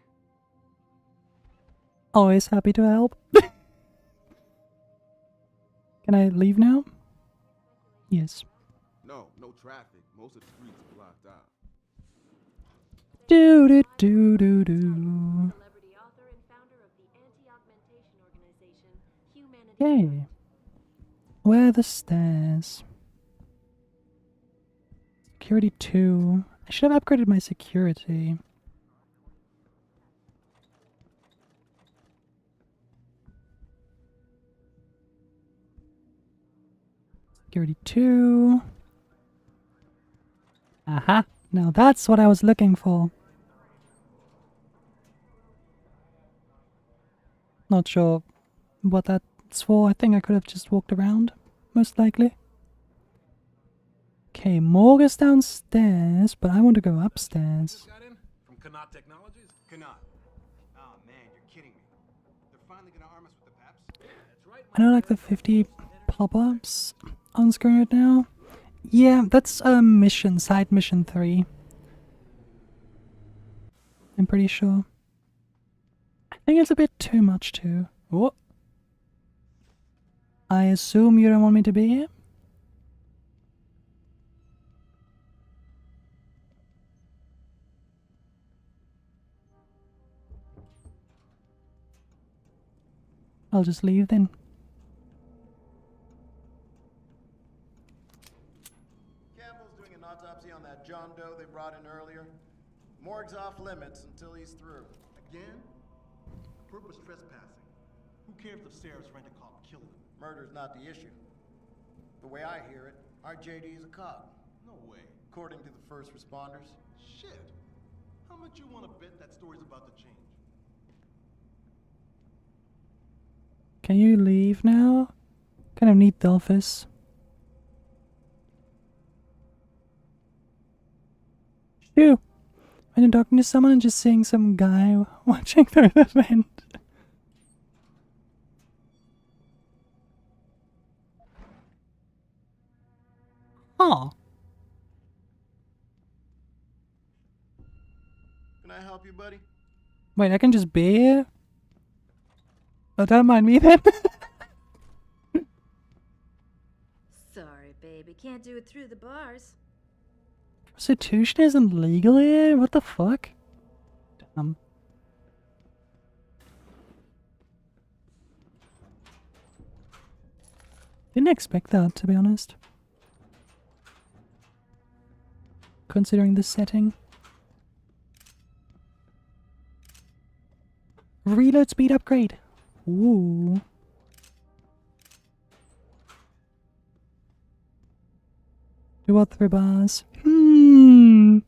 Always happy to help. Can I leave now? Yes. No traffic. Most of the streets are blocked out. Do do do do do. Yay. Where are the stairs? Security 2. I should have upgraded my security. Security 2. Aha. Now that's what I was looking for. Not sure what that's for. I think I could have just walked around, most likely. Okay, morgue is downstairs, but I want to go upstairs. From Kanat Technologies? Kanat. Oh man, you're kidding me. They're finally gonna arm us with the PAPs? That's right. I know, like the 50 pop-ups on screen right now. Yeah, that's mission, side mission 3. I'm pretty sure. I think it's a bit too much too. What? I assume you don't want me to be here? I'll just leave then. Campbell's doing an autopsy on that John Doe they brought in earlier. Morgue's off limits until he's through. Again? Purpose trespassing. Who cares if Sarah's rent a cop killed him? Murder's not the issue. The way I hear it, our JD is a cop. No way. According to the first responders. Shit. How much you want to bet that story's about to change? Can you leave now? Kind of need the office. Shoo! Imagine talking to someone and just seeing some guy watching through the vent. Oh. Can I help you, buddy? Wait, I can just be here? Oh, don't mind me then. Sorry, baby. Can't do it through the bars. Prostitution isn't legal here? What the fuck? Damn. Didn't expect that, to be honest. Considering the setting. Reload speed upgrade. Ooh. Do what through bars? Hmm.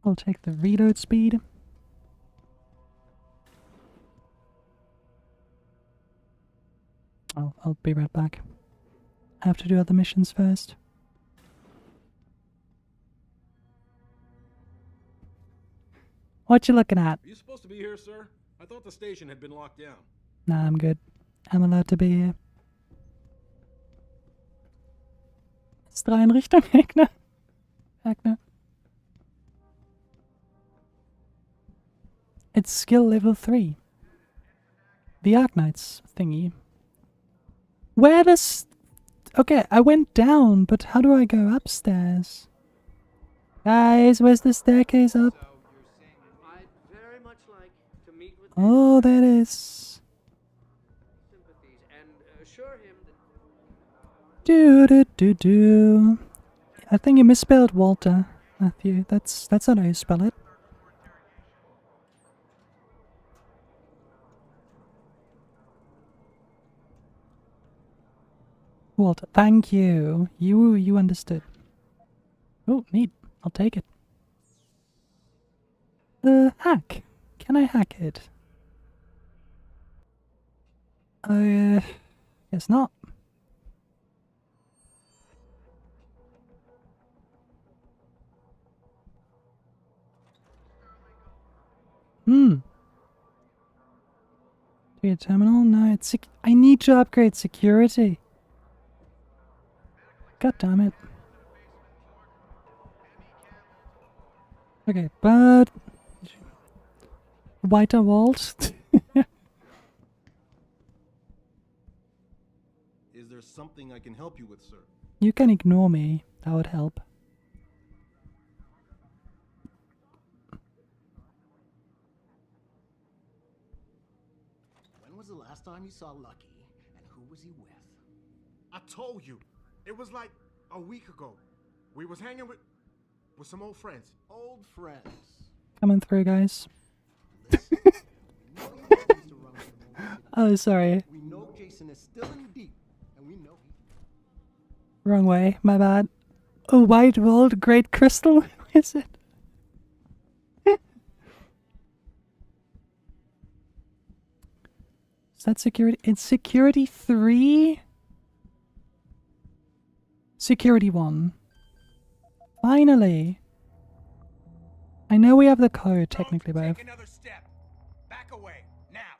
I'll take the reload speed. I'll be right back. I have to do other missions first. What you looking at? Are you supposed to be here, sir? I thought the station had been locked down. Nah, I'm good. I'm allowed to be here. Ist 3 in Richtung Gegner. Gegner. It's skill level 3. The Arknights thingy. Where the okay, I went down, but how do I go upstairs? Guys, where's the staircase up? Oh, there it is. Do. I think you misspelled Walter, Matthew. That's not how you spell it. Walter, thank you. You understood. Oh, neat. I'll take it. Hack. Can I hack it? Guess not. To your terminal? No, it's I need to upgrade security. God damn it. Okay, but Whiter Vault. Is there something I can help you with, sir? You can ignore me. That would help. When was the last time you saw Lucky, and who was he with? I told you. It was like a week ago. We was hanging with some old friends. Old friends. Coming through, guys. Oh, sorry. We know Jason is still in deep, and we know Wrong way. My bad. Oh, White Vault, Great Crystal. Is it? Is that security? It's security 3? Security 1. Finally. I know we have the code technically, but Take another step. Back away now.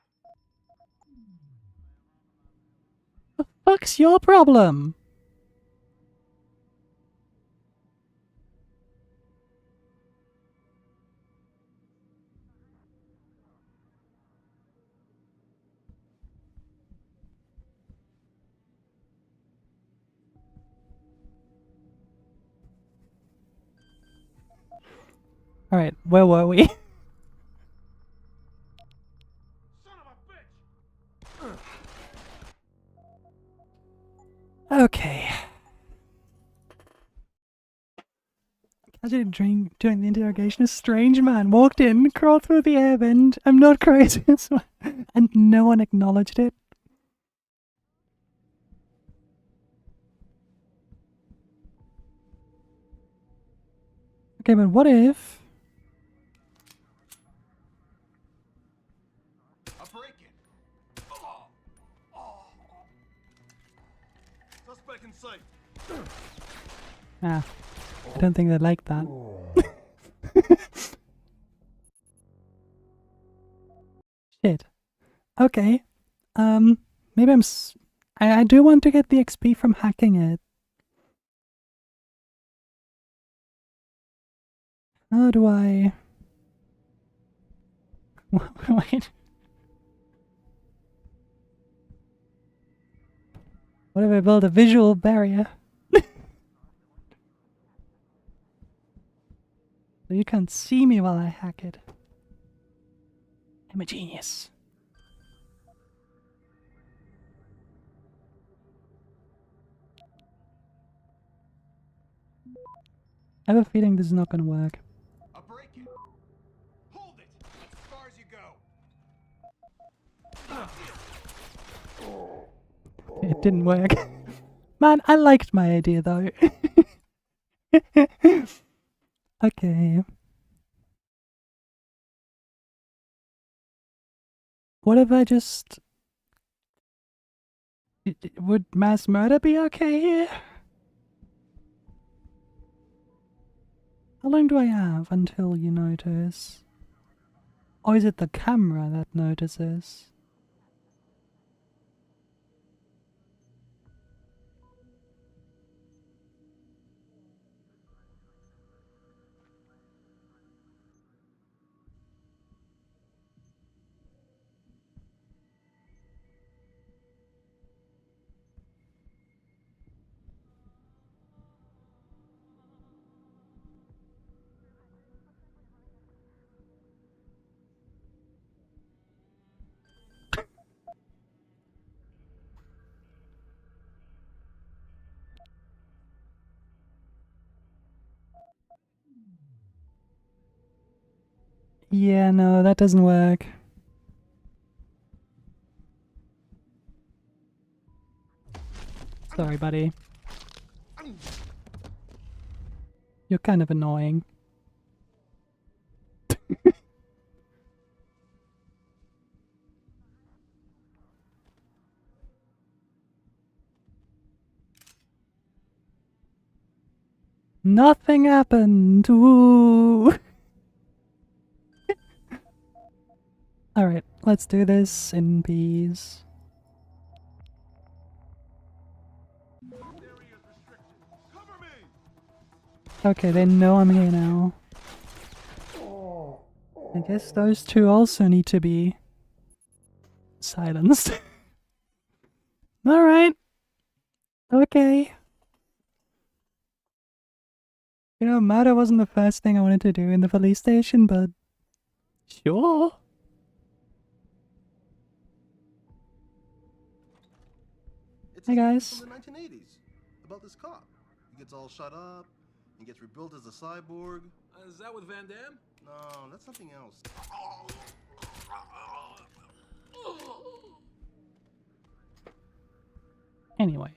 the fuck's your problem? Alright, where were we? Okay. Casually during the interrogation, a strange man walked in, crawled through the air vent. I'm not crazy, and no one acknowledged it. Okay, but what if... A break-in. Suspect in sight. Ah, I don't think they like that. Shit. Okay. Maybe I do want to get the XP from hacking it. How do I... Wait. What if I build a visual barrier? So you can't see me while I hack it. I'm a genius. I have a feeling this is not gonna work. I'll break it. Hold it. That's as far as you go. It didn't work. Man, I liked my idea though. Okay. What if I just... Would mass murder be okay here? How long do I have until you notice? Or is it the camera that notices? Yeah, no, that doesn't work. Sorry, buddy. You're kind of annoying. Nothing happened. Ooh. Alright, let's do this in peace. Okay, they know I'm here now. I guess those two also need to be silenced. Alright. Okay. You know, murder wasn't the first thing I wanted to do in the police station, but sure. It's Hey a guys. story from the 1980s about this cop. He gets all shut up and gets rebuilt as a cyborg. Is that with Van Damme? No, that's something else. Anyway.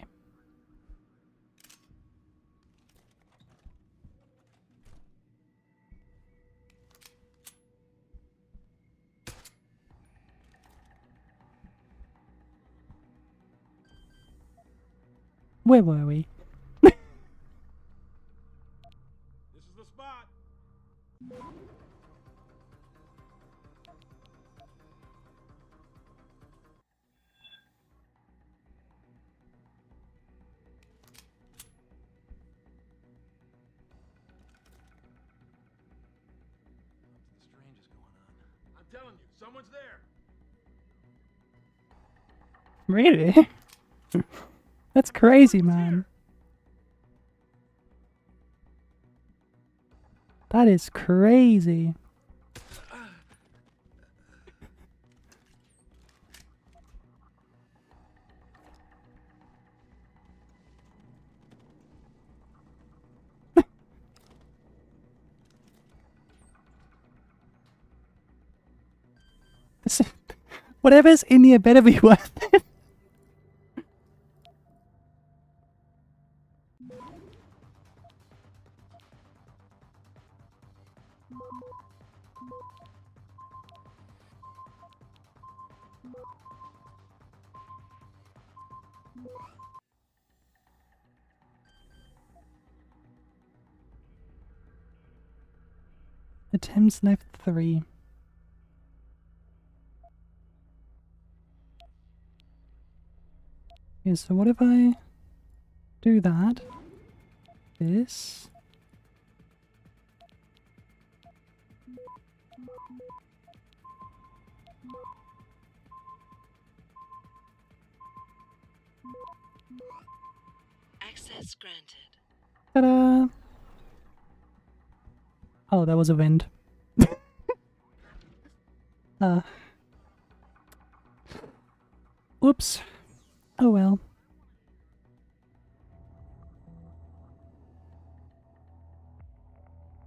Where were we? This is the spot. The strange is going on. I'm telling you, someone's there. Really? That's crazy, man. That is crazy. Whatever's in here better be worth it. Attempts left 3. Okay, so what if I do that? This. Access granted. Ta-da! Oh, that was a vent. Oops. Oh well.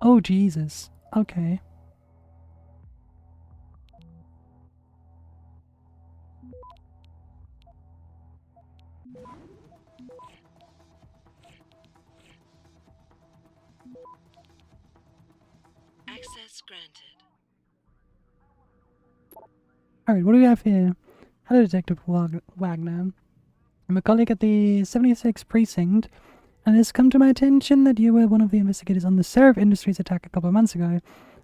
Oh Jesus. Okay. Access granted. Alright, what do we have here? Hello, Detective Wagner. I'm a colleague at the 76th Precinct, and it has come to my attention that you were one of the investigators on the Seraph Industries attack a couple of months ago.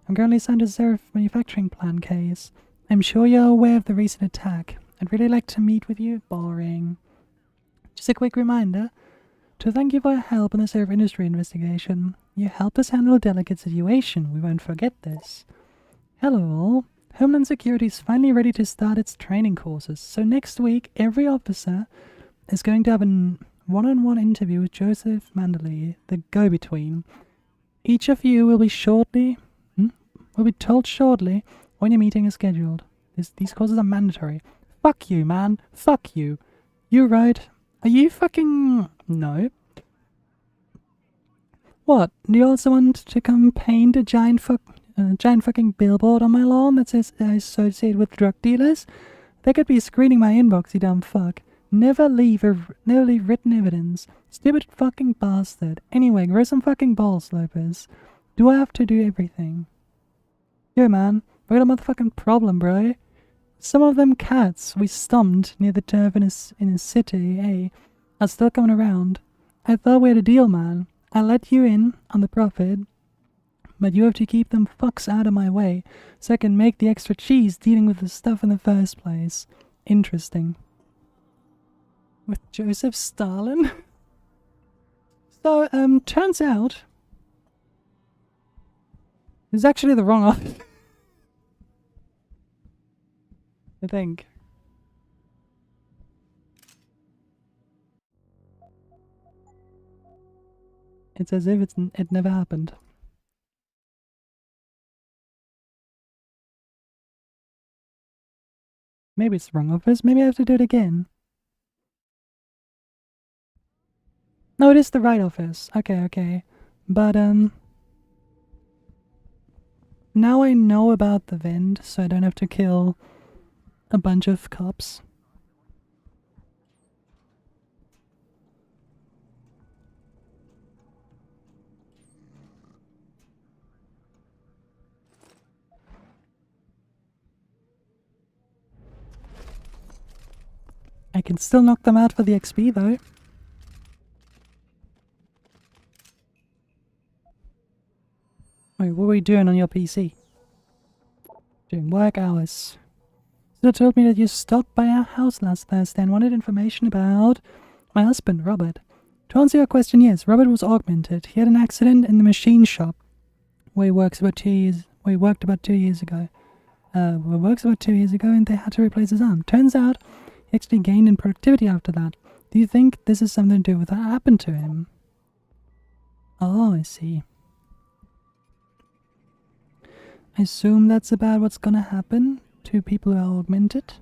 I'm currently assigned to the Seraph manufacturing plant case. I'm sure you're aware of the recent attack. I'd really like to meet with you. Boring. Just a quick reminder to thank you for your help in the Seraph Industry investigation. You helped us handle a delicate situation. We won't forget this. Hello all. Homeland Security is finally ready to start its training courses, so next week every officer is going to have a one-on-one interview with Joseph Mandalay, the go-between. Each of you will be told shortly when your meeting is scheduled. These courses are mandatory. Fuck you, man. Fuck you. You right. Are you fucking... No. What? Do you also want to come paint a giant fucking billboard on my lawn that says I associate with drug dealers? They could be screening my inbox, you dumb fuck. Never leave written evidence. Stupid fucking bastard. Anyway, grow some fucking balls, Lopez. Do I have to do everything? Yo, man. We got a motherfucking problem, bro. Some of them cats we stumped near the turf in a city, eh, are still coming around. I thought we had a deal, man. I let you in on the profit, but you have to keep them fucks out of my way so I can make the extra cheese dealing with the stuff in the first place. Interesting. With Joseph Stalin? So, turns out it's actually the wrong office. I think. It's as if it never happened. Maybe it's the wrong office. Maybe I have to do it again. No, it is the right office. Okay. But, now I know about the vent, so I don't have to kill a bunch of cops. I can still knock them out for the XP, though. Wait, what were you doing on your PC? Doing work hours. So told me that you stopped by our house last Thursday and wanted information about my husband, Robert. To answer your question, yes, Robert was augmented. He had an accident in the machine shop where he worked about 2 years ago. And they had to replace his arm. Turns out he actually gained in productivity after that. Do you think this is something to do with what happened to him? Oh, I see. I assume that's about what's gonna happen to people who are augmented.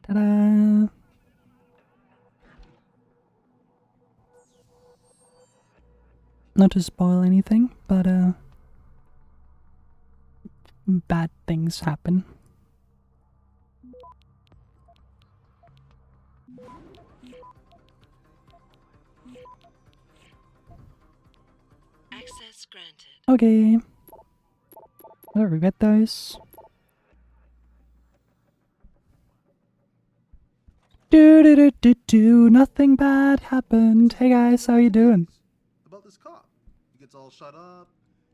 Ta-da! Not to spoil anything, but bad things happen. Access granted. Okay. I'll regret those. Nothing bad happened. Hey guys, how you doing? About this cop. He gets all shut up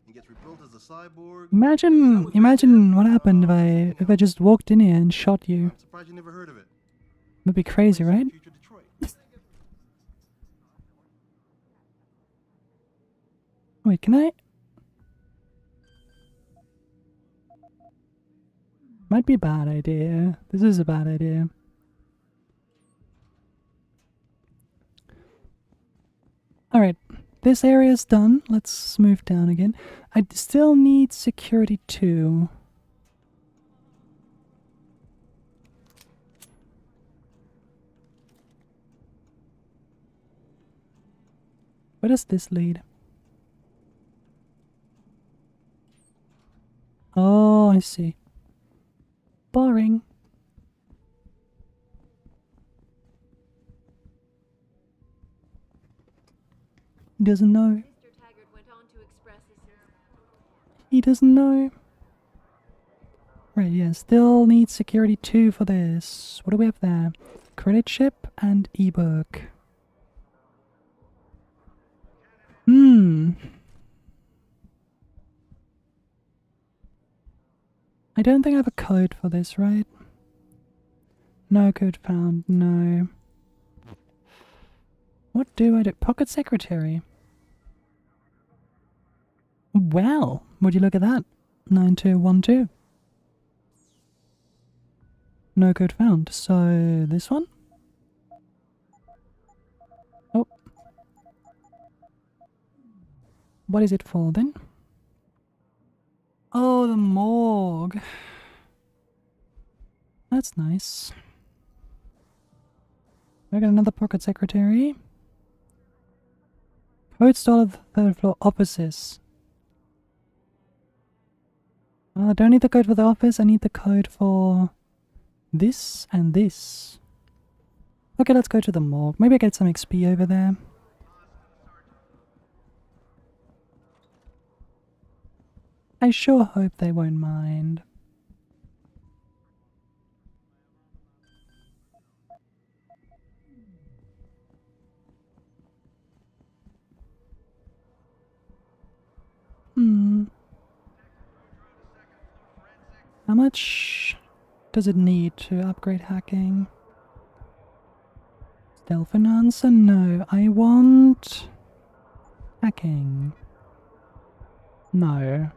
and gets rebuilt as a cyborg. Imagine what happened if I just walked in here and shot you. I'm surprised you never heard of it. Would be crazy, right? Wait, can I? Might be a bad idea. This is a bad idea. Alright, this area's done. Let's move down again. I still need security 2. Where does this lead? Oh, I see. Boring. He doesn't know. He doesn't know. Right, yeah, still need security 2 for this. What do we have there? Credit chip and ebook. I don't think I have a code for this, right? No code found, no. What do I do? Pocket secretary. Well, would you look at that? 9212. No code found. So, this one? Oh. What is it for then? Oh, the morgue. That's nice. I got another pocket secretary. Code stall of the 3rd floor offices. Well, I don't need the code for the office, I need the code for this and this. Okay, let's go to the morgue. Maybe I get some XP over there. I sure hope they won't mind. How much does it need to upgrade hacking? Stealth and answer? No, I want hacking. No.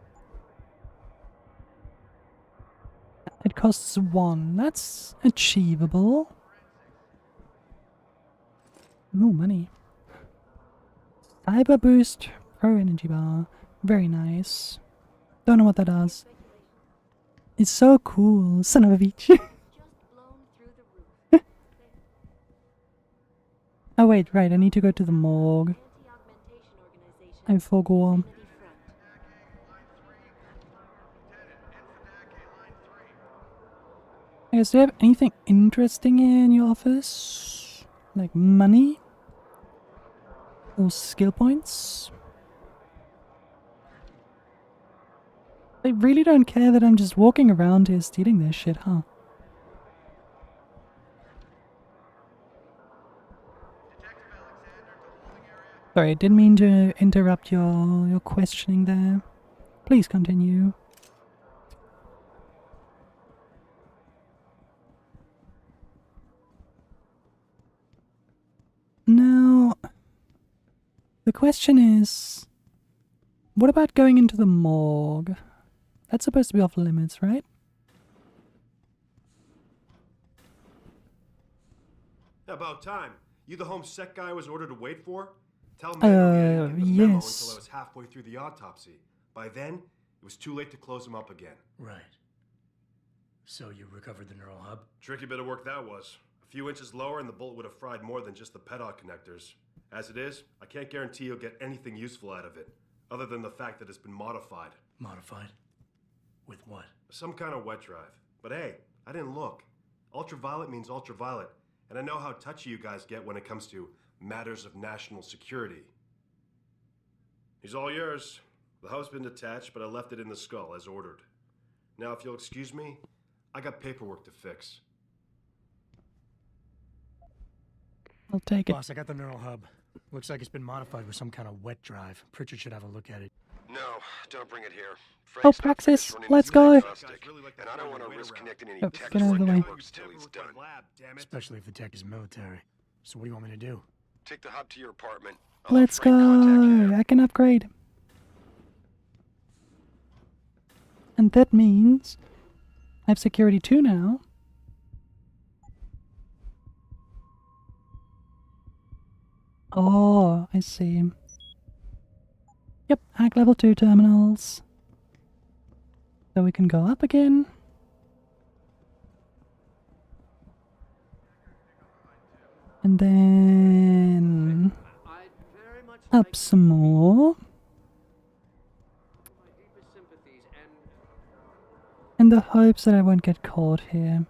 It costs 1. That's achievable. More money. Cyber Boost Pro Energy Bar. Very nice. Don't know what that does. It's so cool, son of a bitch. Oh wait, right, I need to go to the morgue. I forgot. I guess, do you have anything interesting in your office? Like money? Or skill points? They really don't care that I'm just walking around here stealing their shit, huh? Sorry, I didn't mean to interrupt your questioning there. Please continue. Now, the question is, what about going into the morgue? That's supposed to be off limits, right? About time. You the home sec guy I was ordered to wait for? Tell Mander we didn't get the memo until I was halfway through the autopsy. By then, it was too late to close him up again. Right. So you recovered the neural hub? Tricky bit of work that was. A few inches lower and the bullet would have fried more than just the pedal connectors. As it is, I can't guarantee you'll get anything useful out of it, other than the fact that it's been modified. Modified? With what? Some kind of wet drive. But hey, I didn't look. Ultraviolet means ultraviolet, and I know how touchy you guys get when it comes to matters of national security. He's all yours. The hub's been detached, but I left it in the skull as ordered. Now, if you'll excuse me, I got paperwork to fix. I'll take it. Boss, I got the neural hub. Looks like it's been modified with some kind of wet drive. Pritchard should have a look at it. No, don't bring it here. Oh, Frank's not Praxis, finished running let's his go. diagnostic, and I don't want to risk connecting any Oh, tech get to out our of the way. networks till he's done. Especially if the tech is military. So what do you want me to do? Take the hub to your apartment. I'll have Let's go. Frank contact you there. I can upgrade. And that means I have security 2 now. Oh, I see. Yep, hack level 2 terminals. So we can go up again. And then up some more. In the hopes that I won't get caught here.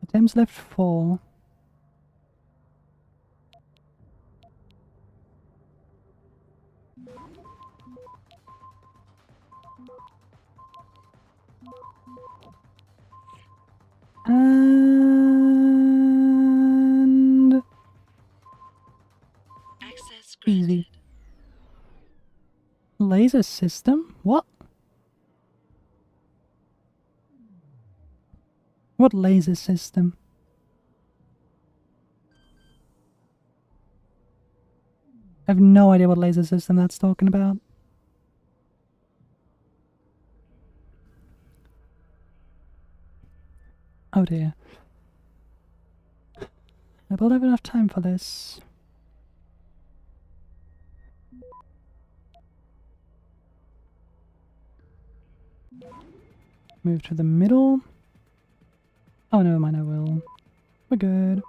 Attempts left 4. And easy. Laser system? What? What laser system? I have no idea what laser system that's talking about. Oh dear. I will have enough time for this. Move to the middle. Oh, never mind, I will. We're good.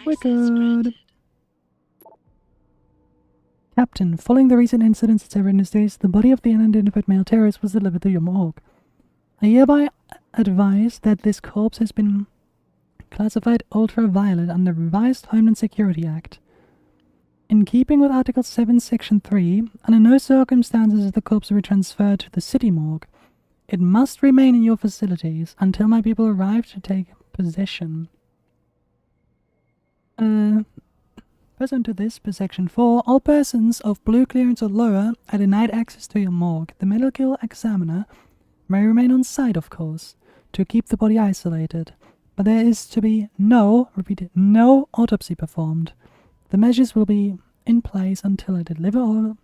We're good. Captain, following the recent incidents at several industries, the body of the unidentified male terrorist was delivered to your morgue. I hereby advise that this corpse has been classified ultraviolet under the revised Homeland Security Act. In keeping with Article 7, Section 3, under no circumstances is the corpse to be transferred to the city morgue. It must remain in your facilities until my people arrive to take possession. Pursuant to this, per Section 4, all persons of blue clearance or lower are denied access to your morgue. The medical examiner may remain on site, of course, to keep the body isolated, but there is to be no, repeat, no autopsy performed. The measures will be in place until I deliver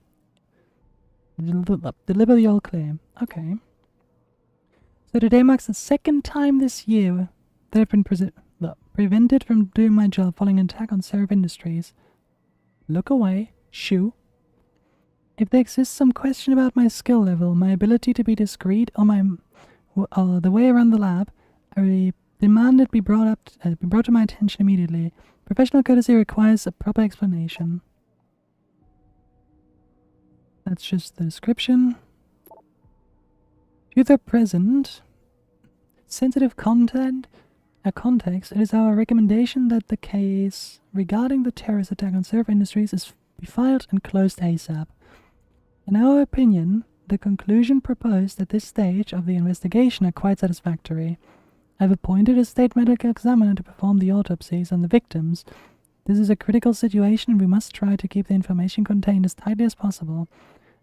the all clear. Okay. So today marks the second time this year that I've been prevented from doing my job following an attack on Seraph Industries. Look away. Shoo. If there exists some question about my skill level, my ability to be discreet, or the way around the lab, I demand it be brought to my attention immediately. Professional courtesy requires a proper explanation. That's just the description. To the present sensitive context, it is our recommendation that the case regarding the terrorist attack on Seraph Industries is be filed and closed ASAP. In our opinion, the conclusion proposed at this stage of the investigation are quite satisfactory. I have appointed a state medical examiner to perform the autopsies on the victims. This is a critical situation and we must try to keep the information contained as tightly as possible.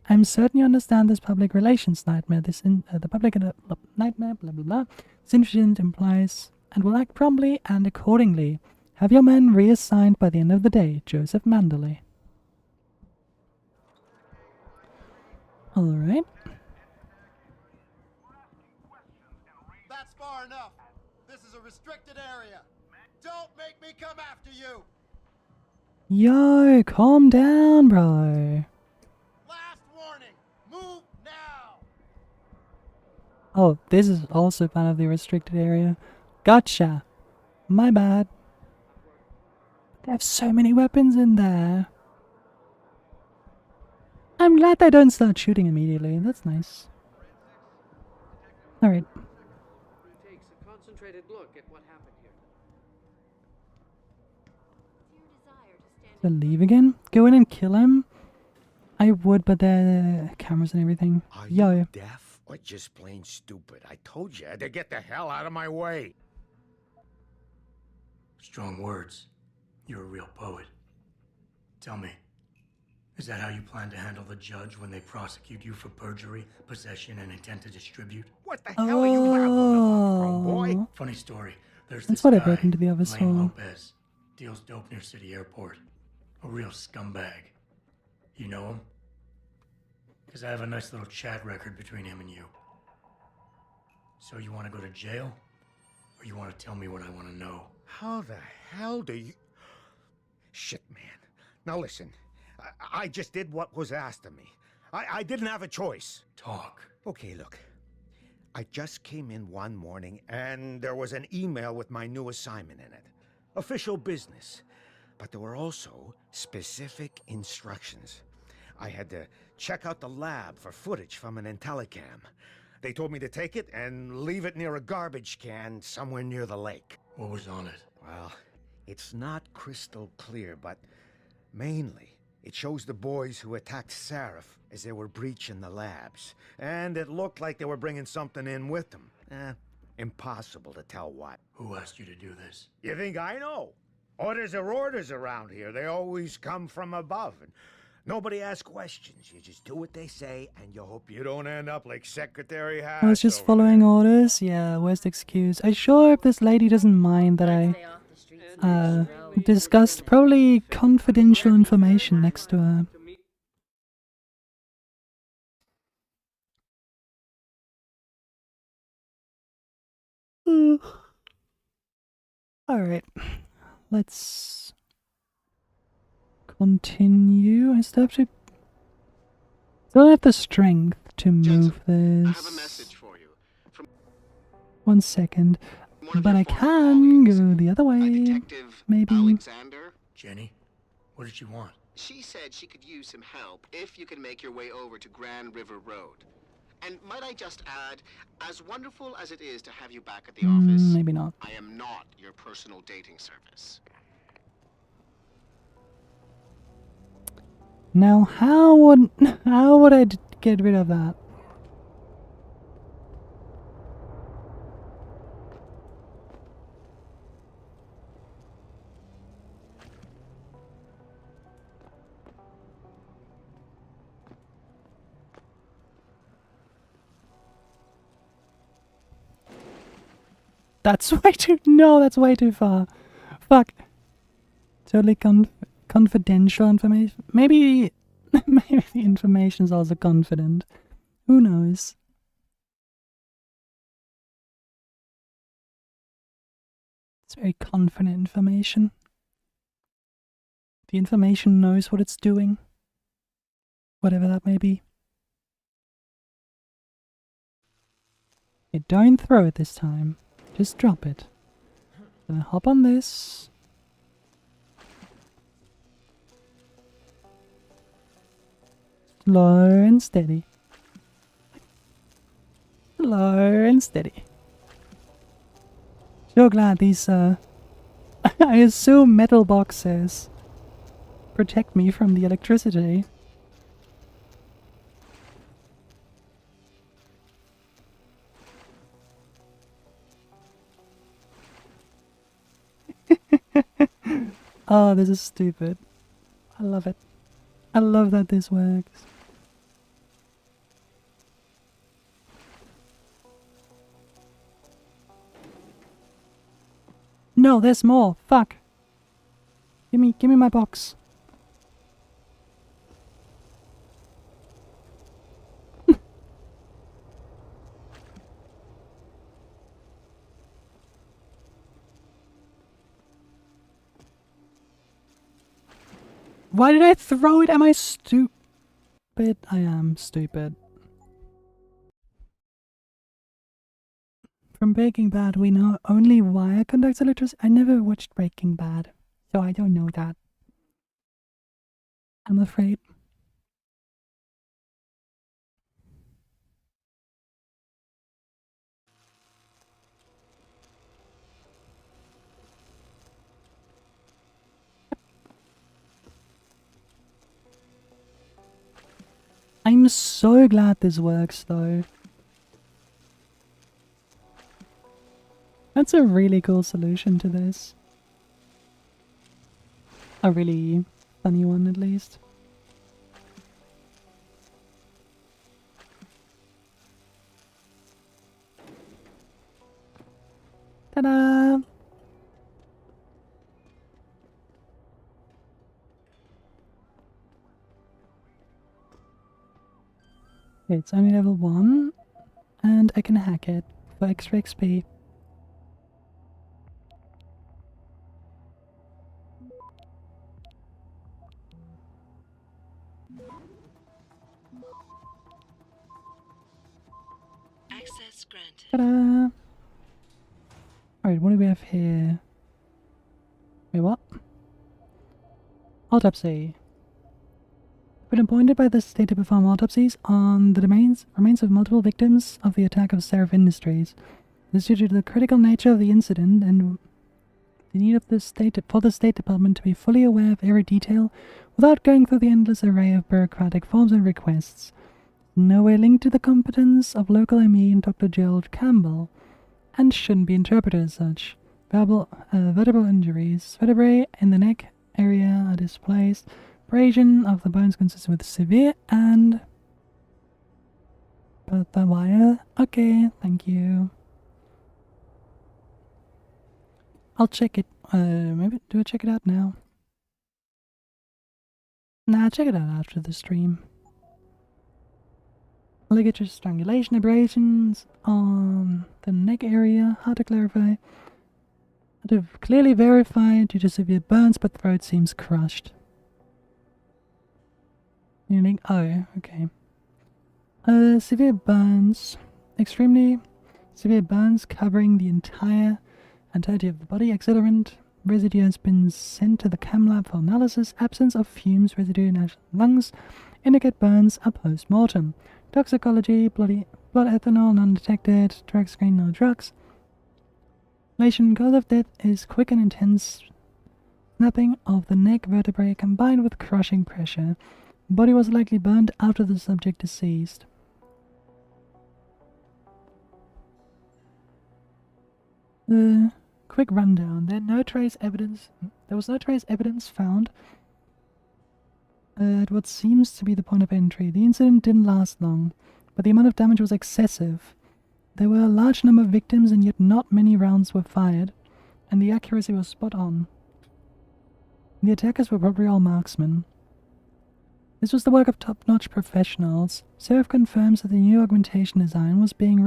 I am certain you understand this public relations nightmare. This incident implies and will act promptly and accordingly. Have your men reassigned by the end of the day, Joseph Manderley. Alright. That's far enough. This is a restricted area. Don't make me come after you. Yo, calm down, bro. Last warning. Move now. Oh, this is also part of the restricted area. Gotcha. My bad. They have so many weapons in there. I'm glad they don't start shooting immediately. That's nice. Alright. Takes a concentrated look at what happened here. So leave again? Go in and kill him? I would, but there are cameras and everything. Are Yo. you deaf or just plain stupid? I told you to get the hell out of my way. Strong words. You're a real poet. Tell me, is that how you plan to handle the judge when they prosecute you for perjury, possession, and intent to distribute? What the hell are you babbling about, Chrome Boy? Funny story. There's That's this what I guy, broke into the office Lane for. Lopez, deals dope near City Airport. A real scumbag. You know him? Because I have a nice little chat record between him and you. So you want to go to jail? Or you want to tell me what I want to know? How the hell do you... Shit, man. Now listen, I just did what was asked of me. I didn't have a choice. Talk. Okay, look. I just came in one morning and there was an email with my new assignment in it. Official business. But there were also specific instructions. I had to check out the lab for footage from an IntelliCam. They told me to take it and leave it near a garbage can somewhere near the lake. What was on it? Well, it's not crystal clear, but mainly it shows the boys who attacked Seraph as they were breaching the labs. And it looked like they were bringing something in with them. Impossible to tell what. Who asked you to do this? You think I know? Orders are orders around here. They always come from above. And nobody asks questions. You just do what they say, and you hope you don't end up like Secretary Harris. I was just following orders. Yeah, worst excuse. I'm sure if this lady doesn't mind that I discussed probably confidential information next to her. Alright, let's continue. I still don't have the strength to move this. I have a message for you. From 1 second. But I can go the other way. Maybe. Alexander? Jenny, what did you want? She said she could use some help if you can make your way over to Grand River Road. And might I just add, as wonderful as it is to have you back at the office, maybe not. I am not your personal dating service. Now, how would I get rid of that? That's way too... No, that's way too far. Fuck. Totally confidential information. Maybe... maybe the information's also confident. Who knows? It's very confident information. The information knows what it's doing. Whatever that may be. Yeah, don't throw it this time. Just drop it. Gonna hop on this. Slow and steady. Slow and steady. So glad these, I assume metal boxes protect me from the electricity. Oh, this is stupid. I love it. I love that this works. No, there's more. Fuck. Give me my box. Why did I throw it? Am I stupid? I am stupid. From Breaking Bad, we know only wire conducts electricity. I never watched Breaking Bad, so I don't know that. I'm afraid. I'm so glad this works, though. That's a really cool solution to this. A really funny one, at least. Ta-da! It's only level 1, and I can hack it for extra XP. Access granted. Ta-da! Alright, what do we have here? Wait, what? Autopsy. Been appointed by the state to perform autopsies on the remains of multiple victims of the attack of Seraph Industries. This is due to the critical nature of the incident and the need of for the State Department to be fully aware of every detail without going through the endless array of bureaucratic forms and requests. Nowhere linked to the competence of local ME and Dr. Gerald Campbell, and shouldn't be interpreted as such. Vertebral injuries. Vertebrae in the neck area are displaced. Abrasion of the bones consistent with severe and... But the wire? Okay, thank you. I'll check it. Maybe do I check it out now? Nah, check it out after the stream. Ligature strangulation abrasions on the neck area. Hard to clarify. Hard to clearly verify due to severe burns, but throat seems crushed. Oh, okay. Severe burns. Extremely severe burns covering the entirety of the body. Accelerant residue has been sent to the chem lab for analysis. Absence of fumes residue in lungs indicate burns are post-mortem. Toxicology, blood ethanol, non-detected. Drug screen, no drugs. Cause of death is quick and intense snapping of the neck vertebrae combined with crushing pressure. Body was likely burned after the subject deceased. Quick rundown. There was no trace evidence found at what seems to be the point of entry. The incident didn't last long, but the amount of damage was excessive. There were a large number of victims and yet not many rounds were fired, and the accuracy was spot on. The attackers were probably all marksmen. This was the work of top-notch professionals. Seraph confirms that the new augmentation design was being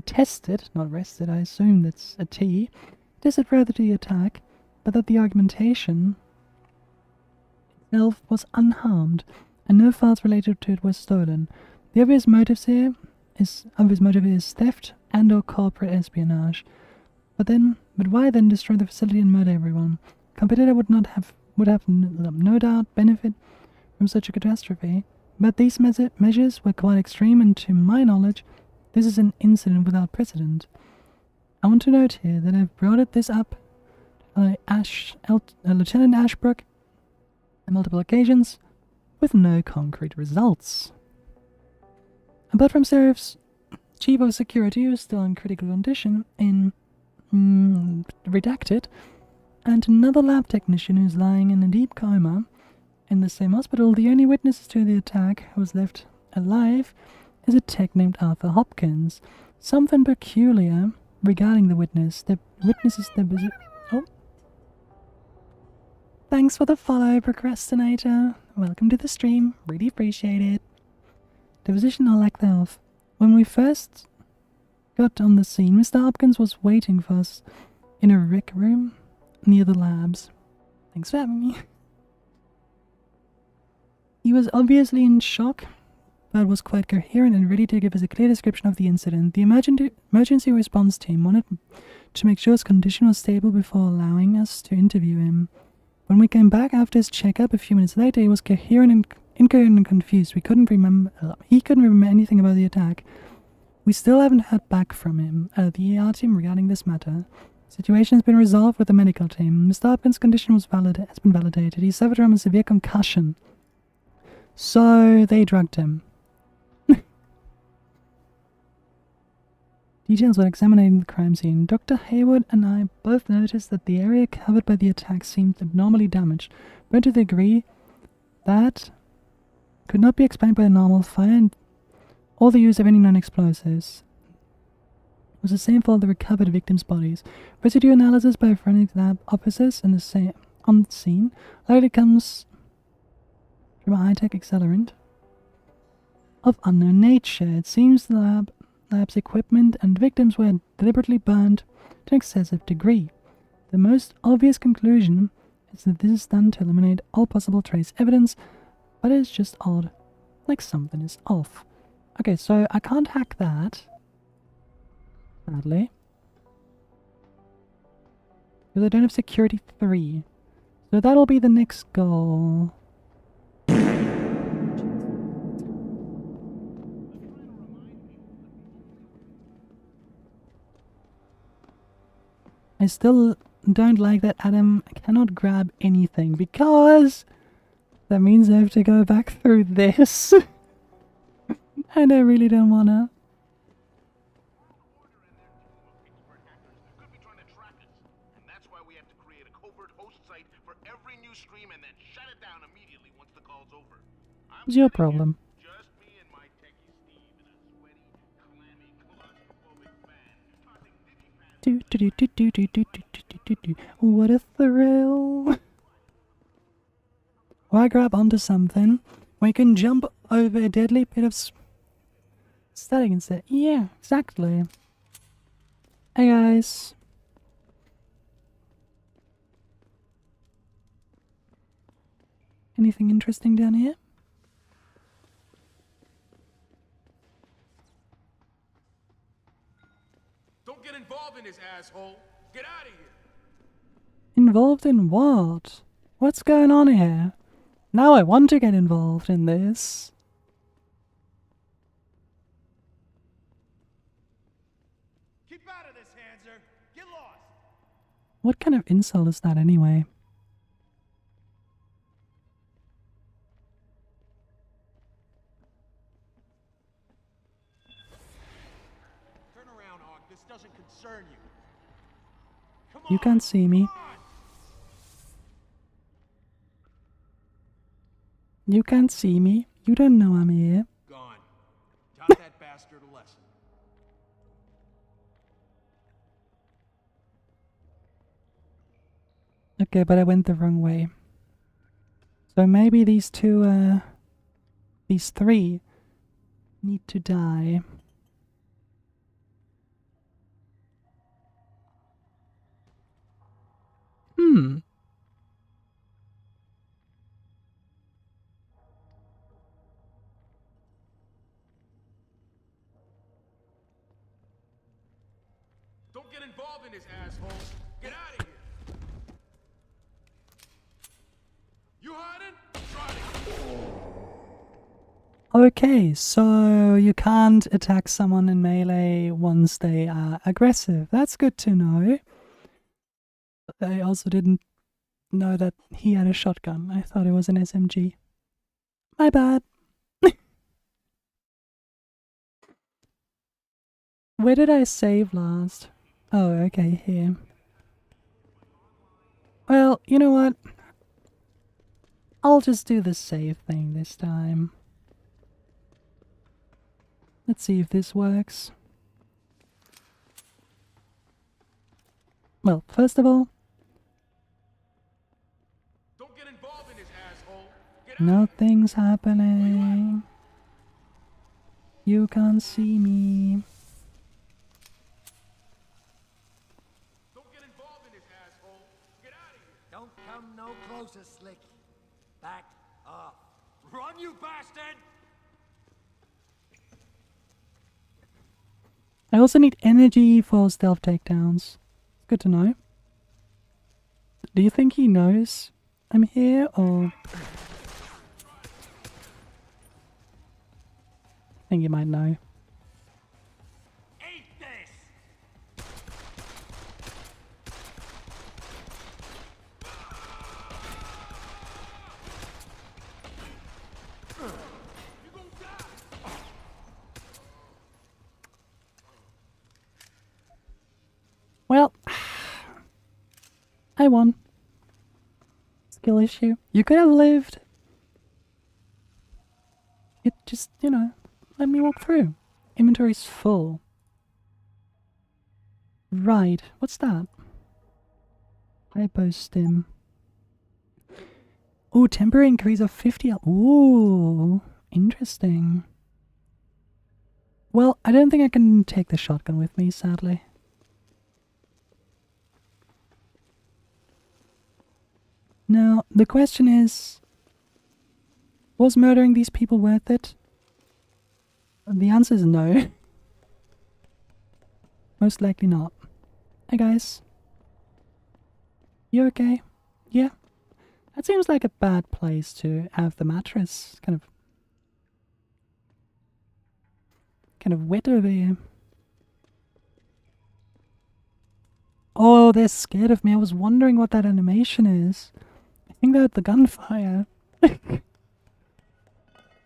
tested, not rested, I assume that's a T, tested further to the attack, but that the augmentation itself was unharmed, and no files related to it were stolen. The obvious motive here is theft and or corporate espionage. But why then destroy the facility and murder everyone? Competitor would have no doubt benefit from such a catastrophe, but these measures were quite extreme, and to my knowledge, this is an incident without precedent. I want to note here that I've brought this up Lieutenant Ashbrook on multiple occasions, with no concrete results. Apart from Seraph's chief of security, who is still in critical condition in redacted, and another lab technician who's lying in a deep coma in the same hospital, the only witnesses to the attack who was left alive is a tech named Arthur Hopkins. Something peculiar regarding the witness. The witness's deposition. Oh. Thanks for the follow, procrastinator. Welcome to the stream. Really appreciate it. Deposition or lack thereof. When we first got on the scene, Mr. Hopkins was waiting for us in a rec room near the labs. Thanks for having me. He was obviously in shock, but was quite coherent and ready to give us a clear description of the incident. The emergency response team wanted to make sure his condition was stable before allowing us to interview him. When we came back after his checkup a few minutes later, he was incoherent and confused. He couldn't remember anything about the attack. We still haven't heard back from him, the ER team, regarding this matter. The situation has been resolved with the medical team. Mr. Hopkins' condition has been validated. He suffered from a severe concussion. So they drugged him. Details when examining the crime scene. Dr. Hayward and I both noticed that the area covered by the attack seemed abnormally damaged, but to the degree that could not be explained by a normal fire or the use of any non-explosives. It was the same for the recovered victims' bodies. Residue analysis by forensic lab officers on the scene likely comes from a high-tech accelerant of unknown nature. It seems the lab's equipment and victims were deliberately burned to an excessive degree. The most obvious conclusion is that this is done to eliminate all possible trace evidence, but it's just odd, like something is off. Okay, so I can't hack that, sadly, because I don't have security 3. So that'll be the next goal. I still don't like that Adam cannot grab anything, because that means I have to go back through this. And I really don't wanna. What's your problem? What a thrill. Why grab onto something when you can jump over a deadly pit of static instead? Yeah, exactly. Hey guys. Anything interesting down here? Don't get involved in this, asshole. Get out of here. Involved in what? What's going on here? Now I want to get involved in this. Keep out of this, Hanser. Get lost. What kind of insult is that anyway? Turn around, Hawk. This doesn't concern you. Come on. You can't see me. You can't see me. You don't know I'm here. Gone. Taught that bastard a lesson. Okay, but I went the wrong way. So maybe these three need to die. Don't get involved in this, asshole. Get out of here. You hiding? Try it. Okay, so you can't attack someone in melee once they are aggressive. That's good to know. But I also didn't know that he had a shotgun. I thought it was an SMG. My bad. Where did I save last? Oh, okay, here. Well, you know what? I'll just do the save thing this time. Let's see if this works. Well, first of all, Don't get involved in this, asshole. nothing's happening. You can't see me. Don't get involved in this, asshole. Get out of here. Don't come no closer, Slick. Back off. Run, you bastard! I also need energy for stealth takedowns. Good to know. Do you think he knows I'm here, or... I think he might know. Eat this! I won. Skill issue. You could have lived. It just, you know, let me walk through. Inventory's full. Right, what's that? Hypostim. Ooh, temporary increase of 50. Ooh, interesting. Well, I don't think I can take the shotgun with me, sadly. Now, the question is, was murdering these people worth it? The answer is no. Most likely not. Hey guys. You okay? Yeah. That seems like a bad place to have the mattress. Kind of wet over here. Oh, they're scared of me. I was wondering what that animation is. I think they're at the gunfire.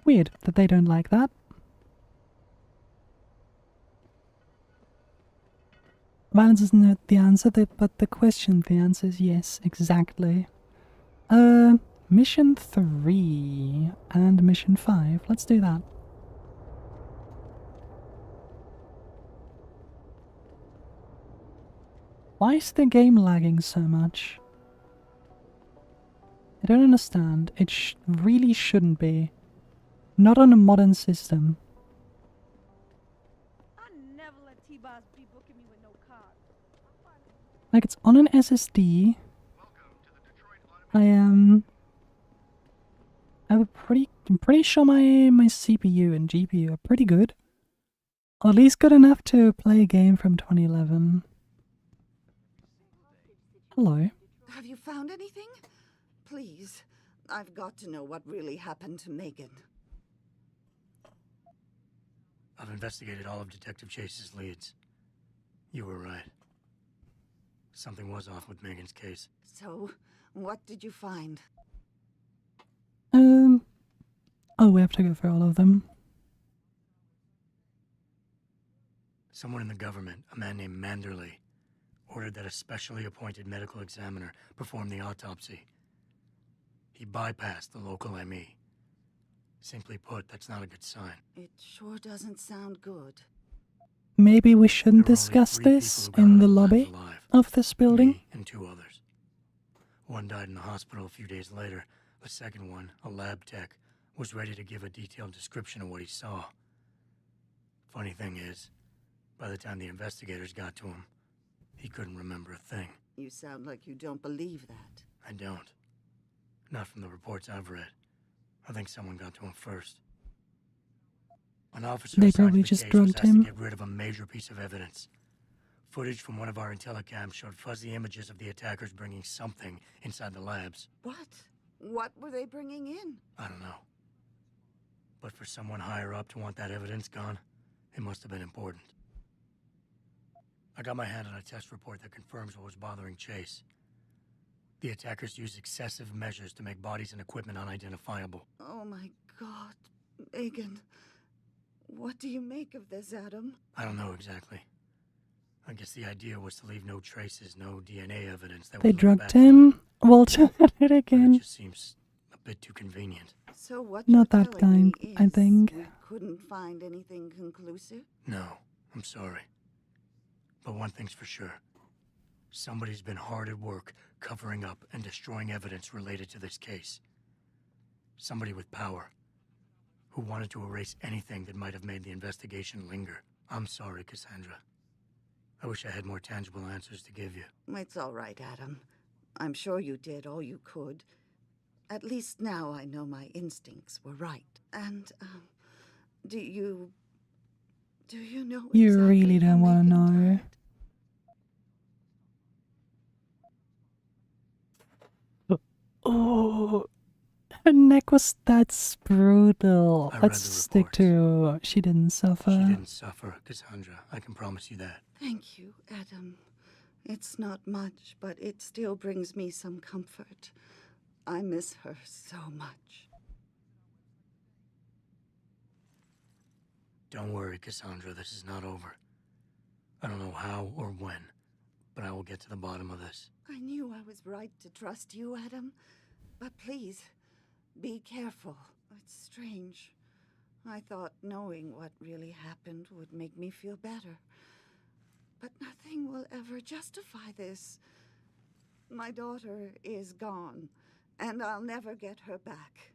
Weird that they don't like that. Violence isn't the answer, but the question, the answer is yes, exactly. Mission 3 and Mission 5. Let's do that. Why is the game lagging so much? I don't understand. It really shouldn't be. Not on a modern system. Like, it's on an SSD. I'm pretty sure my CPU and GPU are pretty good. Or at least good enough to play a game from 2011. Hello. Have you found anything? Please, I've got to know what really happened to Megan. I've investigated all of Detective Chase's leads. You were right. Something was off with Megan's case. So, what did you find? Oh, we have to go through all of them. Someone in the government, a man named Manderley, ordered that a specially appointed medical examiner perform the autopsy. He bypassed the local ME. Simply put, that's not a good sign. It sure doesn't sound good. Maybe we shouldn't discuss this in the lobby of this building? Me and 2 others. One died in the hospital a few days later. The second one, a lab tech, was ready to give a detailed description of what he saw. Funny thing is, by the time the investigators got to him, he couldn't remember a thing. You sound like you don't believe that. I don't. Not from the reports I've read. I think someone got to him first. An officer They probably just drugged him. To get rid of a major piece of evidence. Footage from one of our intellicams showed fuzzy images of the attackers bringing something inside the labs. What? What were they bringing in? I don't know. But for someone higher up to want that evidence gone, it must have been important. I got my hand on a test report that confirms what was bothering Chase. The attackers used excessive measures to make bodies and equipment unidentifiable. Oh my God, Megan. What do you make of this, Adam? I don't know exactly. I guess the idea was to leave no traces, no DNA evidence that They would drugged him. Walter at it again. It just seems a bit too convenient. So what Not you're that telling kind, me I is think. we couldn't find anything conclusive? No, I'm sorry. But one thing's for sure. Somebody's been hard at work covering up and destroying evidence related to this case. Somebody with power, who wanted to erase anything that might have made the investigation linger. I'm sorry, Cassandra. I wish I had more tangible answers to give you. It's all right, Adam. I'm sure you did all you could. At least now I know my instincts were right. And, do you know You exactly really how don't want to Megan know. died? Oh, her neck was that's brutal. I read Let's the stick to she didn't suffer. She didn't suffer, Cassandra. I can promise you that. Thank you, Adam. It's not much, but it still brings me some comfort. I miss her so much. Don't worry, Cassandra. This is not over. I don't know how or when, but I will get to the bottom of this. I knew I was right to trust you, Adam. But please, be careful. It's strange. I thought knowing what really happened would make me feel better. But nothing will ever justify this. My daughter is gone, and I'll never get her back.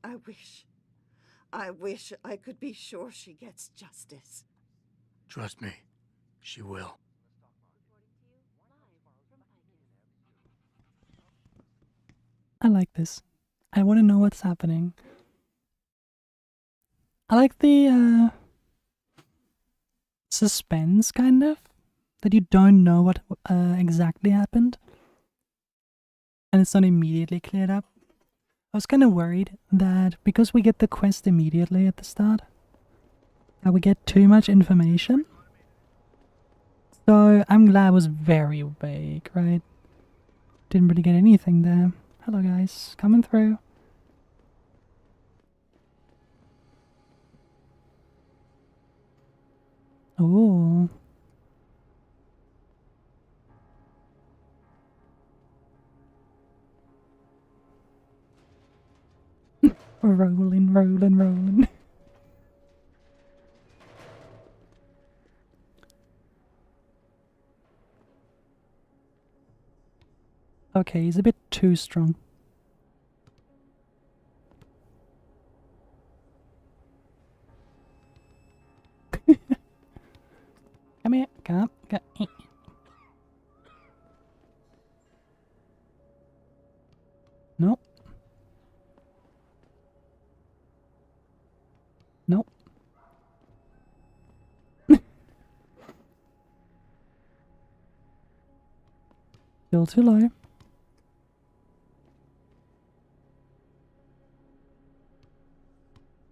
I wish I could be sure she gets justice. Trust me, she will. I like this. I want to know what's happening. I like the suspense, kind of, that you don't know what exactly happened, and it's not immediately cleared up. I was kind of worried that because we get the quest immediately at the start, that we get too much information. So I'm glad it was very vague, right? Didn't really get anything there. Hello guys, coming through. Oh. Rolling, rolling, rolling. Okay, he's a bit too strong. Come here, come. Nope. Nope. Still too low.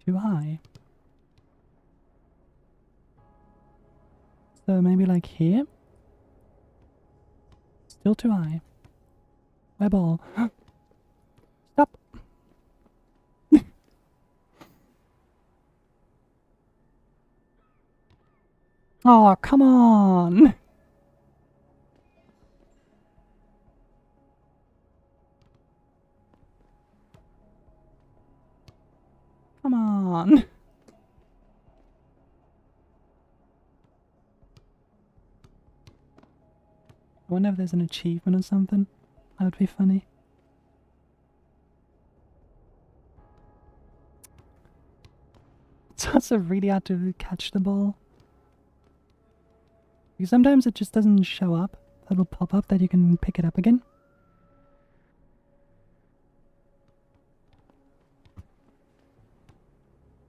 Too high. So maybe like here? Still too high. My ball. Stop! Oh, come on! Come on! I wonder if there's an achievement or something. That would be funny. It's also really hard to catch the ball. Because sometimes it just doesn't show up. It'll pop up that you can pick it up again.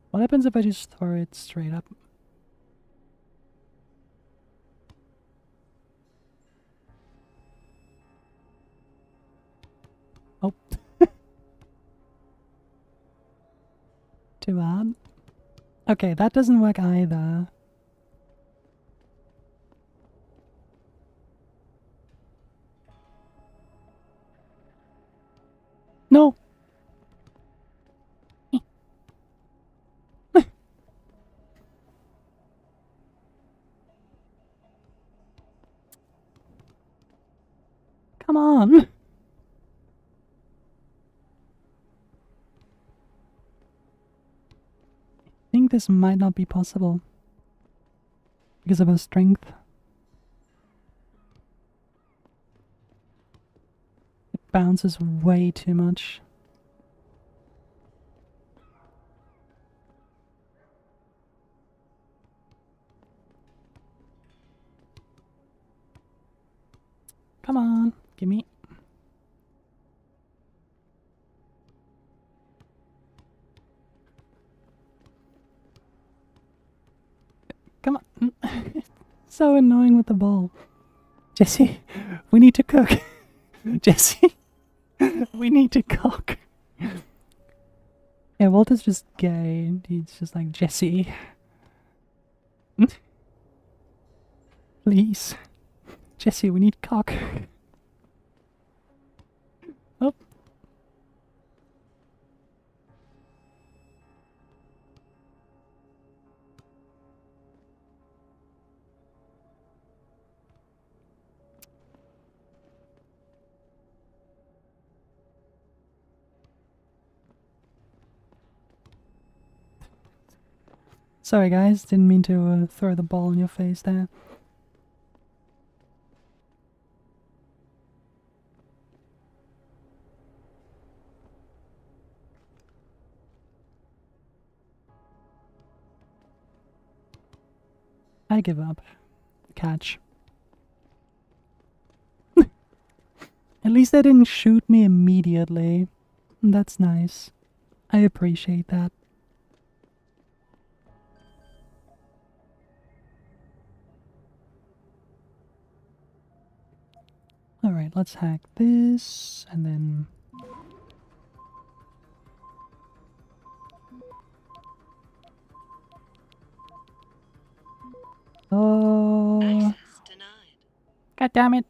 What happens if I just throw it straight up? Oh. Too hard. Okay, that doesn't work either. No! Come on! I think this might not be possible. Because of her strength. It bounces way too much. Come on, gimme. Come on. So annoying with the ball. Jesse, we need to cook. Jesse, we need to cook. Yeah, Walter's just gay. He's just like, Jesse. Please. Jesse, we need cock. Oh. Sorry guys, didn't mean to throw the ball in your face there. I give up. Catch. At least they didn't shoot me immediately. That's nice. I appreciate that. Alright, let's hack this, and then... Oh... God damn it.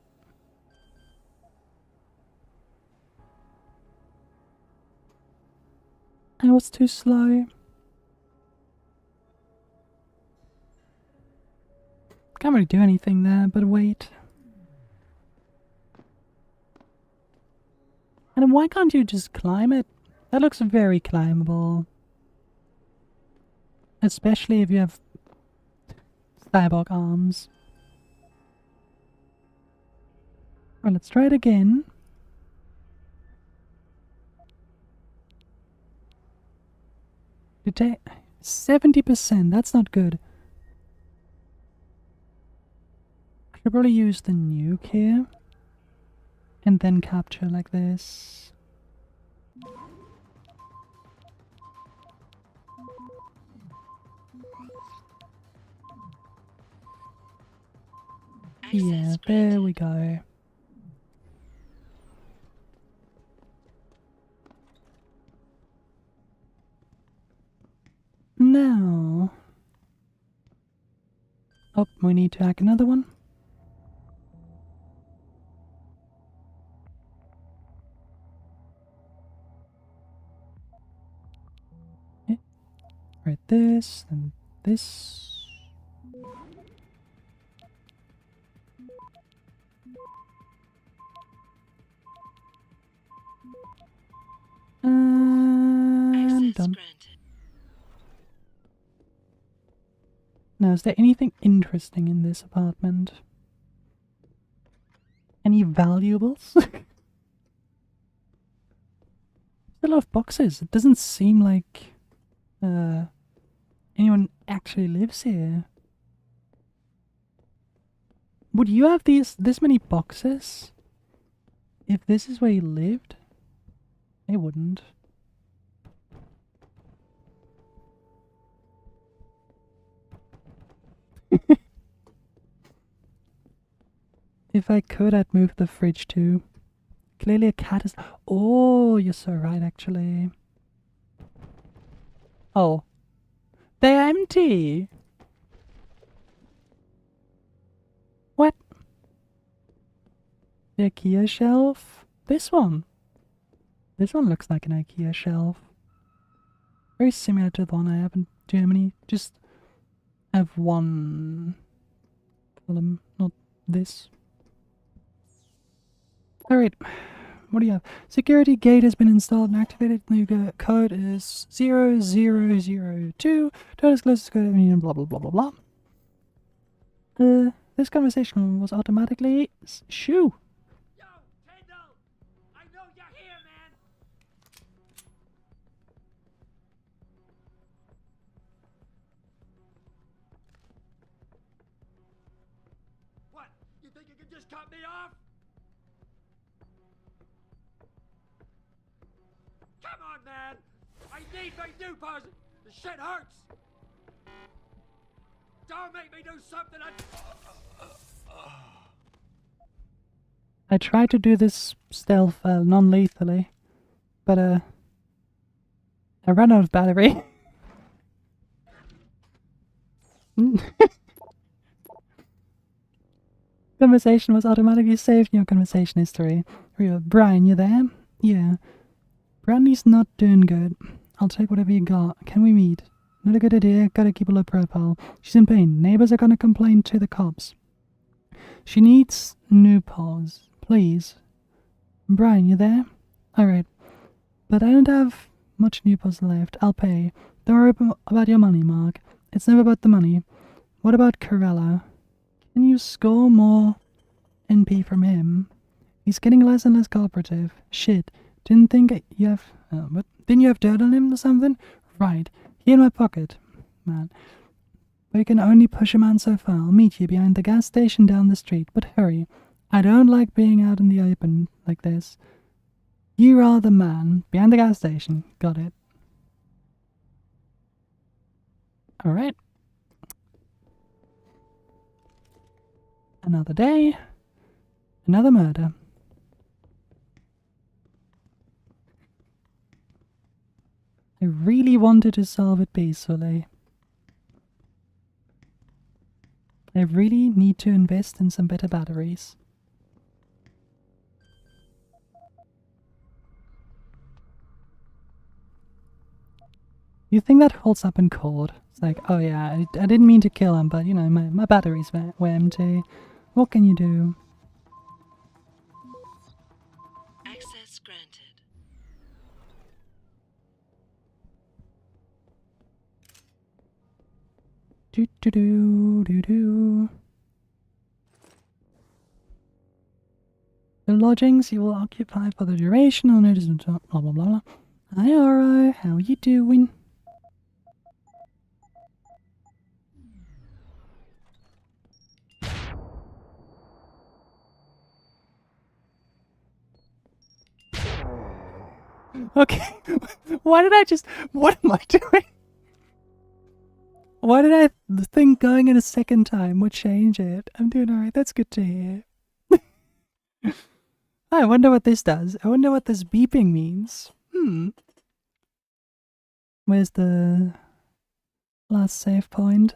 I was too slow. Can't really do anything there, but wait. And why can't you just climb it? That looks very climbable. Especially if you have cyborg arms. Well, let's try it again. Detect 70%, that's not good. I should probably use the nuke here. And then capture like this. Yeah, there we go. Now... Oh, we need to hack another one. Yeah. Right, this, and this. And done. Now, is there anything interesting in this apartment? Any valuables? A lot of boxes. It doesn't seem like anyone actually lives here. Would you have this many boxes if this is where you lived? I wouldn't. If I could, I'd move the fridge too. Clearly a cat is... Oh, you're so right, actually. Oh. They're empty! What? The IKEA shelf? This one. This one looks like an IKEA shelf. Very similar to the one I have in Germany. Just have one column, not this. Alright, what do you have? Security gate has been installed and activated. New code is 0002. Don't disclose this code, blah blah blah blah blah. This conversation was automatically... Shoo! What? You think you can just cut me off? Come on, man! I need my new person! The shit hurts! Don't make me do something I tried to do this stealth non-lethally, but I ran out of battery. Conversation was automatically saved in your conversation history. Brian, you there? Yeah. Brandy's not doing good. I'll take whatever you got. Can we meet? Not a good idea. Gotta keep a low profile. She's in pain. Neighbors are gonna complain to the cops. She needs new paws. Please. Brian, you there? Alright. But I don't have much new paws left. I'll pay. Don't worry about your money, Mark. It's never about the money. What about Corella? Can you score more NP from him? He's getting less and less cooperative. Shit. Didn't think you have... what? Didn't you have dirt on him or something? Right. He in my pocket. Man. We can only push a man so far. I'll meet you behind the gas station down the street. But hurry. I don't like being out in the open like this. You are the man. Behind the gas station. Got it. Alright. Another day. Another murder. I really wanted to solve it peacefully. I really need to invest in some better batteries. You think that holds up in court? It's like, oh yeah, I didn't mean to kill him, but you know, my batteries were empty. What can you do? Access granted. Do do do do do. The lodgings you will occupy for the duration or notice blah blah blah blah. Hi Oro, how are you doing? Okay, why did I just... What am I doing? Why did I think going in a second time would change it? I'm doing alright, that's good to hear. I wonder what this does. I wonder what this beeping means. Where's the last save point?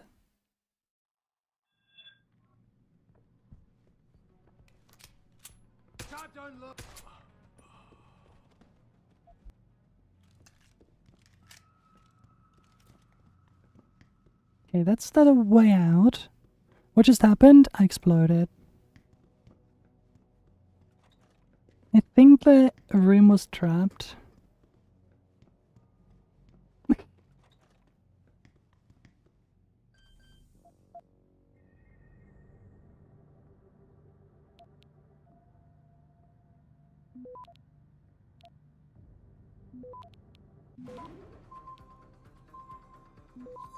Okay, that's the way out. What just happened? I exploded. I think the room was trapped.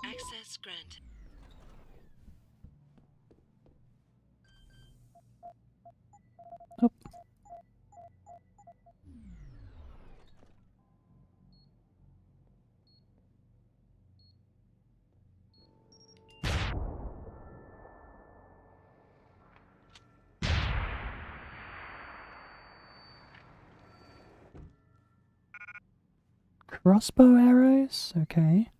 Access granted. Oh. Crossbow arrows? Okay.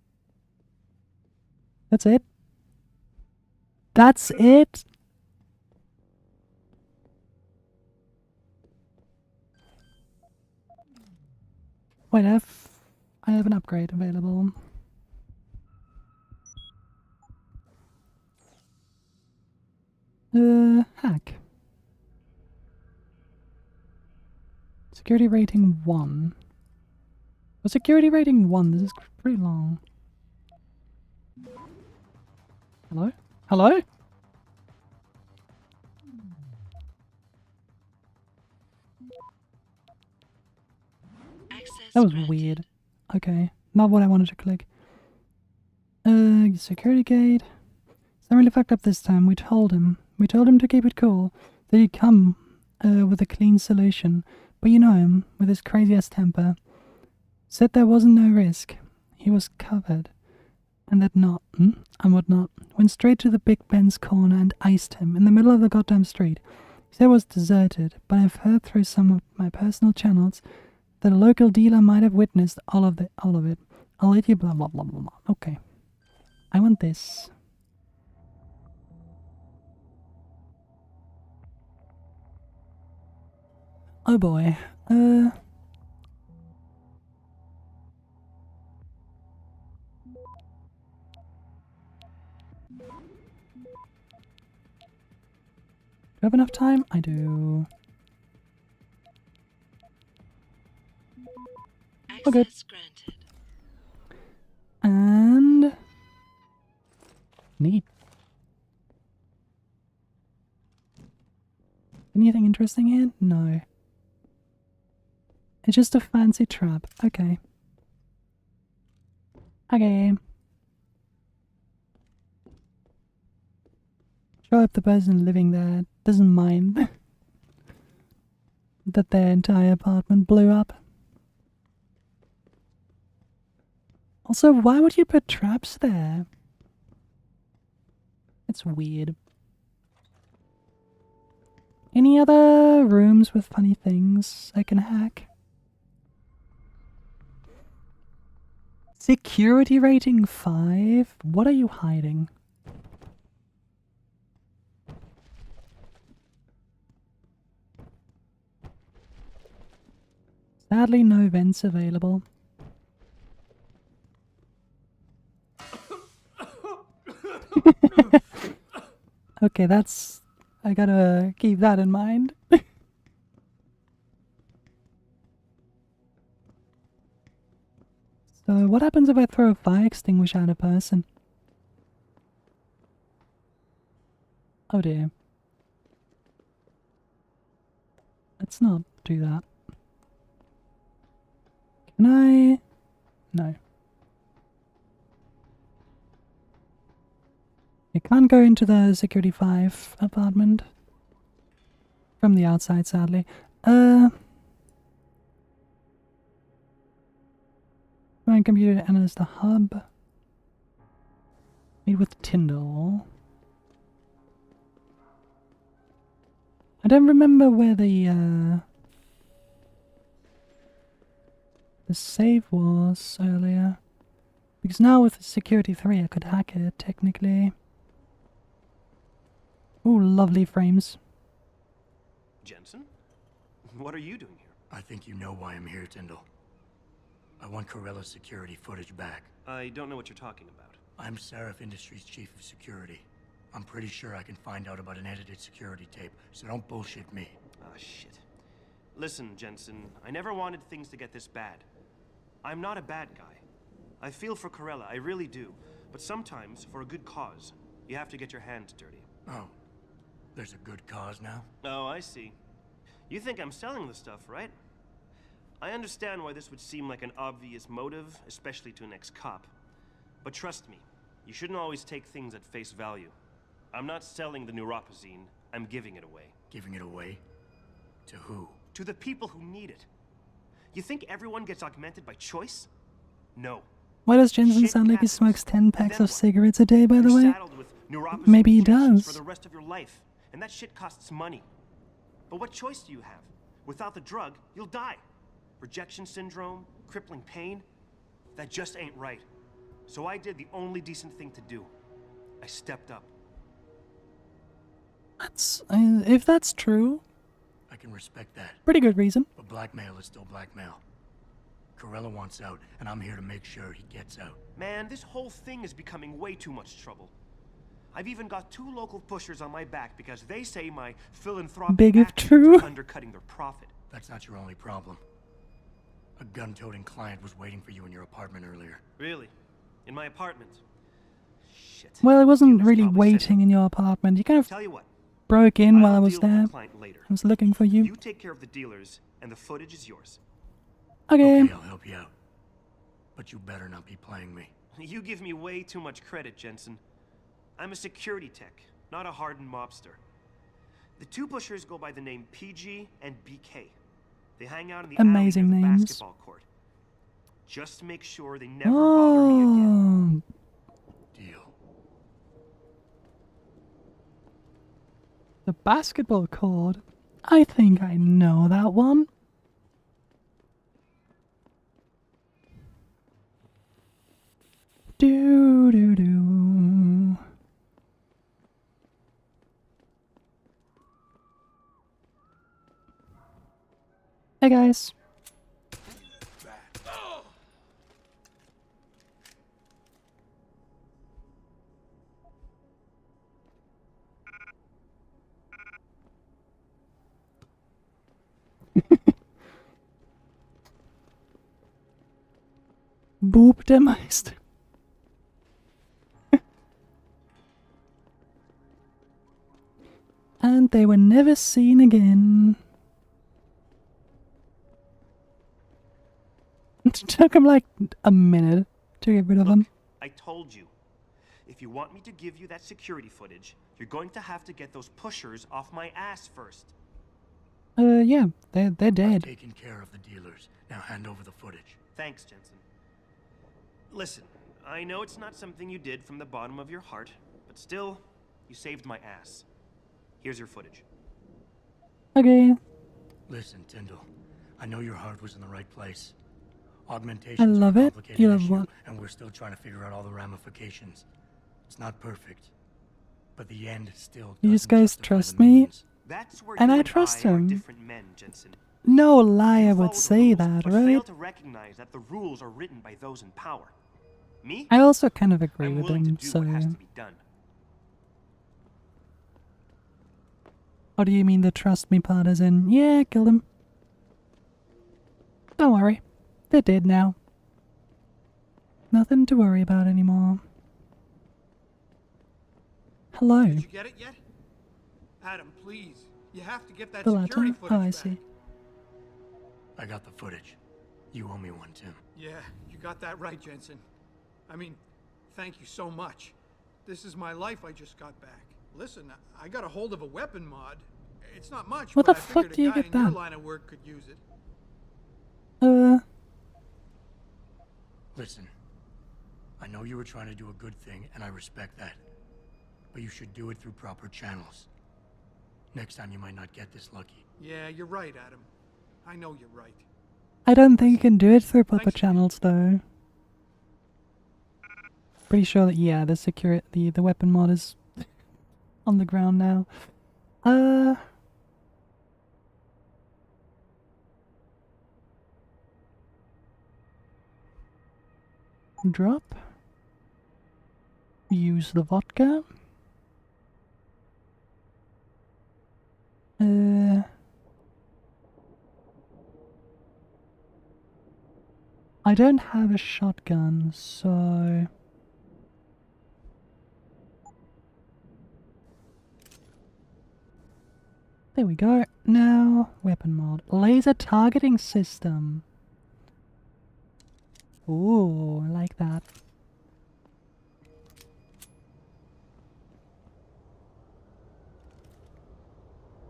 That's it? That's it? Wait, I have an upgrade available. Hack. Security rating 1. Well, security rating 1, this is pretty long. Hello? Hello? That was weird. Okay, not what I wanted to click. Security gate. It's not really fucked up this time. We told him to keep it cool. That he'd come with a clean solution. But you know him, with his crazy ass temper. Said there wasn't no risk. He was covered. And that not, and whatnot. Went straight to the Big Ben's corner and iced him in the middle of the goddamn street. He said it was deserted, but I've heard through some of my personal channels that a local dealer might have witnessed all of it. I'll let you blah blah blah blah blah. Okay. I want this. Oh boy. Do I have enough time? I do. Oh, good. And Neat. Anything interesting here? No. It's just a fancy trap. Okay. Okay. Sure, if the person living there doesn't mind that their entire apartment blew up. Also, why would you put traps there? It's weird. Any other rooms with funny things I can hack? Security rating 5? What are you hiding? Sadly, no vents available. Okay, that's... I gotta keep that in mind. So, what happens if I throw a fire extinguisher at a person? Oh dear. Let's not do that. Can I? No. You can't go into the Security 5 apartment. From the outside, sadly. My computer enters the hub. Meet with Tyndall. I don't remember where the save was earlier. Because now with the Security 3 I could hack it, technically. Ooh, lovely frames. Jensen? What are you doing here? I think you know why I'm here, Tyndall. I want Corella's security footage back. I don't know what you're talking about. I'm Seraph Industries' chief of security. I'm pretty sure I can find out about an edited security tape, so don't bullshit me. Ah, shit. Listen, Jensen, I never wanted things to get this bad. I'm not a bad guy. I feel for Corella, I really do. But sometimes, for a good cause, you have to get your hands dirty. Oh, there's a good cause now? Oh, I see. You think I'm selling the stuff, right? I understand why this would seem like an obvious motive, especially to an ex-cop. But trust me, you shouldn't always take things at face value. I'm not selling the neuropazine, I'm giving it away. Giving it away? To who? To the people who need it. You think everyone gets augmented by choice? No. Why does Jensen sound like he smokes 10 packs of cigarettes a day, by the way? Maybe he does. For the rest of your life, and that shit costs money. But what choice do you have? Without the drug, you'll die. Rejection syndrome, crippling pain. That just ain't right. So I did the only decent thing to do. I stepped up. If that's true, I can respect that. Pretty good reason. But blackmail is still blackmail. Corella wants out, and I'm here to make sure he gets out. Man, this whole thing is becoming way too much trouble. I've even got 2 local pushers on my back because they say my philanthropic actions are undercutting their profit. That's not your only problem. A gun-toting client was waiting for you in your apartment earlier. Really? In my apartment? Shit. Well, it wasn't really waiting in your apartment. You kind of Tell you what, broke in while I I'll was deal with there. the client later. I was looking for you. You take care of the dealers, and the footage is yours. Okay. Okay, I'll help you out. But you better not be playing me. You give me way too much credit, Jensen. I'm a security tech, not a hardened mobster. The 2 pushers go by the name PG and BK. They hang out in the Amazing alley near the names. basketball court. Just make sure they never bother me again. Deal. The basketball court? I think I know that one. Do do do. Hey guys. Boob der Meister. And they were never seen again. It took him like a minute to get rid of them. I told you. If you want me to give you that security footage, you're going to have to get those pushers off my ass first. Yeah, they're dead. I've taken care of the dealers. Now hand over the footage. Thanks, Jensen. Listen, I know it's not something you did from the bottom of your heart, but still, you saved my ass. Here's your footage. Okay. Listen, Tyndall. I know your heart was in the right place. Augmentation's I love a it. complicated You love issue, what? and we're still trying to figure out all the ramifications. It's not perfect, but the end still. You just guys trust me, and I trust him. Different men, Jensen. No liar would say that, But right? fail to recognize that the rules are written by those in power. Me? I also kind of agree I'm with willing him, to do so... what has to be done. What do you mean the trust me part as in, yeah, killed him? Don't worry. They're dead now. Nothing to worry about anymore. Hello. Did you get it yet? Adam, please. You have to get that The security latter? footage Oh, I back. see. I got the footage. You owe me one, Tim. Yeah, you got that right, Jensen. I mean, thank you so much. This is my life I just got back. Listen, I got a hold of a weapon mod. It's not much, What but the I fuck figured do you a guy get in your that? line of work could use it. Listen, I know you were trying to do a good thing, and I respect that. But you should do it through proper channels. Next time you might not get this lucky. Yeah, you're right, Adam. I know you're right. I don't think you can do it through proper channels, though. Pretty sure that, yeah, the weapon mod is on the ground now. Drop. Use the vodka. I don't have a shotgun, so... There we go. Now, weapon mod. Laser targeting system. Ooh, I like that.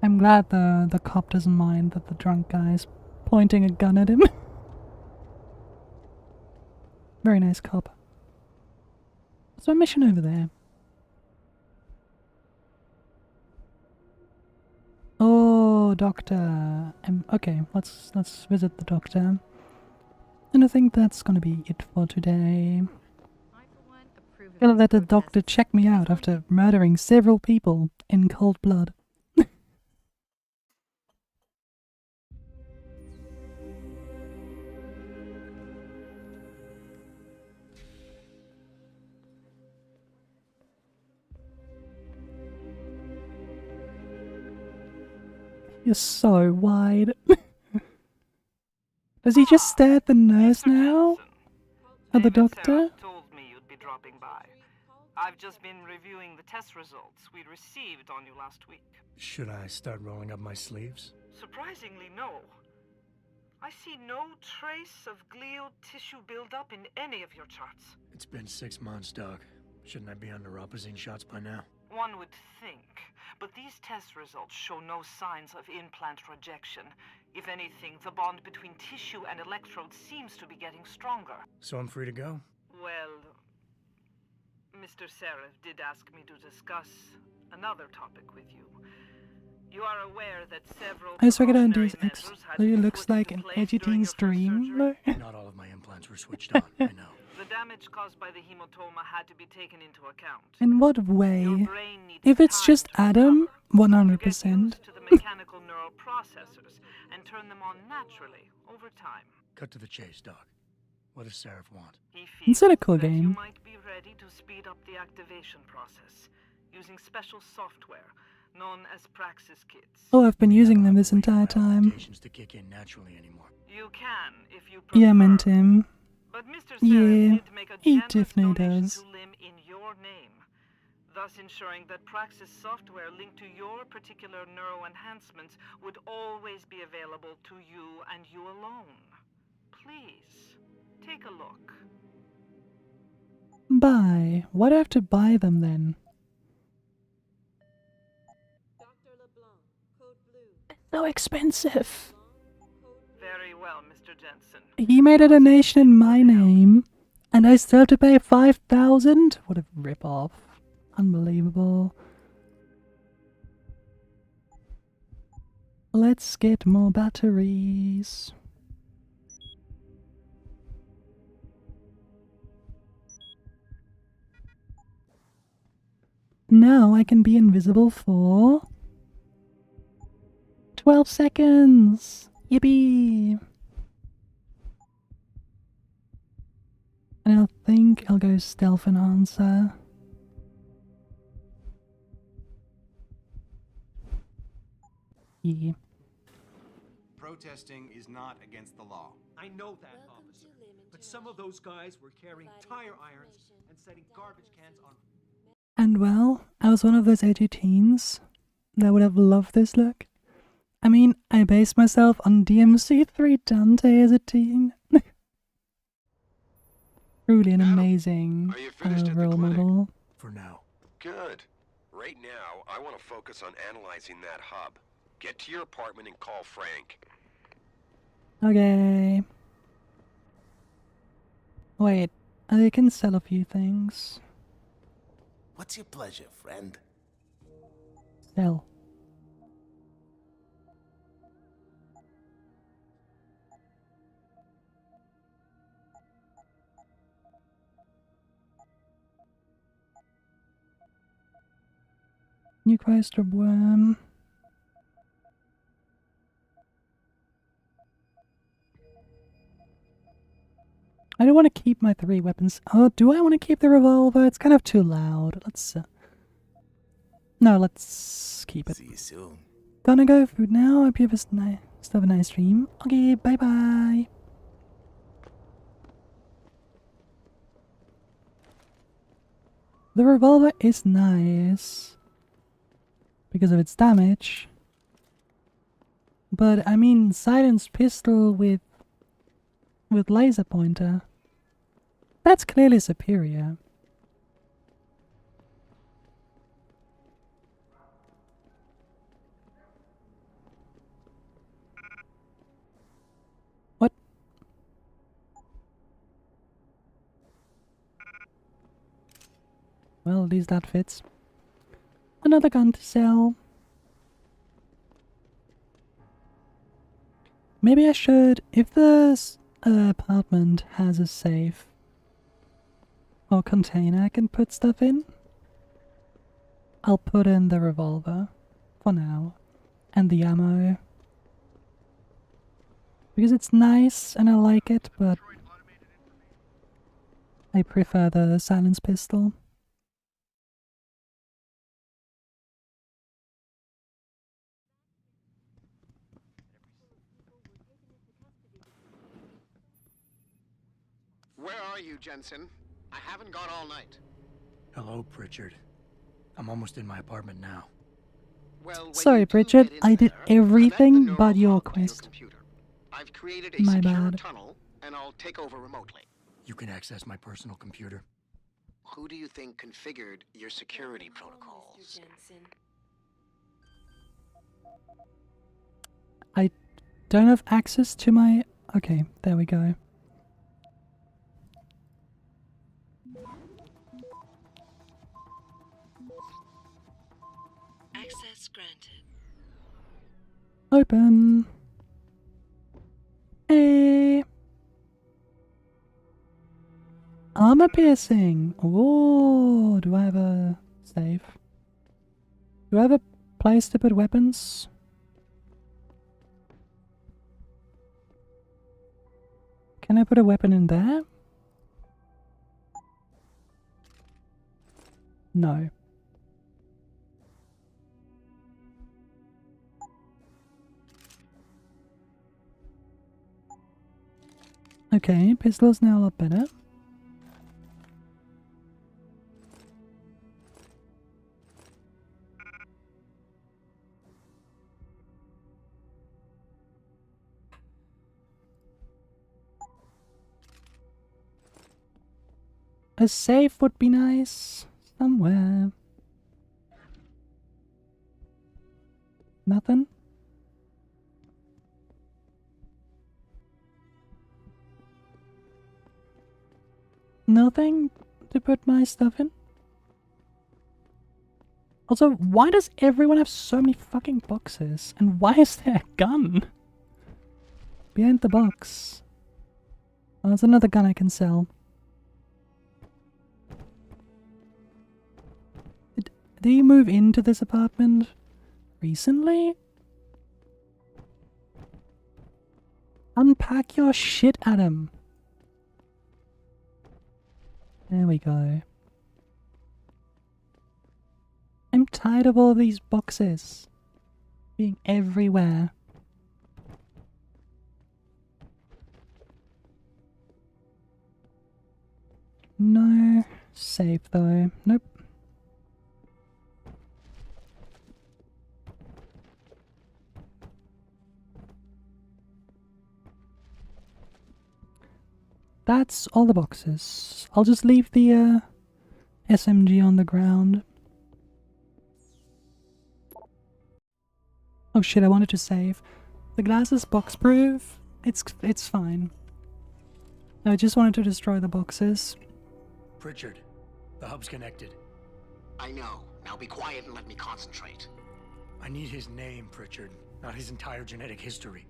I'm glad the cop doesn't mind that the drunk guy's pointing a gun at him. Very nice cop. What's my mission over there? Oh, doctor. Okay, let's visit the doctor. And I think that's gonna be it for today. Gonna let the doctor check me out after murdering several people in cold blood. You're so wide. Does he just stare at the nurse now? At the doctor? Told me you'd be dropping by. I've just been reviewing the test results we received on you last week. Should I start rolling up my sleeves? Surprisingly, no. I see no trace of glial tissue buildup in any of your charts. It's been 6 months, Doc. Shouldn't I be on neuropozyne shots by now? One would think, but these test results show no signs of implant rejection. If anything, the bond between tissue and electrodes seems to be getting stronger. So I'm free to go? Well, Mr. Seraph did ask me to discuss another topic with you. You are aware that several I just figured out Deus precautionary Ex measures had to be looks put like into an place edgy during teen's your first dream. surgery. Not all of my implants were switched on, I know. The damage caused by the hematoma had to be taken into account. In what way? If it's just Adam, 100%. To the mechanical neural processors and turn them on naturally over time. Cut to the chase, Doc. What does Seraph want? He It's feels a cool that you game. might be ready to speed up the activation process using special software known as Praxis kits. Oh, I've been using them this entire time. To kick in naturally anymore. You can if you prefer. Yeah, I meant him. But Mr. Seraph Yeah, did make a he generous definitely donation does. to Lim in your name. thus ensuring that Praxis software linked to your particular neuroenhancements would always be available to you and you alone. Please, take a look. Buy. Why do I have to buy them then? So expensive. Very well, Mr. Jensen. He made a donation in my name, and I still have to pay 5,000? What a rip-off. Unbelievable. Let's get more batteries. Now I can be invisible for 12 seconds. Yippee! And I think I'll go stealth enhancer. Yeah. Protesting is not against the law. I know that, officer. But some of those guys were carrying tire irons and setting garbage cans on. And well, I was one of those edgy teens that would have loved this look. I mean, I based myself on DMC3 Dante as a teen. Truly an amazing role model. For now. Good. Right now, I want to focus on analyzing that hub. Get to your apartment and call Frank. Okay. Wait, I can sell a few things. What's your pleasure, friend? Sell. New Chrysler worm. I don't want to keep my 3 weapons. Oh, do I want to keep the revolver? It's kind of too loud. Let's no, let's keep it. See you soon. Gonna go food now. Hope you have a nice stream. Okay, bye bye. The revolver is nice because of its damage. But I mean, silenced pistol with laser pointer. That's clearly superior. What? Well, at least that fits. Another gun to sell. Maybe I should, if the apartment has a safe or container I can put stuff in, I'll put in the revolver for now and the ammo because it's nice and I like it, but I prefer the silenced pistol. Where are you, Jensen? I haven't gone all night. Hello, Pritchard. I'm almost in my apartment now. Well, sorry, Pritchard, I did everything but your quest. I've created a My secure bad. tunnel, and I'll take over remotely. You can access my personal computer. Who do you think configured your security protocols? I don't have access to my... Okay, there we go. Access granted. Open. Hey. Armor piercing. Oh, do I have a safe? Do I have a place to put weapons? Can I put a weapon in there? No. Okay, pistol's now a lot better. A safe would be nice. Somewhere. Nothing? Nothing to put my stuff in? Also, why does everyone have so many fucking boxes? And why is there a gun? Behind the box. Oh, there's another gun I can sell. Did you move into this apartment recently? Unpack your shit, Adam. There we go. I'm tired of all these boxes being everywhere. No safe though. Nope. That's all the boxes. I'll just leave the SMG on the ground. Oh shit, I wanted to save. The glass is box-proof. It's fine. I just wanted to destroy the boxes. Pritchard, the hub's connected. I know. Now be quiet and let me concentrate. I need his name, Pritchard, not his entire genetic history.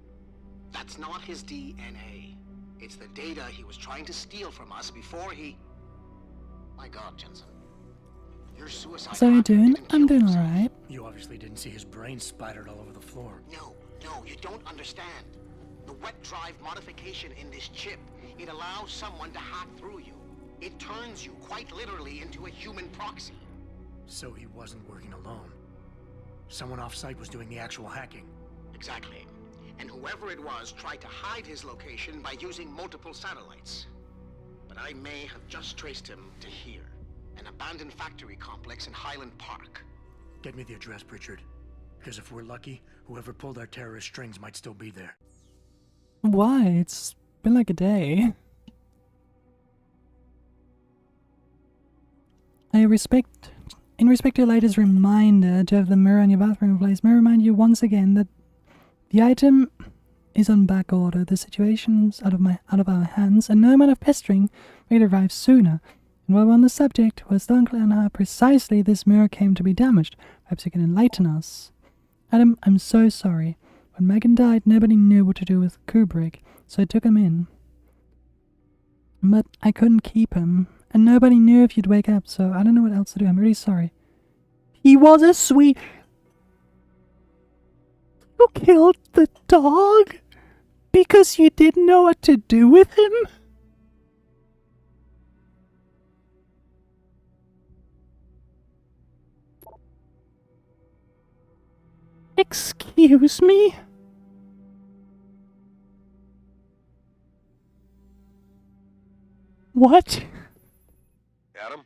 That's not his DNA. It's the data he was trying to steal from us before he... My God, Jensen. Your suicide... So you doing? I'm doing alright. You obviously didn't see his brain splattered all over the floor. No, you don't understand. The wet drive modification in this chip, it allows someone to hack through you. It turns you quite literally into a human proxy. So he wasn't working alone. Someone off-site was doing the actual hacking. Exactly. And whoever it was tried to hide his location by using multiple satellites. But I may have just traced him to here. An abandoned factory complex in Highland Park. Get me the address, Pritchard. Because if we're lucky, whoever pulled our terrorist strings might still be there. Why? It's been like a day. In respect to your latest reminder to have the mirror in your bathroom replaced, may I remind you once again that the item is on back order. The situation's out of our hands, and no amount of pestering may arrive sooner. And while we're on the subject, we're still unclear on how precisely this mirror came to be damaged. Perhaps you can enlighten us. Adam, I'm so sorry. When Megan died, nobody knew what to do with Kubrick, so I took him in. But I couldn't keep him, and nobody knew if you'd wake up, so I don't know what else to do. I'm really sorry. He was a sweet... You killed the dog? Because you didn't know what to do with him? Excuse me? What? Adam,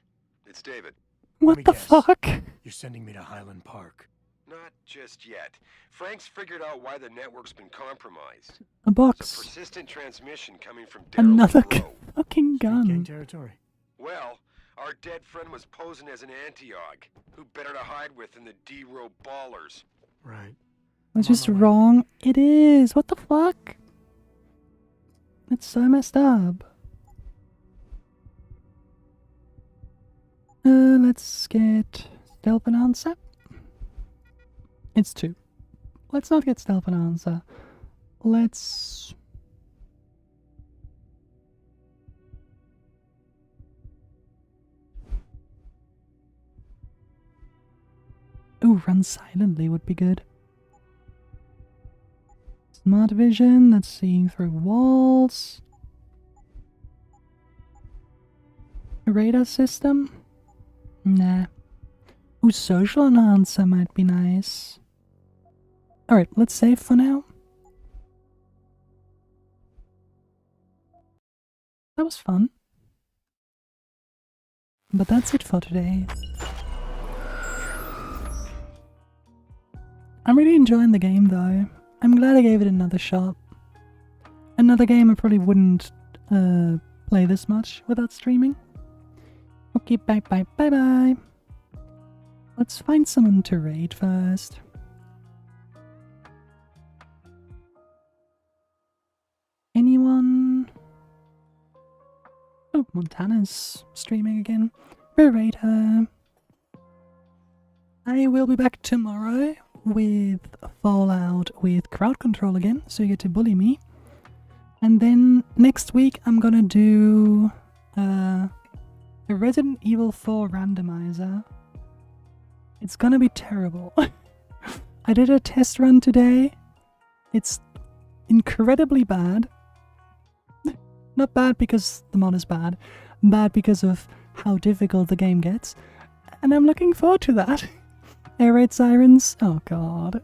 it's David. What the fuck? You're sending me to Highland Park. Not just yet. Frank's figured out why the network's been compromised. A box. It's a persistent transmission coming from Another Daryl's row. fucking gun. Gang territory. Well, our dead friend was posing as an anti-og. Who better to hide with than the D-row ballers? Right. That's just wrong. It is. What the fuck? That's so messed up. Let's get stealth and answer. It's 2. Let's not get stealth and answer. Let's... Ooh, run silently would be good. Smart vision, that's seeing through walls. A radar system? Nah. Ooh, social enhancer might be nice. Alright, let's save for now. That was fun. But that's it for today. I'm really enjoying the game though. I'm glad I gave it another shot. Another game I probably wouldn't play this much without streaming. Okay, bye. Let's find someone to raid first. Anyone? Oh, Montana's streaming again. We'll raid her. I will be back tomorrow with Fallout with crowd control again, so you get to bully me. And then next week I'm gonna do a Resident Evil 4 randomizer. It's gonna be terrible. I did a test run today. It's incredibly bad. Not bad because the mod is bad because of how difficult the game gets. And I'm looking forward to that. Air raid sirens? Oh god.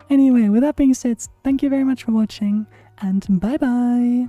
Anyway, with that being said, thank you very much for watching, and bye bye!